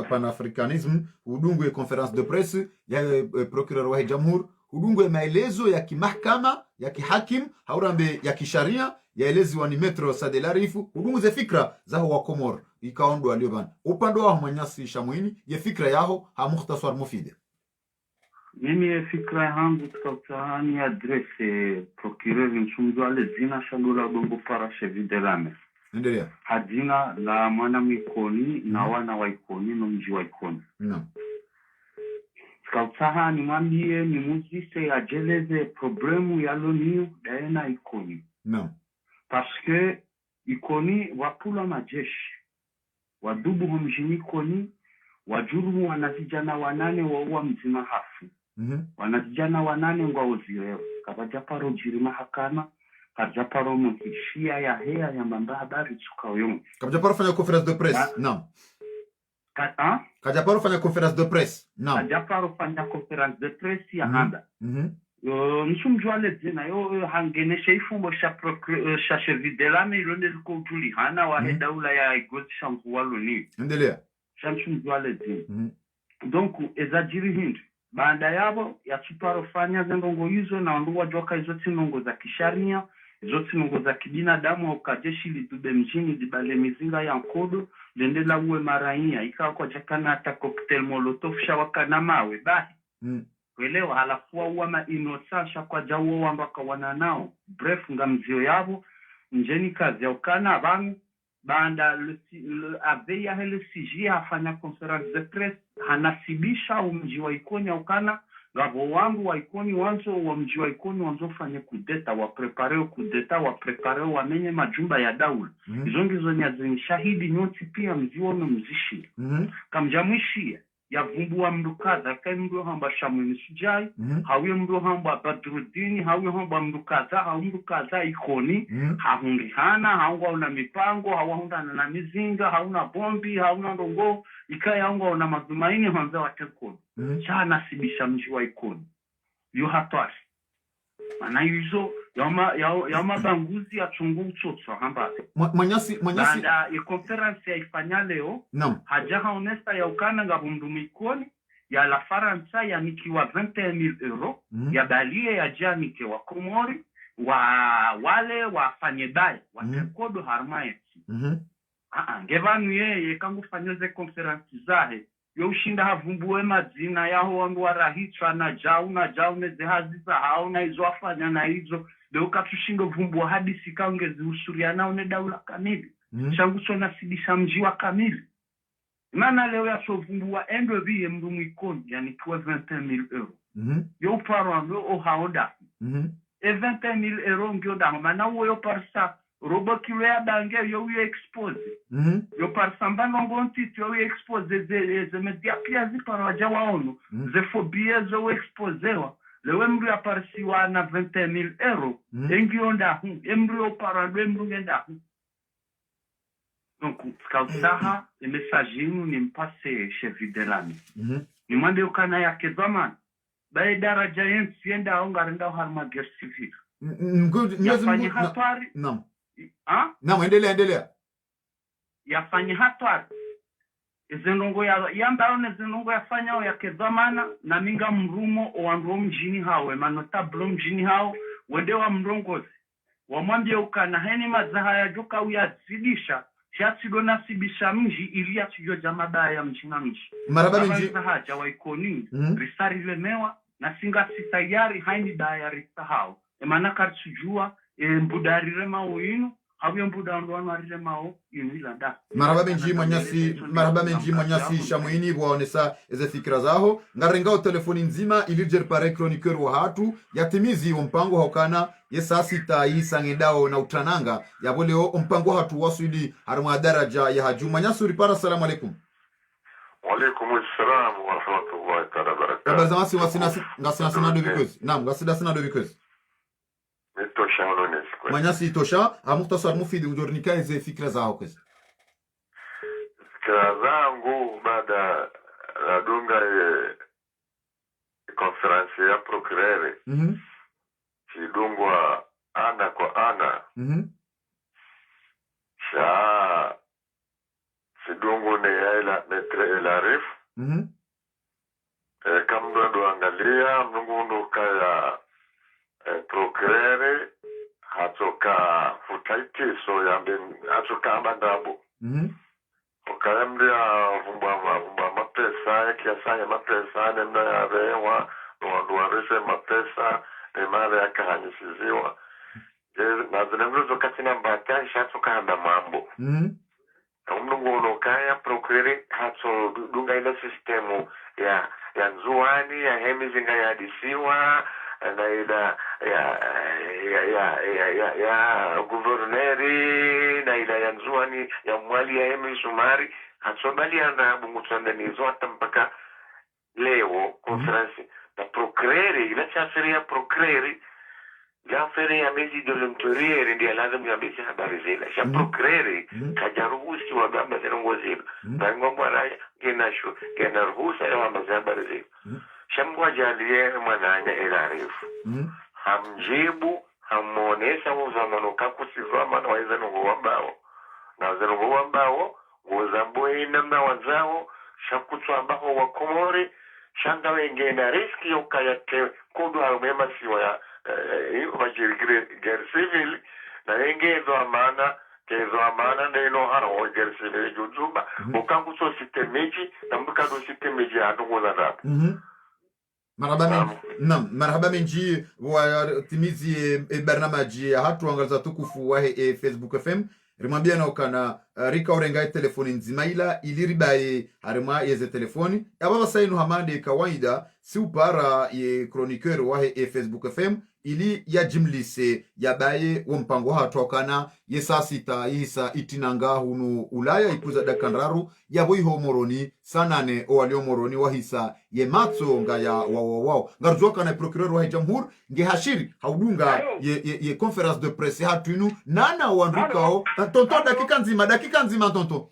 S2: panafricanism udungwe conference de presse ya procureur wa jamhur udungwe maelezo ya kimahkama ya kihakim haurambe ya kisharia yaelezi wa ni metro sadelarifu udungwe ze fikra za wa Komor ikaondo alioban upande wa manyasi shamuini ya fikra yaho ha mukhtasar mufide.
S12: Mimi fikra yangu tukatani adresse procureur nsumzwale zina shadola dongo para chevi de lame.
S2: Endelea.
S12: Hadina la mwana mikoni na wana wa ikoni no mji wa ikoni.
S2: Naam.
S12: Tukataha ni mwambie ni muzise ajeleze problemu ya loniu daena ikoni.
S2: Naam.
S12: Parce que ikoni wapula majeshi. Wadubu mjini ikoni wajuru wanazijana wanane wa mzima hafu. Wanazijana wanane ngwa uzireo kabajaparo jirima hakana kabajaparo mkishia ya hea ya mamba habari tukawiyongu
S2: kabajaparo fanya conference de presse naam kabajaparo fanya conference de presse naam
S12: kabajaparo fanya conference de presse ya handa Nsumjwale zina yo hangene sheifu sha chevidelame ilonde zikotuli hana waheda ula ya igozi shangu waloni
S2: endelea
S12: Nsumjwale zina donc ezajiri hindu baada yabo ya chiparo fanya zengongo hizo na wanduwa joka hizo tinongo za kisharia hizo tinongo za kibinadamu ukajeshi litube mjini dibale mizinga ya nkodo lendela uwe maraia ikawa kwa jakana hata cocktail molotov shawaka na mawe bahi kwelewa halafuwa uwa inosasha kwa jawo wambaka wananao bref nga mzio yabo njeni kazi ya ukana abangu baada aveya hele siji hafanya conference de presse hanasibisha umji wa ikoni ukana gavo wangu wa ikoni wanzo wa mji wa ikoni wanzo fanye kudeta wa prepare wamenye majumba ya daula izongizo nyazi shahidi nyoti pia mji wano mzishi kamjamwishia ya vumbu wa mdukaza kai mdu hamba shamuni sujai hawe mdu hamba badrudini hawe hamba mdukaza ikoni hahundi hana haunga una mipango hawahunda na mizinga hauna bombi hauna ndongo ikaya haunga una mazumaini hanza watekoni cha nasibisha mji wa ikoni yu hatari mana yuzo yama banguzi ya chungu utsotso hamba
S2: manyasi
S12: baada ya conference ya ifanya leo hajaha honesta ya ukana nga ikoni ya la Faransa ya nikiwa 21,000 euro ya balie ya janikiwa Komori wale wafanye baya watekodo harma yeti ngevanu yeye kangufanya ze conference zahe yo ushinda havumbuwe madzina yaho wangu warahitswa na jau neze haziza hao na izo afanya na izo leo katushinda vumbua hadisi kaongezi usuriana une daula kamili changu sona sidisha mji wa kamili mana leo ya sovumbua endo biye mdu mwikoni yani kwa 21,000 euro yo parando o haoda e 21,000 euro ngyo da mana wo yo parsa robo kilo ya dange yo expose yo parsa mbano ngonti yo expose ze media pia zipara wajawa ono ze phobia zo exposewa lewe mdu ya parsiwa na 21,000 euro engyo nda emdu yo parando emdu ngenda donc kausaha e mensagino ni mpase chef Videlami ni mwande ukana yake zamani bae daraja yensi yenda aonga renda harma guerre civile yafanyi hatari
S2: naam endelea
S12: yafanyi hatari izenongo yambaone zenongo yafanya o yake zamana na minga mrumo o wandu mjini hawe manotablo mjini hao wende wa mrongozi wamwambie ukana heni mazaha ya joka uyazidisha Shatigo nasibisha mji ili atujo jamada ya mjina mji.
S2: Maraba mji
S12: haja wa ikoni risari lemewa na singa sitayari haini dayari sahau. Emana kartujua mbudari remao inu hawe mbudari remao inu ilanda.
S2: Maraba menji mwanyasi shamuini waonesa eze fikra zaho ngarenga o telefoni nzima ili pare chroniqueur wa hatu yatimizi mpango haukana yesa sita yisangedao na utrananga yaboleo mpango hatu wasuli harma daraja ya hajuma nyasuri para. Assalamu alaikum.
S13: Wa alaikum assalam wa rahmatullahi ta'ala barakatuh.
S2: Bazamasi ngasina sana do because naam ngasida sana do because
S13: mitosha holones kwa
S2: manyasi tosha mukhtasar mufidi ujornika eze fikra zao kwezi
S13: fikra zangu baada la dunga conference ya procureur kidungwa ana kwa ana sha sidungu ne yaila metre la ref kamdo ndo angalia mnungu kaya procureur hatoka futaiti so yambe hatoka amandabo ukayambia vumba mapesa kiasanya mapesa nenda ya rewa nduwarishe mapesa mara yakahanyisiziwa na zilemruzo katina mbata ishatoka handa mambo mnungu unokaya procureur hato dunga ila sistemu ya nzuani ya hemizinga ya disiwa na ila ya guverneri na ila ya nzuani ya mwali ya hemi sumari hatsobali anda bungutsanda nizo hata mpaka leo conference na procureur ila chaferia procureur la feria mezi de l'interieur ndio lazima yabisi habari zile sha procureur kajaruhusi wa gamba zilongozile bango bwana gena ruhusa ya habari zile shambwa jalie mwananya elarifu hamjibu hamonesa uzamano kakusivama na waiza nungu wambao na zenungu wambao uzambuwe namna wazao shakutsu ambaho wakomori shanga wengena riski yukayate kudu harumema siwa ya wajiri gere civil na yengezo amana kezo amana neno hao gere civil jujuba ukangu so sistemeji na mbukado sistemeji hatungu za rapu
S2: marhaba menji wa timizi barnamaji hatu angaza tukufu wa Facebook FM rimwambia na ukana rika urenga telefoni nzima ila iliribaye harima yeze telefoni ababa sainu hamande kawaida si upara ye chroniqueur wa Facebook FM ili ya jimlise yabaye mpango hatokana yesa sita yisa itinanga hunu ulaya ikuza dakanraru yabo ihomoroni sanane o walio moroni wahisa ye matso nga ya wao ngarzoka na procureur wa jamhur nge hashiri haudunga ye conference de presse hatunu nana wanrikao tonto dakika nzima tonto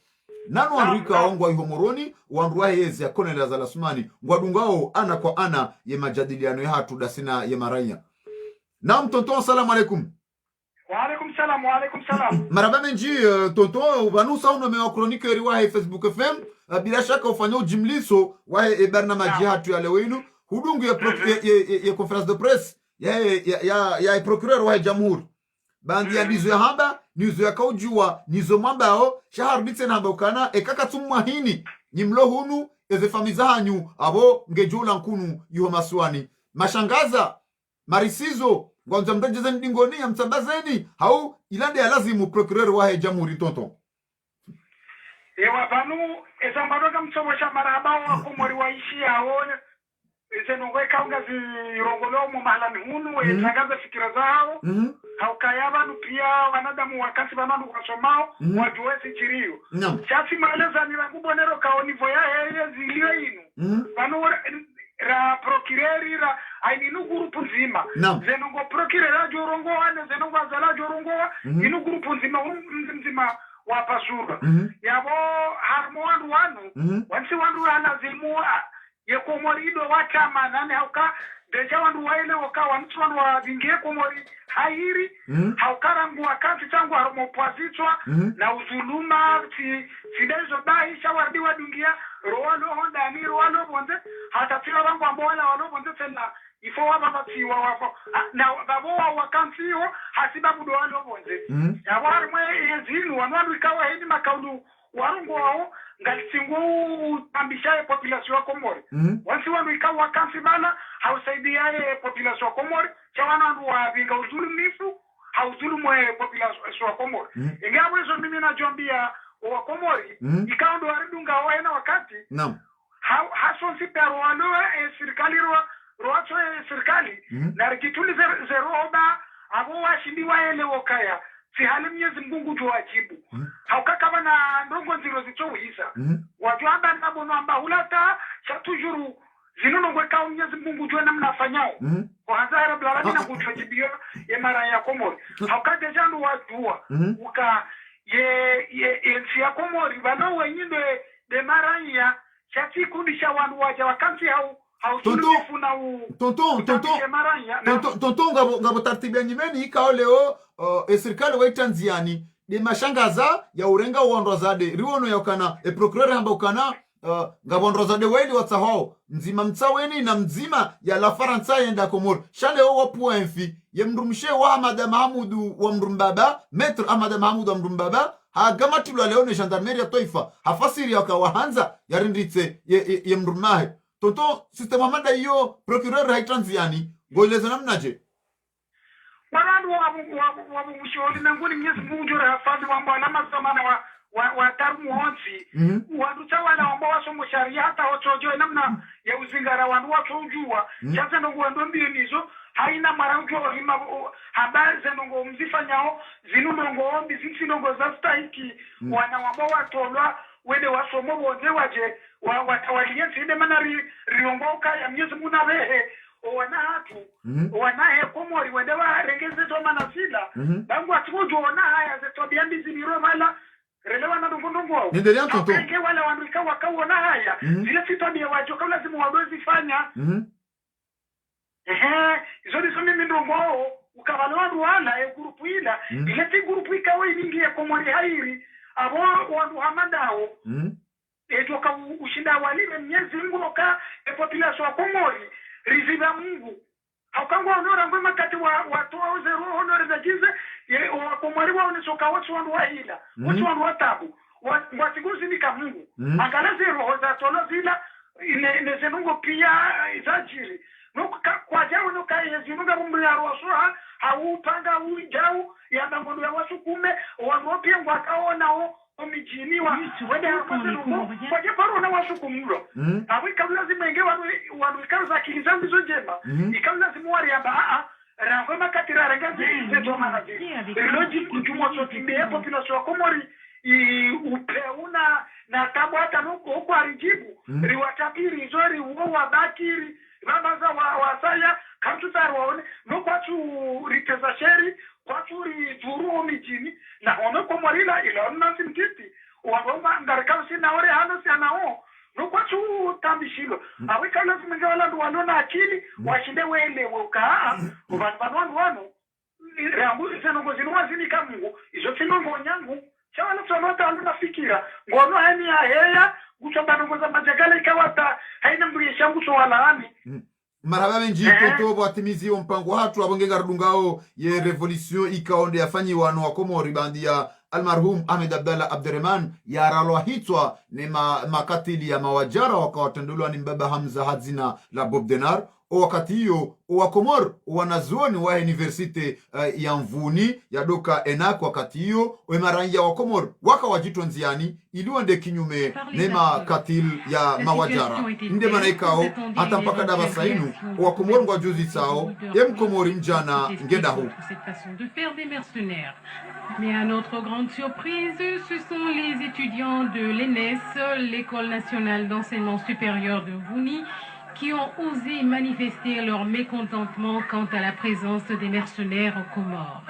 S2: nanu wanrikao ngwa ihomoroni wanruwa yezi ya Colonel Azalasumani ngwadungao ana kwa ana ye majadiliano ya hatu dasina ye maraya. Naam tonton, assalamu alaikum.
S14: Wa alaikum salam.
S2: Maraba menji tonton, vanusa unomewa chroniqueur wa Facebook FM, bila shaka ufanya ujimliso wa barnamaji hatu ya leo inu, hudungu ya conference de presse ya procureur wa jamhuri bandi ya nizo ya hamba nizo ya kaujua nizo mambao shahar bitsen hamba ukana ekaka tumwa hini nyimlo hunu eze famiza hanyu abo ngejula nkunu yuho maswani mashangaza marisizo ngwanza mtajeza ndingoni ya mtambazeni hau ilande ya lazimu procureur wa jamhuri tonton
S14: ewa banu ezambaroga msomosha marabao wakumori waishi aone zenongweka ungazirongolo mu mahalani hunu ezangaza fikira zao haukaya banu pia wanadamu wakati bananu wasomao wajuwezi chirio chasi maeleza nirangubonero kaonivo ya heye zilio inu banu ra procureri ra aininu grupu nzima zenongo procurera jorongo wane zenongo azala jorongo inu grupu nzima wapasura yabo harmo wanu wansi wandu alazimu yekomorido wachama nane hauka deja wandu waile waka wansi wandu wabingie komori hairi haukarangu wakati changu harmo pwazitwa na uzuluma sidezo bahi shawardi wadungia roalo hondani roalo bonde hata tila wangu ambola walo bonde tena ifo wababati na baboa wakansiyo hasibabu do walo bonde yabo harmo yezinu wandu ikawa hedi makaulu warungo wao ngalisingu ambishaye population ya Komori wansi wandu ikawa kansi bana hausaidiaye population ya Komori chawana wandu wabinga uzulumifu hauzulumu population ya Komori ingawa hizo mimi najombia wa Komori ikawa ndo waridunga waena wakati haso sipero waloe serikali roacho serikali na rikituli zeroba abo washindi waele wokaya si hali Mwenyezi Mungu jua wajibu haukakaba na ndongo nziro zichouhisa wajuamba nabono amba hulata chatujuru zinunongwe kao Mwenyezi Mungu jua namna afanyao kwa hazara blalani na kuchojibio ya mara ya Komori haukade jandu wajua uka ensi ya Komori vano wenyinde de mara ya chati kundisha wandu waja wakansi
S2: tonton ngabo tartibia nyimeni ikao leo serikali wa Tanzania de mashangaza ya urenga uondo zade riwono yakana procureur hamba ukana ngabondo zade weli watsahao mzima mtsaweni na mzima ya la Faransa yenda Komoro shale wa puenfi ye mrumshe wa Ahmad Mahmudu wa mrumbaba maître Ahmad Mahmudu wa mrumbaba hagamatulwa leo ne gendarmerie ya taifa hafasiri yakawahanza yarinditse ye mrumahe tonton system amanda hiyo procureur ha Tanzania ngoileza namnaje
S14: wanadu wa msholi nanguni Mwenyezi Mungu jora hafadhi wambo alama zamana wa tarumu honsi wandu tawala wambo wasomo sharia hata hotojo namna ya uzingara wandu watojua chaza ndo wandu mbili nizo haina marango hima habari zenongo mzifanyao zinunongo ombi zinsinongo zastahiki wana wambo watolwa wende wasomo bonde waje watawaliensi ide manari riongoka ya Mwenyezi Mungu na rehe wana hatu wana Komori wende wa regeze to manasila bangu atujo wana haya zeto biambi zibiro mala relewa na ndongo
S2: ndendelea tonton
S14: okay wala wanduka wakaona haya zile sitabia wajo kama lazima wadozi fanya hizo ndizo mimi ndongo ukabalo wandu wala grupu ila ile ti grupu ikawa iningi ya Komori hairi abo wandu hamadao etoka ushinda walime Mwenyezi Mungu noka population ya Komori riziba Mungu haukangwa honora ngoma kati watoa zero honora za jize wa Komori wa unesoka watu wandu wa hila watu wandu wa tabu watiguzi nika Mungu angala zero hoza tola zila ine zenungo pia izajiri nuka kwa jao nuka yezinunga mumri ya rosoha haupanga ujau ya bangondo ya wasukume wandu pia wakaona omijini wa wende hapo kwa paro na wasukumuro awi kabla zimenge wanu ikaza kilizambi zo jema ikabla zimwari amba rangoma katira rengazi zeto manazi logic kutumo sotimbe population ya Komori upeuna na tabu hata nuko kwa rijibu riwatabiri zori uo wabakiri babaza wasaya kamtutar waone nuko tu riteza sheri kwa turi turu mijini na ono Komori la ila nasi mtiti wabomba ngarikao sina ore hano si anao nuko tu tambishilo awika lazima ngala ndo wanona akili washinde wele woka kubanwa wano rambu senongo zinwa zinika Mungu izo tinongo nyangu chawana tsonota ndo nafikira ngono hani ya heya kuchamba ngo za majagala ikawata haina mbuyesha nguso wala ani
S2: marhaba benji toto bwatimizi mpango hatu abongenga rudungao ye revolution ikaonde yafanyi wano wa Komori bandia almarhum Ahmed Abdallah Abderrahman yaralwa hitwa ni makatili ya mawajara wakawatendulwa ni mbaba Hamza Hadzina la Bob Denar. O wakati hiyo wa Komor wanazuoni wa universite ya Mvuni ya doka Enak wakati hiyo wemaranja wa Komor waka wajitwa nziani iliwande kinyume nema katil ya mawajara nde manaikao hata mpaka daba sainu wa Komor ngwa juzi sao Komori mjana ngenda hu.
S15: Mais à notre grande surprise, ce sont les étudiants de l'ENES, l'École nationale d'enseignement supérieur de Mvuni, qui ont osé manifester leur mécontentement quant à la présence des mercenaires aux Comores.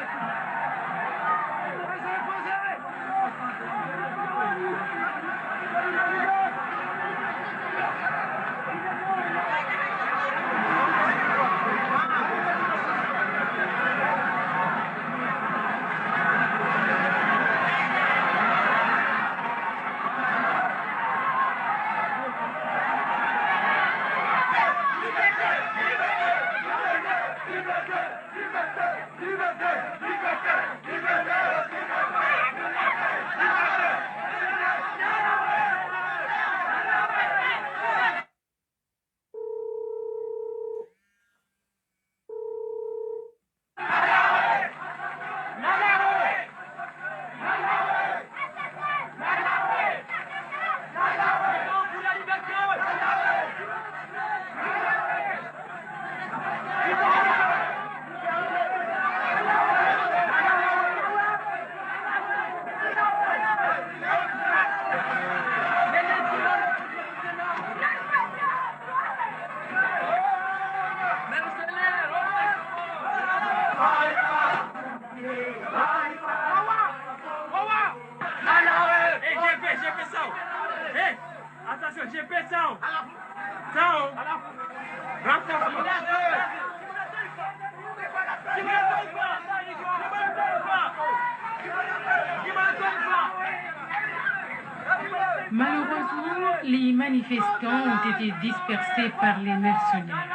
S15: Malheureusement, les manifestants ont été dispersés par les mercenaires.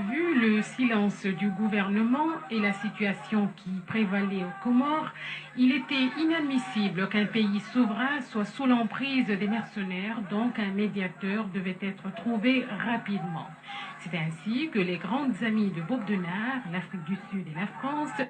S15: Vu le silence du gouvernement et la situation qui prévalait aux Comores, il était inadmissible qu'un pays souverain soit sous l'emprise des mercenaires, donc un médiateur devait être trouvé rapidement. C'est ainsi que les grandes amies de Bob Denard, l'Afrique du Sud et la France,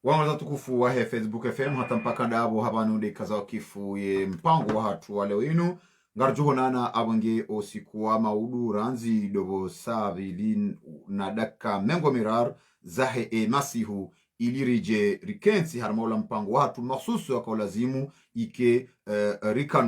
S2: Wangza tukufu wa Facebook FM hata mpaka ndabo habanude kaza kifu ye mpango wa hatu wa leo inu ngarjuho nana abange osikuwa maudu ranzi dobo savili na daka mengo mirar zahe masihu ilirije rikensi harmola mpango wa hatu maksusu waka lazimu ike rikanu